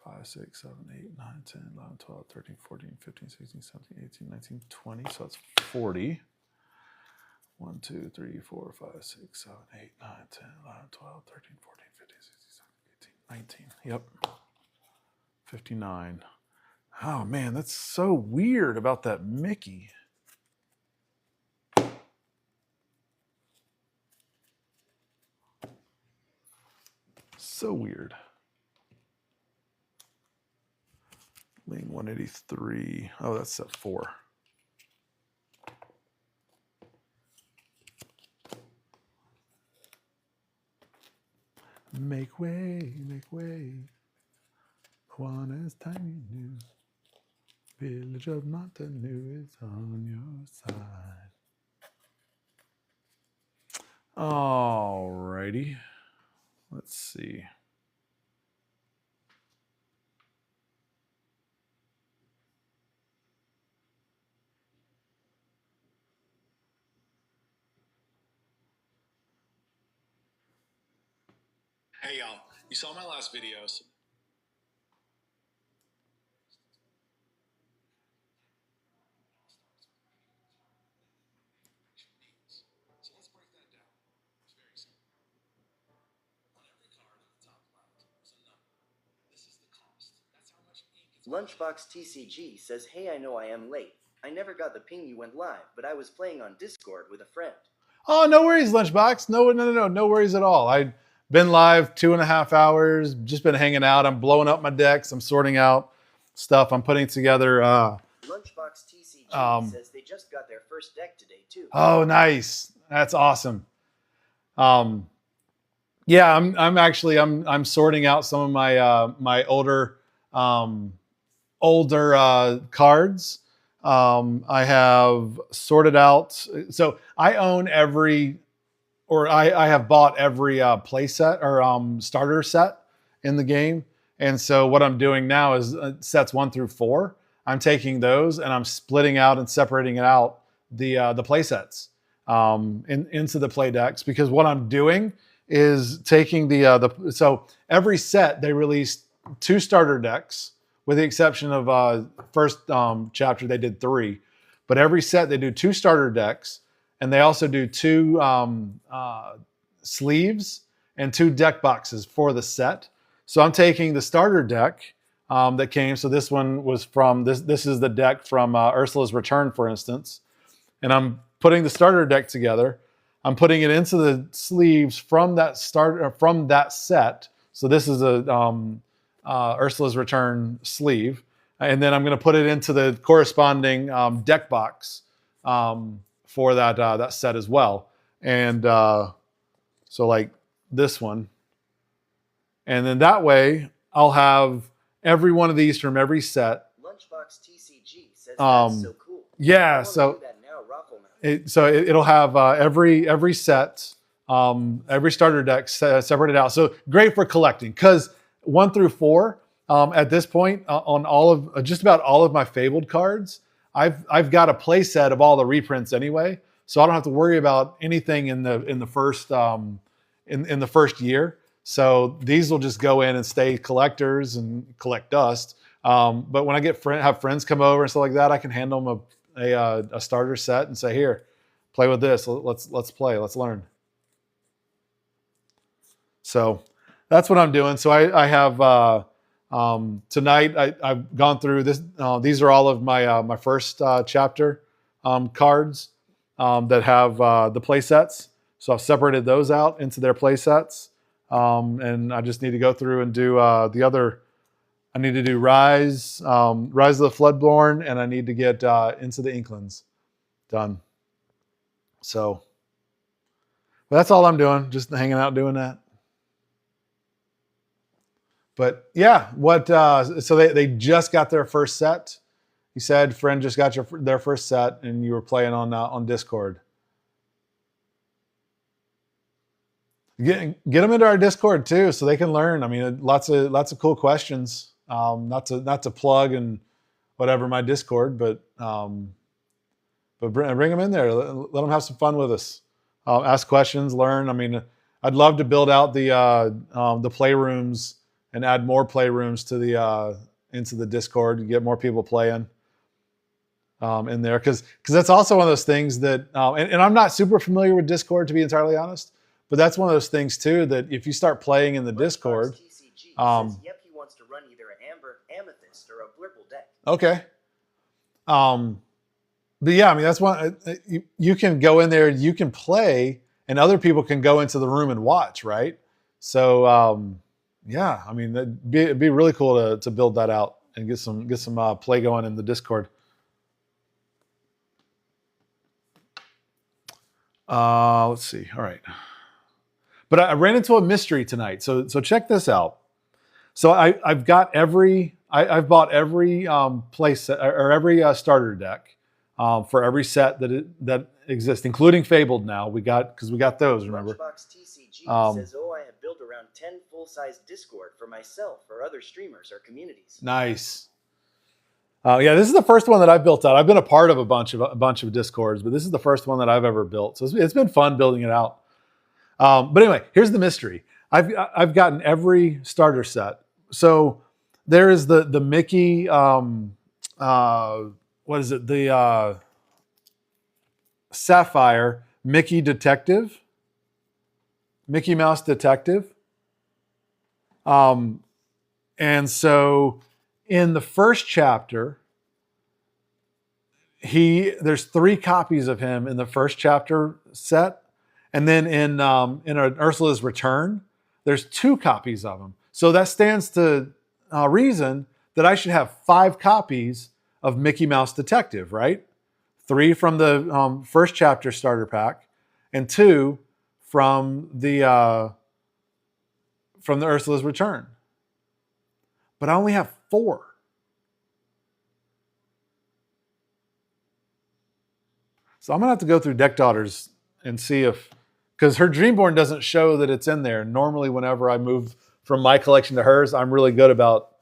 A: 5, 6, 7, 8, 9, 10, 11, 12, 13, 14, 15, 16, 17, 18, 19, 20. So that's 40. 1, 2, 3, 4, 5, 6, 7, 8, 9, 10, 11, 12, 13, 14, 15, 16, 17, 18, 19. Yep. 59. Oh man, that's so weird about that Mickey. So weird. Lane 183. Oh, that's set 4. Make way, make way. One is time you knew. Village of Montanu is on your side. Alrighty. Let's see.
E: Hey y'all, you saw my last videos. So let's break that down. It's very simple. On every card on the top left, there's a number. This is the cost. That's how much ink it's
B: Lunchbox TCG says, hey, I know I am late. I never got the ping you went live, but I was playing on Discord with a friend.
A: Oh, no worries, Lunchbox. No worries at all. I've been live 2.5 hours, just been hanging out. I'm blowing up my decks. I'm sorting out stuff. I'm putting together.
B: Lunchbox TCG says they just got their first deck today, too.
A: Oh, nice. That's awesome. Yeah, I'm sorting out some of my my older cards. I have sorted out. So I own I have bought every play set or starter set in the game. And so what I'm doing now is sets 1 through 4. I'm taking those and I'm splitting out and separating it out the play sets into the play decks, because what I'm doing is taking so every set they released 2 starter decks, with the exception of first chapter they did 3, but every set they do 2 starter decks, and they also do 2 sleeves and 2 deck boxes for the set. So I'm taking the starter deck that came. So this one was from this is the deck from Ursula's Return, for instance, and I'm putting the starter deck together. I'm putting it into the sleeves from that set. So this is a Ursula's Return sleeve, and then I'm going to put it into the corresponding deck box for that set as well. And so like this one, and then that way I'll have every one of these from every set.
B: Lunchbox That's so cool. I
A: Yeah,
B: wanna
A: so
B: do that now, Raffle Mountain.
A: it'll have every set, every starter deck separated out. So great for collecting because 1 through 4 at this point on all of just about all of my Fabled cards, I've got a play set of all the reprints anyway, so I don't have to worry about anything in the first in the first year. So these will just go in and stay collectors and collect dust. But when I have friends come over and stuff like that, I can hand them a starter set and say, "Here, play with this. Let's play. Let's learn." So that's what I'm doing. So I have tonight. I've gone through this. These are all of my first chapter cards that have the play sets. So I've separated those out into their play sets, and I just need to go through and do the other. I need to do Rise of the Floodborn, and I need to get Into the Inklings done. So but that's all I'm doing, just hanging out doing that. But yeah, so they just got their first set. You said friend just got their first set, and you were playing on Discord. Get them into our Discord too, so they can learn. I mean, lots of cool questions. Not to plug and whatever my Discord, but bring them in there. Let them have some fun with us. Ask questions, learn. I mean, I'd love to build out the playrooms and add more playrooms to into the Discord and get more people playing in there, because that's also one of those things that and I'm not super familiar with Discord, to be entirely honest, but that's one of those things too that if you start playing in the Discord,
B: TCG says, yep, he wants to run either an Amber Amethyst or a Blurple deck.
A: okay. But yeah, I mean, that's one, you can go in there, you can play, and other people can go into the room and watch, right? So, yeah, I mean, it'd be really cool to build that out and get some play going in the Discord. Let's see. All right. But I ran into a mystery tonight. So check this out. So I've got I've bought every play set or every starter deck for every set that exists, including Fabled. Now we got those. Remember?
B: Lunchbox TCG says, "Oh, I have built around 10 full-size Discord for myself or other streamers or communities."
A: Nice. Yeah, this is the first one that I've built out. I've been a part of a bunch of Discords, but this is the first one that I've ever built. So it's been fun building it out. But anyway, here's the mystery. I've gotten every starter set. So there is the Mickey. What is it? The Sapphire Mickey Detective. Mickey Mouse Detective. And so in the first chapter, there's 3 copies of him in the first chapter set. And then in Ursula's Return, there's 2 copies of him. So that stands to reason that I should have 5 copies of Mickey Mouse Detective, right? 3 from the first chapter starter pack, and 2 from the Ursula's Return. But I only have 4. So I'm gonna have to go through Deck Daughters and see because her Dreamborn doesn't show that it's in there. Normally, whenever I move from my collection to hers, I'm really good about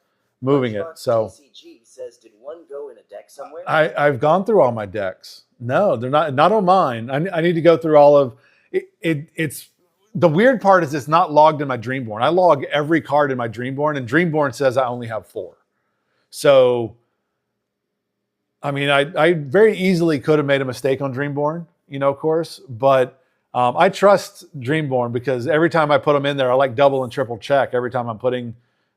A: moving it. So
B: TCG says, "Did one go in a deck somewhere?"
A: I've gone through all my decks. No, they're not on mine. I need to go through all of it. It's the weird part is it's not logged in my Dreamborn. I log every card in my Dreamborn, and Dreamborn says I only have 4. So, I mean, I very easily could have made a mistake on Dreamborn, of course, but I trust Dreamborn because every time I put them in there, I like double and triple check every time I'm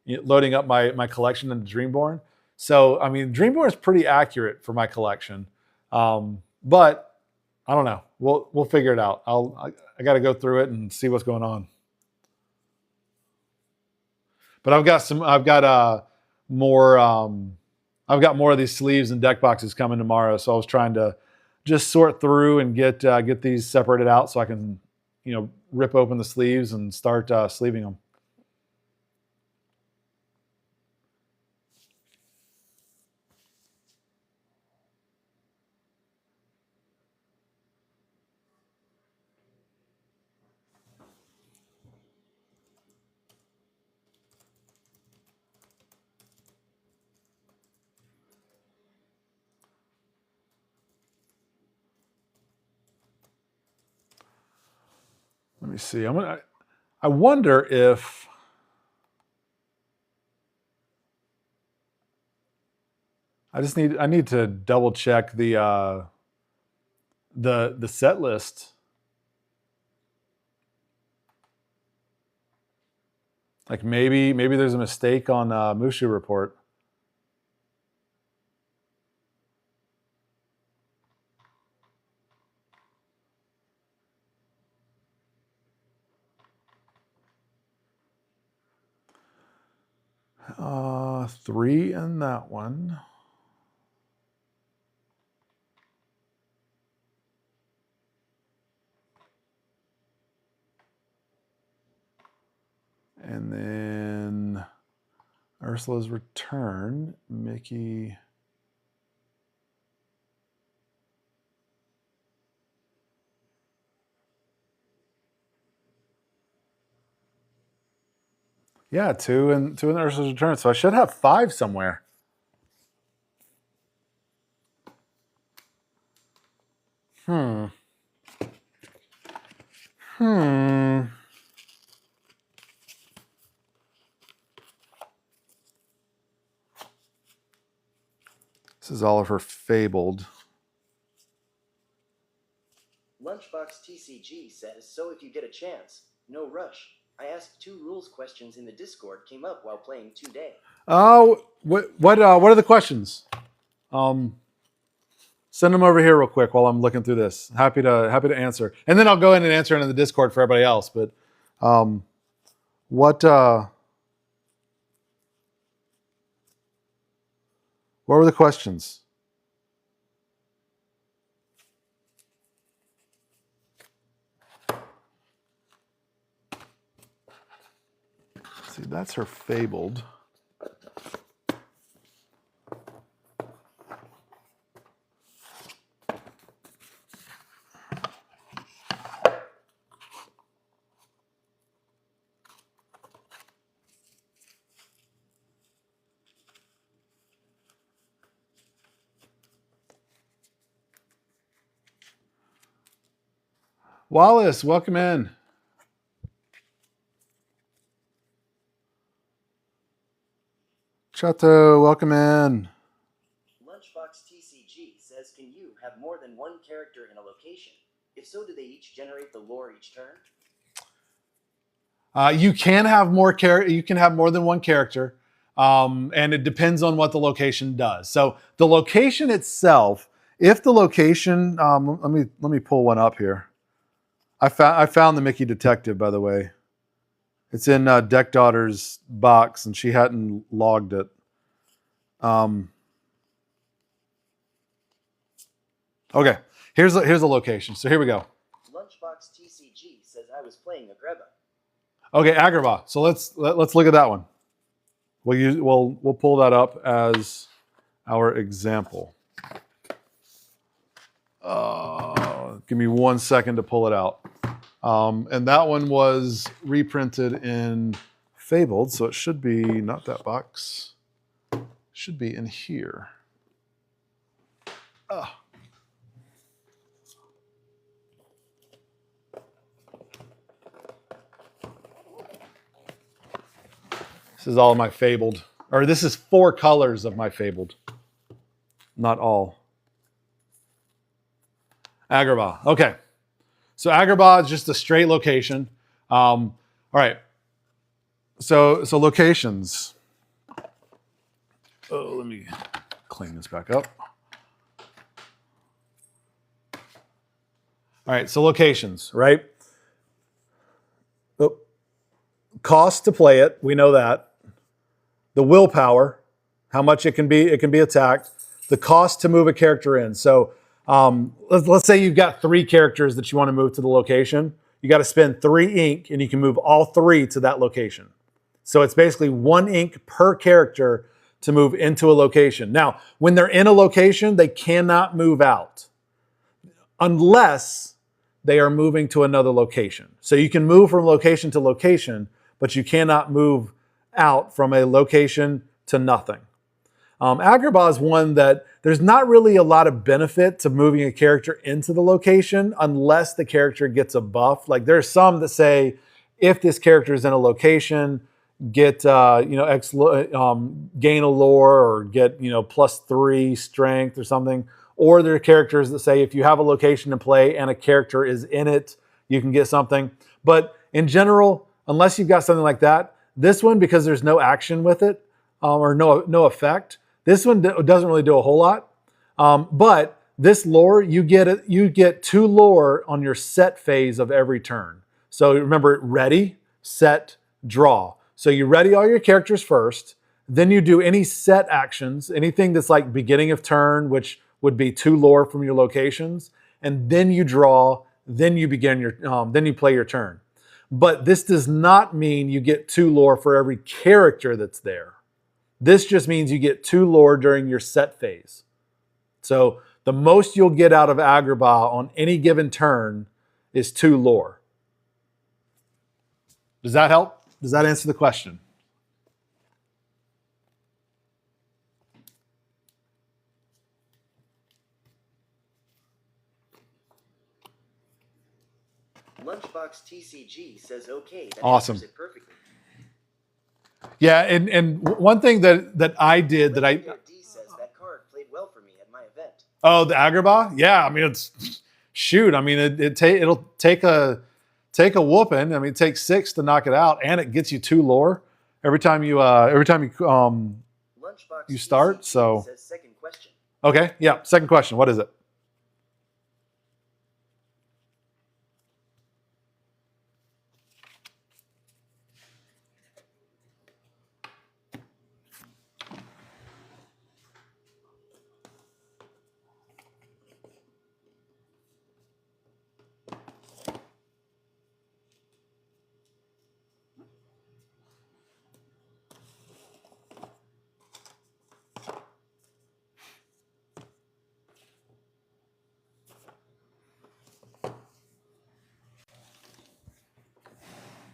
A: loading up my collection into Dreamborn. So, I mean, Dreamborn is pretty accurate for my collection, but I don't know. We'll figure it out. I got to go through it and see what's going on. But I've got more of these sleeves and deck boxes coming tomorrow. So I was trying to just sort through and get these separated out so I can, rip open the sleeves and start sleeving them. Let me see. I wonder if I need to double check the set list. Like maybe there's a mistake on Mushu report. Three in that one. And then Ursula's return, Mickey. Yeah, two in Ursula's return. So I should have 5 somewhere. This is Oliver Fabled.
B: Lunchbox TCG says, so if you get a chance, no rush. I asked 2 rules questions in the Discord, came up while playing today.
A: Oh, what are the questions? Send them over here real quick while I'm looking through this. Happy to answer, and then I'll go in and answer it in the Discord for everybody else. But what were the questions? See, that's her Fabled. Wallace, welcome in. Chato, welcome in.
B: Lunchbox TCG says, can you have more than one character in a location? If so, do they each generate the lore each turn?
A: You can have more You can have more than one character, and it depends on what the location does. So the location itself, if the location, let me pull one up here. I found the Mickey Detective, by the way. It's in Deck Daughter's box, and she hadn't logged it. Okay, here's a location. So here we go.
B: Lunchbox TCG says I was playing Agrabah.
A: Okay, Agrabah. So let's look at that one. We'll pull that up as our example. Give me 1 second to pull it out. And that one was reprinted in Fabled, so it should be not that box. It should be in here. This is all of my Fabled, or this is 4 colors of my Fabled, not all. Agrabah. Okay. So Agrabah is just a straight location. All right. So locations. Oh, let me clean this back up. All right. So locations, right? Oh, cost to play it. We know that. The willpower, how much it can be attacked. The cost to move a character in. So let's say you've got 3 characters that you want to move to the location. You got to spend 3 ink, and you can move all 3 to that location. So it's basically 1 ink per character to move into a location. Now, when they're in a location, they cannot move out unless they are moving to another location. So you can move from location to location, but you cannot move out from a location to nothing. Agrabah is one that there's not really a lot of benefit to moving a character into the location unless the character gets a buff. Like there's some that say, if this character is in a location, get gain a lore or get +3 strength or something. Or there are characters that say if you have a location to play and a character is in it, you can get something. But in general, unless you've got something like that, this one, because there's no action with it or no effect, this one doesn't really do a whole lot. But this lore, you get 2 lore on your set phase of every turn. So remember, ready, set, draw. So you ready all your characters first, then you do any set actions, anything that's like beginning of turn, which would be 2 lore from your locations, and then you draw, then you then you play your turn. But this does not mean you get 2 lore for every character that's there. This just means you get 2 lore during your set phase. So the most you'll get out of Agrabah on any given turn is 2 lore. Does that help? Does that answer the question?
B: Lunchbox TCG says okay. That
A: Awesome.
B: answers it perfectly.
A: Yeah, and one thing that I did that
B: Legendary D says that card played well for me at my event.
A: Oh, the Agrabah? Yeah, I mean it's shoot. I mean it'll take a whooping. I mean it takes 6 to knock it out, and it gets you 2 lore every time you
B: Lunchbox
A: you start.
B: TCG
A: So
B: says second question.
A: okay, yeah. Second question. What is it?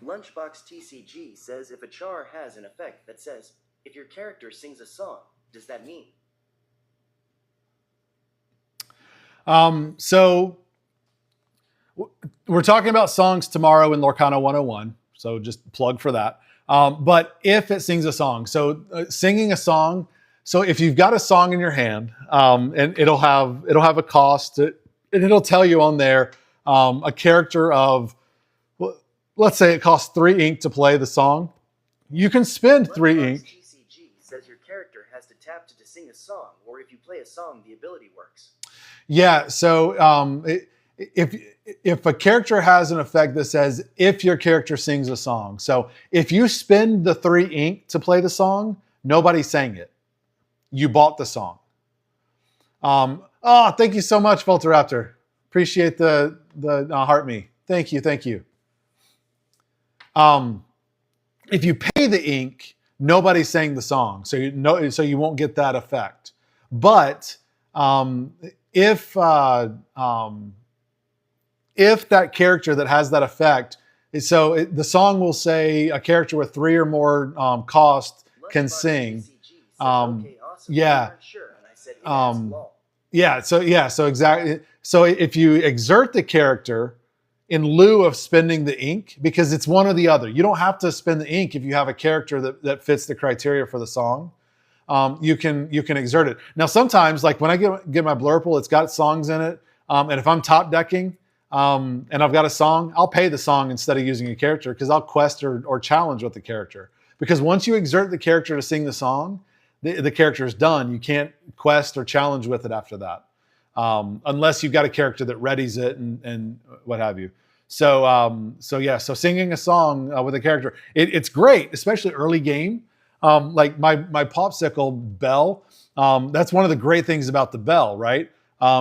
B: Lunchbox TCG says if a char has an effect that says, if your character sings a song, does that mean?
A: So we're talking about songs tomorrow in Lorcana 101. So just plug for that. But if it sings a song, so singing a song. So if you've got a song in your hand, and it'll have a cost, and it'll tell you on there a character of, let's say it costs 3 ink to play the song. You can spend 3
B: Lunchbox
A: ink.
B: TCG says your character has to tap to sing a song, or if you play a song, the ability works.
A: Yeah. So if a character has an effect that says if your character sings a song, so if you spend the 3 ink to play the song, nobody sang it. You bought the song. Thank you so much, Volteraptor. Appreciate the heart me. Thank you. If you pay the ink, nobody sang the song, so you won't get that effect. But if that character that has that effect, the song will say a character with 3 or more cost can
B: Lunchbox
A: sing.
B: TCG says, okay, awesome.
A: yeah.
B: You weren't sure, and I said, yeah, it's lol.
A: So exactly. So if you exert the character in lieu of spending the ink, because it's one or the other. You don't have to spend the ink if you have a character that fits the criteria for the song. You can exert it. Now sometimes, like when I get my Blurple, it's got songs in it, and if I'm top decking and I've got a song, I'll pay the song instead of using a character because I'll quest or challenge with the character. Because once you exert the character to sing the song, the character is done. You can't quest or challenge with it after that. Unless you've got a character that readies it and what have you. So singing a song with a character, it's great, especially early game. Like my Popsicle Bell, that's one of the great things about the Bell, right?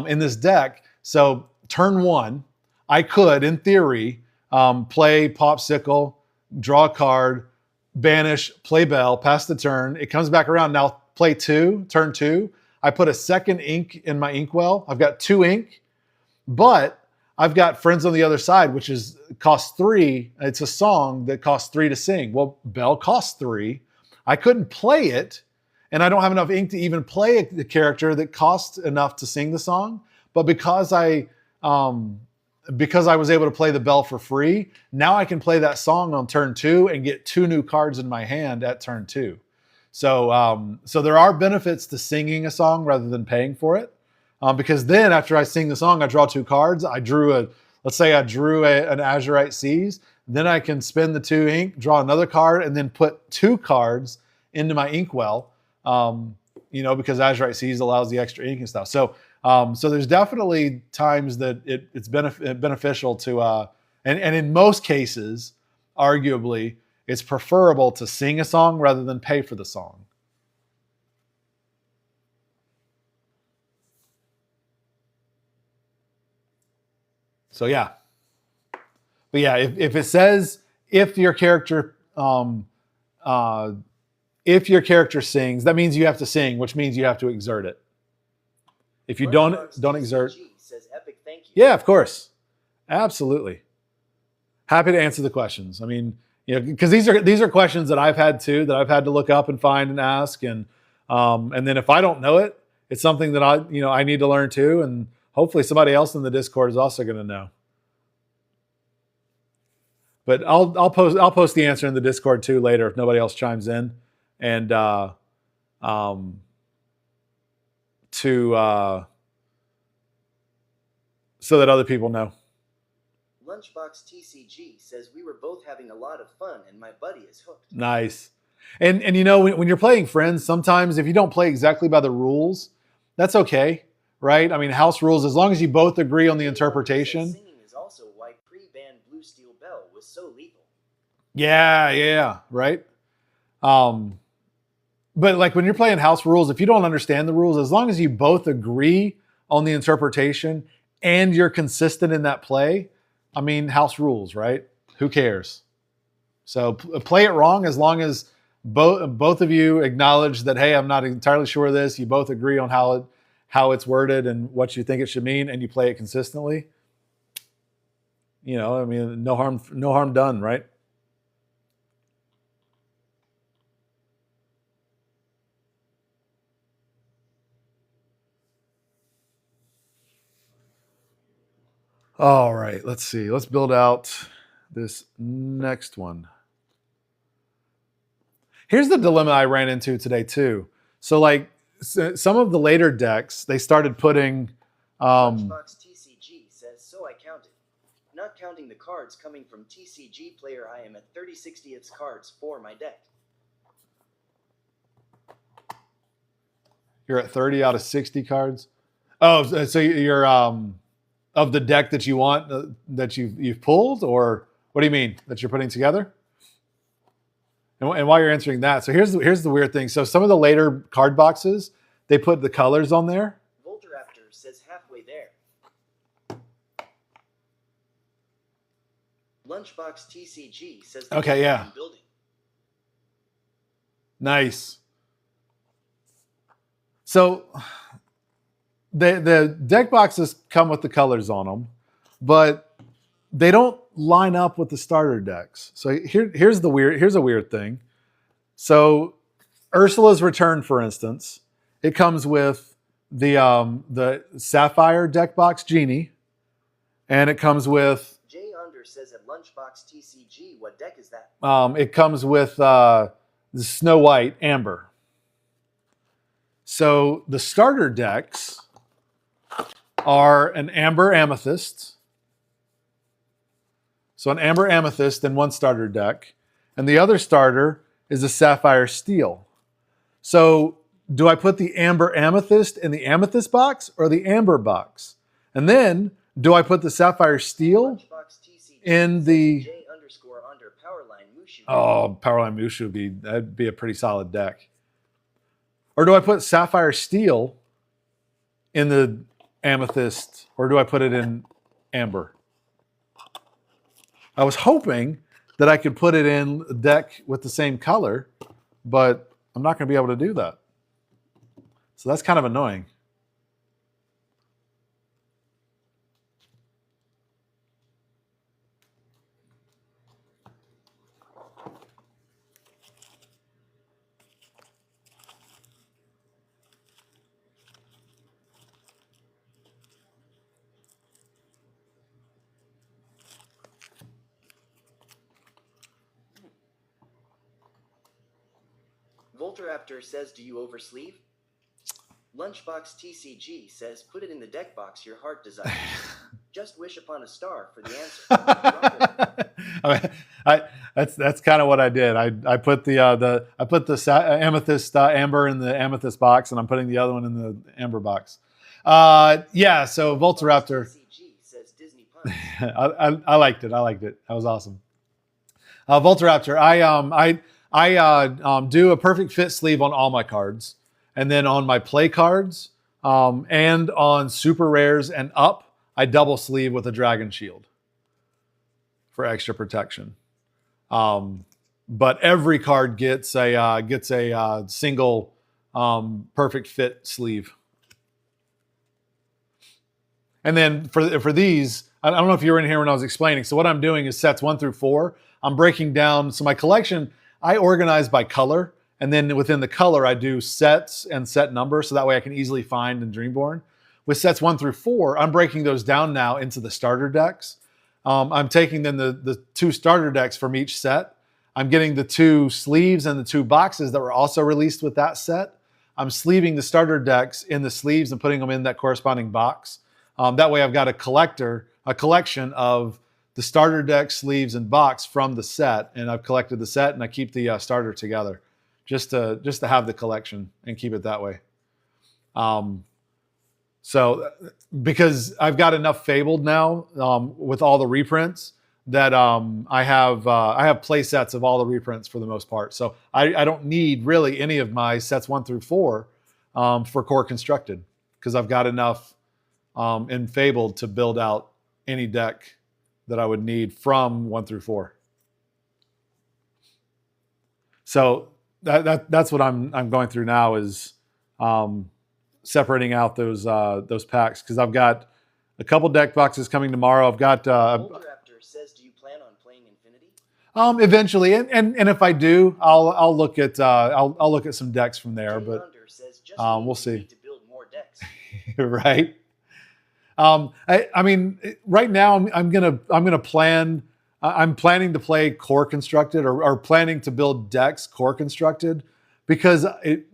A: In this deck. So turn 1, I could, in theory, play Popsicle, draw a card, banish, play Bell, pass the turn. It comes back around. Now play turn 2. I put a second ink in my inkwell. I've got 2 ink, but I've got Friends on the Other Side, which costs 3. It's a song that costs 3 to sing. Well, Bell costs 3. I couldn't play it and I don't have enough ink to even play the character that costs enough to sing the song. But because I was able to play the bell for free, now I can play that song on turn 2 and get 2 new cards in my hand at turn 2. So there are benefits to singing a song rather than paying for it. Because then after I sing the song, I draw 2 cards. Let's say I drew an Azurite Seas. Then I can spend the 2 ink, draw another card, and then put 2 cards into my inkwell. Because Azurite Seas allows the extra ink and stuff. So there's definitely times that it's beneficial to, and in most cases, arguably, it's preferable to sing a song rather than pay for the song. So yeah. But yeah, if it says if your character sings, that means you have to sing, which means you have to exert it. If you don't exert,
B: says epic thank you.
A: yeah, of course, absolutely. Happy to answer the questions. I mean, because these are questions that I've had too, that I've had to look up and find and ask, and then if I don't know it, it's something that I need to learn too, and hopefully somebody else in the Discord is also going to know. But I'll post the answer in the Discord too later if nobody else chimes in, and so that other people know.
B: Lunchbox TCG says we were both having a lot of fun and my buddy is hooked.
A: Nice. And when you're playing Friends, sometimes if you don't play exactly by the rules, that's okay, right? I mean, house rules, as long as you both agree on the interpretation.
B: Singing is also why pre-ban Blue Steel Bell was so lethal.
A: Yeah, right? But like when you're playing house rules, if you don't understand the rules, as long as you both agree on the interpretation and you're consistent in that play, I mean, house rules, right? Who cares? So play it wrong as long as both of you acknowledge that, hey, I'm not entirely sure of this. You both agree on how it's worded and what you think it should mean, and you play it consistently. I mean, no harm done, right? All right, let's see. Let's build out this next one. Here's the dilemma I ran into today too. So like some of the later decks, they started putting...
B: Lunchbox TCG says, so I counted. Not counting the cards coming from TCG player, I am at 30/60th cards for my deck.
A: You're at 30 out of 60 cards? Oh, so you're... of the deck that you want, that you've pulled, or what do you mean that you're putting together? And while you're answering that, so here's the weird thing. So some of the later card boxes, they put the colors on there.
B: Volteraptor says halfway there. Lunchbox TCG says the
A: Okay, yeah.
B: building.
A: Nice. So the deck boxes come with the colors on them, but they don't line up with the starter decks. So here's a weird thing. So Ursula's Return, for instance, it comes with the Sapphire deck box Genie, and it comes with...
B: Jay Under says at Lunchbox TCG, what deck is that?
A: It comes with the Snow White Amber. So the starter decks are an Amber Amethyst. So an Amber Amethyst in one starter deck. And the other starter is a Sapphire Steel. So do I put the Amber Amethyst in the Amethyst box or the Amber box? And then do I put the Sapphire Steel in the...
B: J_under Powerline Mushu.
A: Oh, Powerline Mushu that'd be a pretty solid deck. Or do I put Sapphire Steel in the Amethyst, or do I put it in Amber? I was hoping that I could put it in a deck with the same color, but I'm not going to be able to do that. So that's kind of annoying.
B: Volteraptor says, do you oversleeve? Lunchbox TCG says, put it in the deck box your heart desires. Just wish upon a star for the answer.
A: I mean, that's kind of what I did. I put the amethyst amber in the amethyst box, and I'm putting the other one in the amber box. Yeah. So Volteraptor.
B: TCG says Disney Punch.
A: I liked it. I liked it. That was awesome. Volteraptor. I do a perfect fit sleeve on all my cards, and then on my play cards and on super rares and up, I double sleeve with a dragon shield for extra protection. But every card gets a single perfect fit sleeve. And then for these, I don't know if you were in here when I was explaining. So what I'm doing is sets 1 through 4. I'm breaking down. So my collection, I organize by color. And then within the color, I do sets and set numbers. So that way I can easily find in Dreamborn. With sets 1 through 4, I'm breaking those down now into the starter decks. I'm taking then the 2 starter decks from each set. I'm getting the 2 sleeves and the 2 boxes that were also released with that set. I'm sleeving the starter decks in the sleeves and putting them in that corresponding box. That way I've got a collection of the starter deck, sleeves, and box from the set. And I've collected the set and I keep the starter together just to have the collection and keep it that way. So because I've got enough Fabled now with all the reprints that I have play sets of all the reprints for the most part. So I don't need really any of my sets 1 through 4 for core constructed because I've got enough in Fabled to build out any deck that I would need from 1 through 4. So that's what I'm going through now is separating out those packs because I've got a couple deck boxes coming tomorrow. I've got
B: Volteraptor says, do you plan on playing Infinity?
A: Eventually, and if I do, I'll look at I'll look at some decks from there.
B: Jay
A: But
B: Under says, just
A: we'll
B: means we
A: see.
B: need to build more decks.
A: right. I mean, right now I'm gonna plan. I'm planning to play core constructed or planning to build decks core constructed because it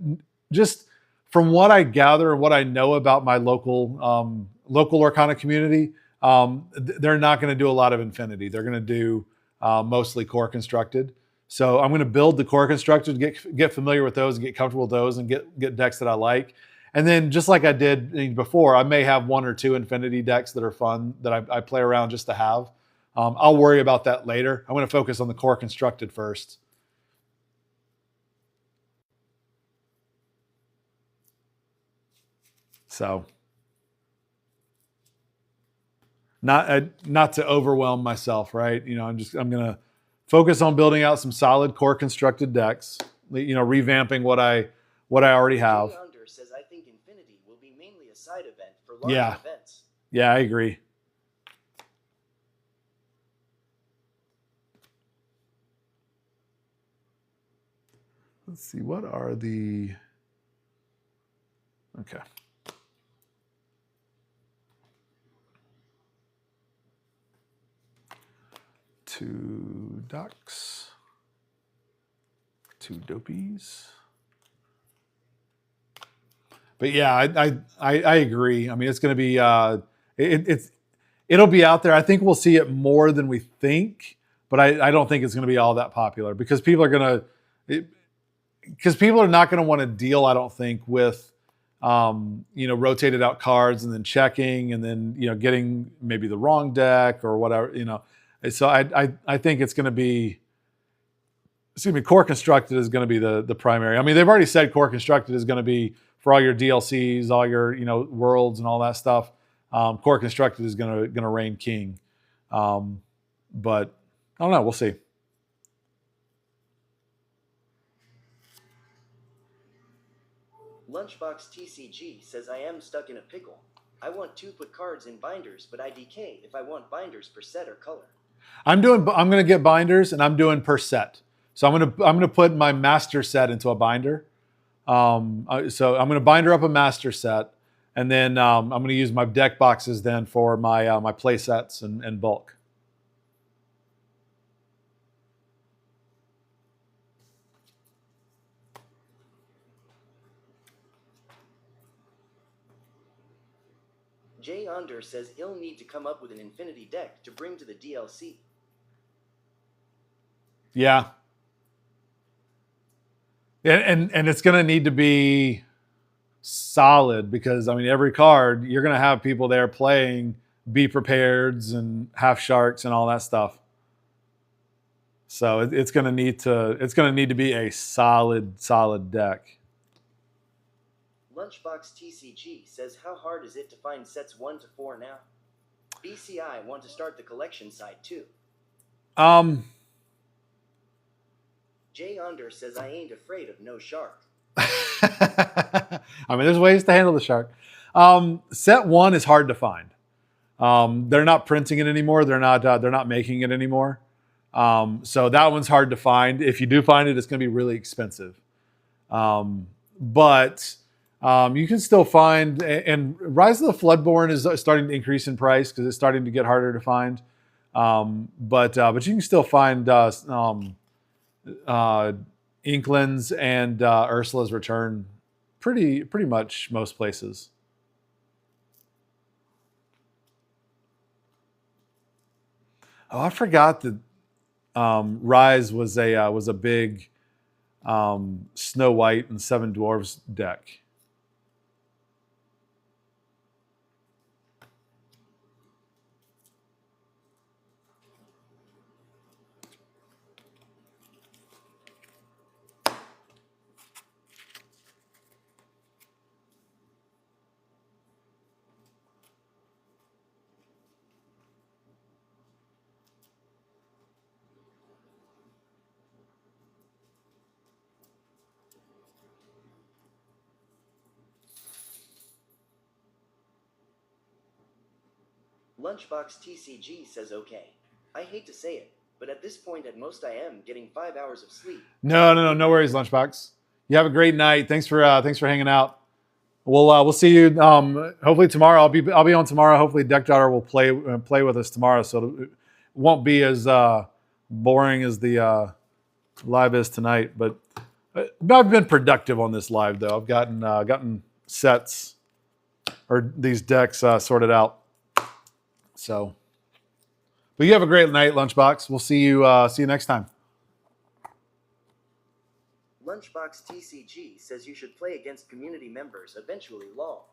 A: just from what I gather and what I know about my local Lorcana community, they're not going to do a lot of Infinity. They're going to do mostly core constructed. So I'm going to build the core constructed, get familiar with those, and get comfortable with those, and get decks that I like. And then just like I did before, I may have 1 or 2 Infinity decks that are fun that I play around just to have. I'll worry about that later. I'm going to focus on the core constructed first. So not to overwhelm myself, right? I'm going to focus on building out some solid core constructed decks, revamping what I already have.
B: Jay Under says, I think Infinity will be mainly a side event for larger
A: Yeah.
B: events.
A: Yeah, I agree. Let's see, what are the... Okay. Two ducks. 2 dopies. But yeah, I agree. I mean, it's going to be it'll be out there. I think we'll see it more than we think, but I don't think it's going to be all that popular because people are not going to want to deal. I don't think with rotated out cards and then checking and then getting maybe the wrong deck or whatever. So I think it's going to be. Excuse me, core constructed is going to be the primary. I mean, they've already said core constructed is going to be for all your DLCs, all your worlds and all that stuff. Core constructed is going to reign king. But I don't know. We'll see.
B: Lunchbox TCG says, I am stuck in a pickle. I want to put cards in binders, but I decay if I want binders per set or color.
A: I'm going to get binders and I'm doing per set. So I'm going to put my master set into a binder. So I'm going to binder up a master set, and then I'm going to use my deck boxes then for my my play sets and bulk.
B: Jay Onder says he'll need to come up with an Infinity deck to bring to the DLC.
A: Yeah. And it's going to need to be solid because, I mean, every card, you're going to have people there playing Be Prepareds and Half Sharks and all that stuff. So it's going to need to be a solid deck.
B: Lunchbox TCG says, how hard is it to find sets 1 to 4 now? BCI want to start the collection side too. Jay Onder says, I ain't afraid of no shark.
A: I mean, there's ways to handle the shark. Set 1 is hard to find. They're not printing it anymore. They're not making it anymore. So that one's hard to find. If you do find it, it's going to be really expensive. But you can still find, and Rise of the Floodborn is starting to increase in price because it's starting to get harder to find. But you can still find Inklands and Ursula's Return pretty much most places. Oh, I forgot that Rise was a big Snow White and Seven Dwarves deck.
B: Lunchbox TCG says, okay. I hate to say it, but at this point at most I am getting 5 hours of sleep.
A: No worries, Lunchbox. You have a great night. Thanks for hanging out. We'll see you hopefully tomorrow. I'll be on tomorrow. Hopefully Deck Daughter will play with us tomorrow, so it won't be as boring as the live is tonight. But I've been productive on this live though. I've gotten sets or these decks sorted out. So, but you have a great night, Lunchbox. We'll see you next time.
B: Lunchbox TCG says you should play against community members eventually. Lol.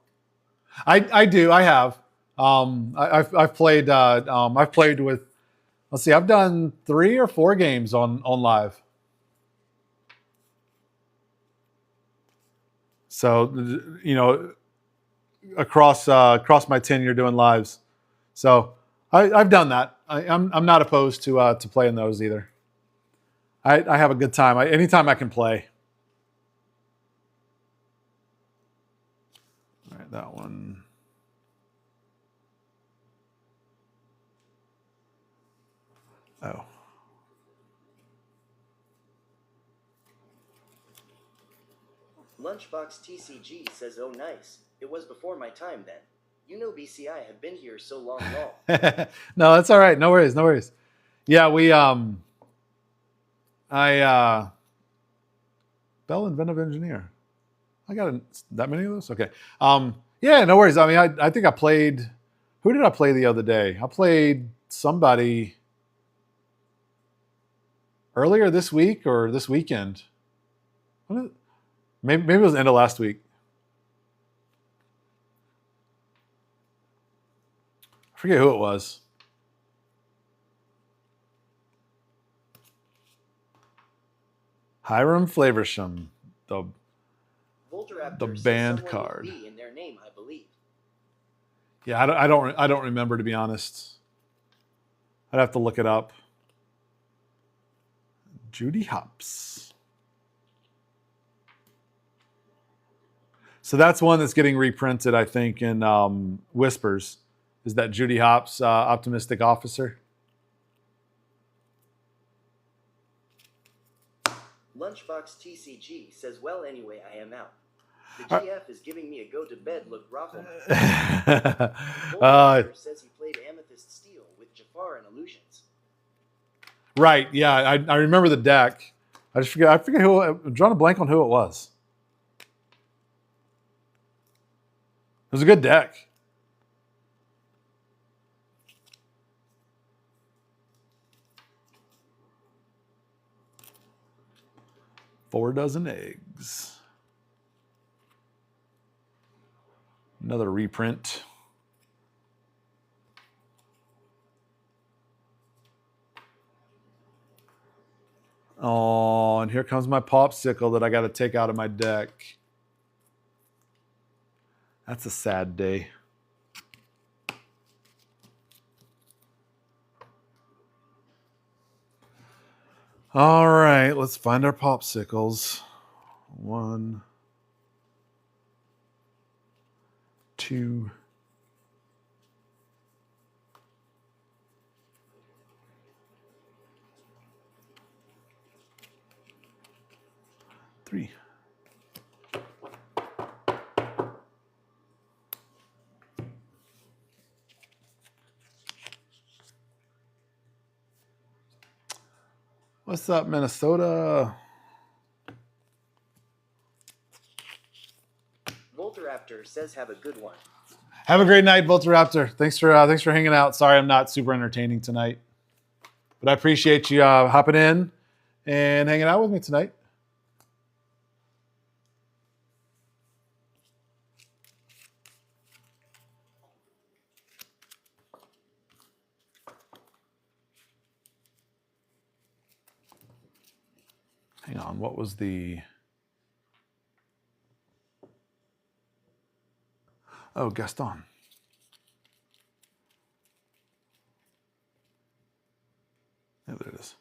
A: I do. I have. I've played. I've played with. Let's see. I've done 3 or 4 games on live. So across my tenure doing lives. So I've done that. I'm not opposed to playing those either. I have a good time. Anytime I can play. All right, that one. Oh.
B: Lunchbox TCG says, oh nice. It was before my time then. You know BCI have been here so long.
A: No, that's all right. No worries. Yeah, we Bell Inventive Engineer. I got that many of those? Okay. Yeah, no worries. I mean, I think I played, who did I play the other day? I played somebody earlier this week or this weekend. Maybe it was the end of last week. I forget who it was. Hiram Flaversham, the band card.
B: B in their name, I believe.
A: Yeah, I don't remember, to be honest. I'd have to look it up. Judy Hopps. So that's one that's getting reprinted, I think, in Whispers. Is that Judy Hopps, Optimistic Officer?
B: Lunchbox TCG says, well, anyway, I am out. The GF is giving me a go to bed look Raffle. Says he played Amethyst Steel with Jafar and Illusions.
A: Right, yeah, I remember the deck. I forget who. I'm drawing a blank on who it was. It was a good deck. 4 dozen eggs. Another reprint. Oh, and here comes my popsicle that I got to take out of my deck. That's a sad day. All right, let's find our popsicles. 1, 2, 3. What's up, Minnesota?
B: Volteraptor says have a good one.
A: Have a great night, Volteraptor. Thanks for hanging out. Sorry I'm not super entertaining tonight, but I appreciate you hopping in and hanging out with me tonight. Hang on, what was the... Oh, Gaston. Yeah, there it is.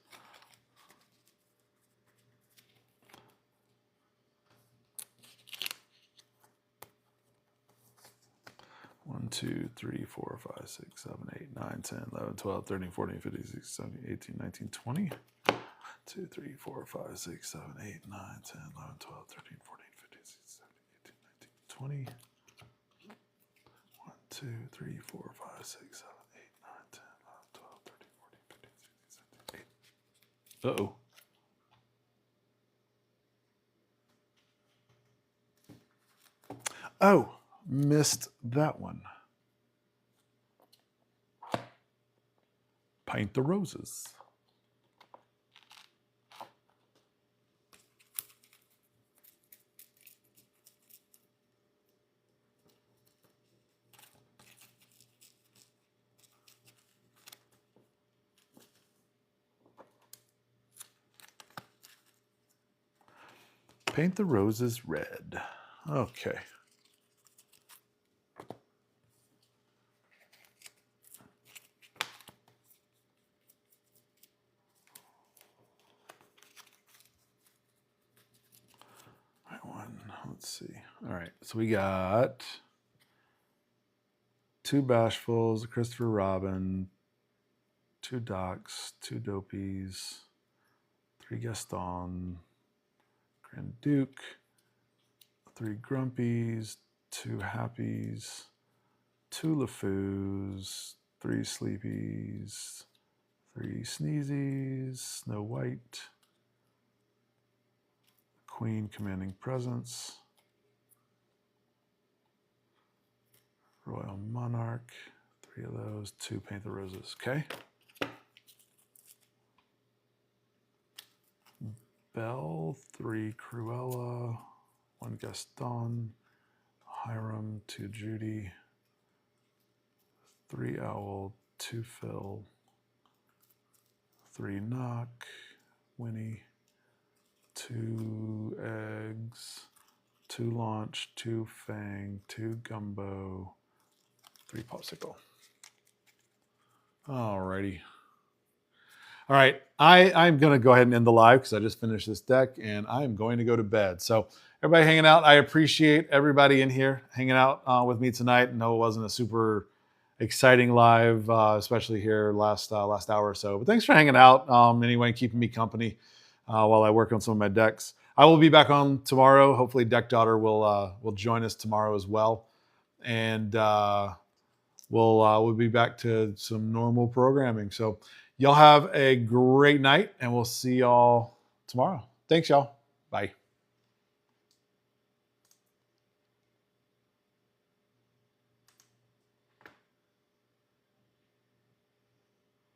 A: One, 2, 3, 4, 5, 6, 7, 8, 9, 10, 11, 12, 13, 14, 15, 16, 17, 18, 19, 20. 2, 3, 4, 5, 6, 7, 8, 9, 10, 11, 12, 13, 14, 15, 16, 17, 18, 19, 20. 1, 2, 3, 4, 5, 6, 7, 8, 9, 10, 11, 12, 13, 14, 15, 16, 17, 18. Uh-oh. Oh, missed that one. Paint the Roses. Paint the Roses red. Okay. Let's see. All right, so we got 2 Bashfuls, a Christopher Robin, 2 Docs, 2 Dopies, 3 Gaston, Grand Duke, 3 Grumpies, 2 Happies, 2 LeFous, 3 Sleepies, 3 Sneezies, Snow White, Queen Commanding Presence, Royal Monarch, 3 of those, 2 Paint the Roses, okay? Belle, 3 Cruella, 1 Gaston, Hiram, 2 Judy, 3 Owl, 2 Phil, 3 Knock, Winnie, 2 Eggs, 2 Launch, 2 Fang, 2 Gumbo, 3 Popsicle. Alrighty. All right, I'm going to go ahead and end the live because I just finished this deck and I'm going to go to bed. So everybody hanging out, I appreciate everybody in here hanging out with me tonight. No, it wasn't a super exciting live, especially here last hour or so. But thanks for hanging out anyway, keeping me company while I work on some of my decks. I will be back on tomorrow. Hopefully Deck Daughter will join us tomorrow as well. And we'll be back to some normal programming. So y'all have a great night, and we'll see y'all tomorrow. Thanks, y'all. Bye.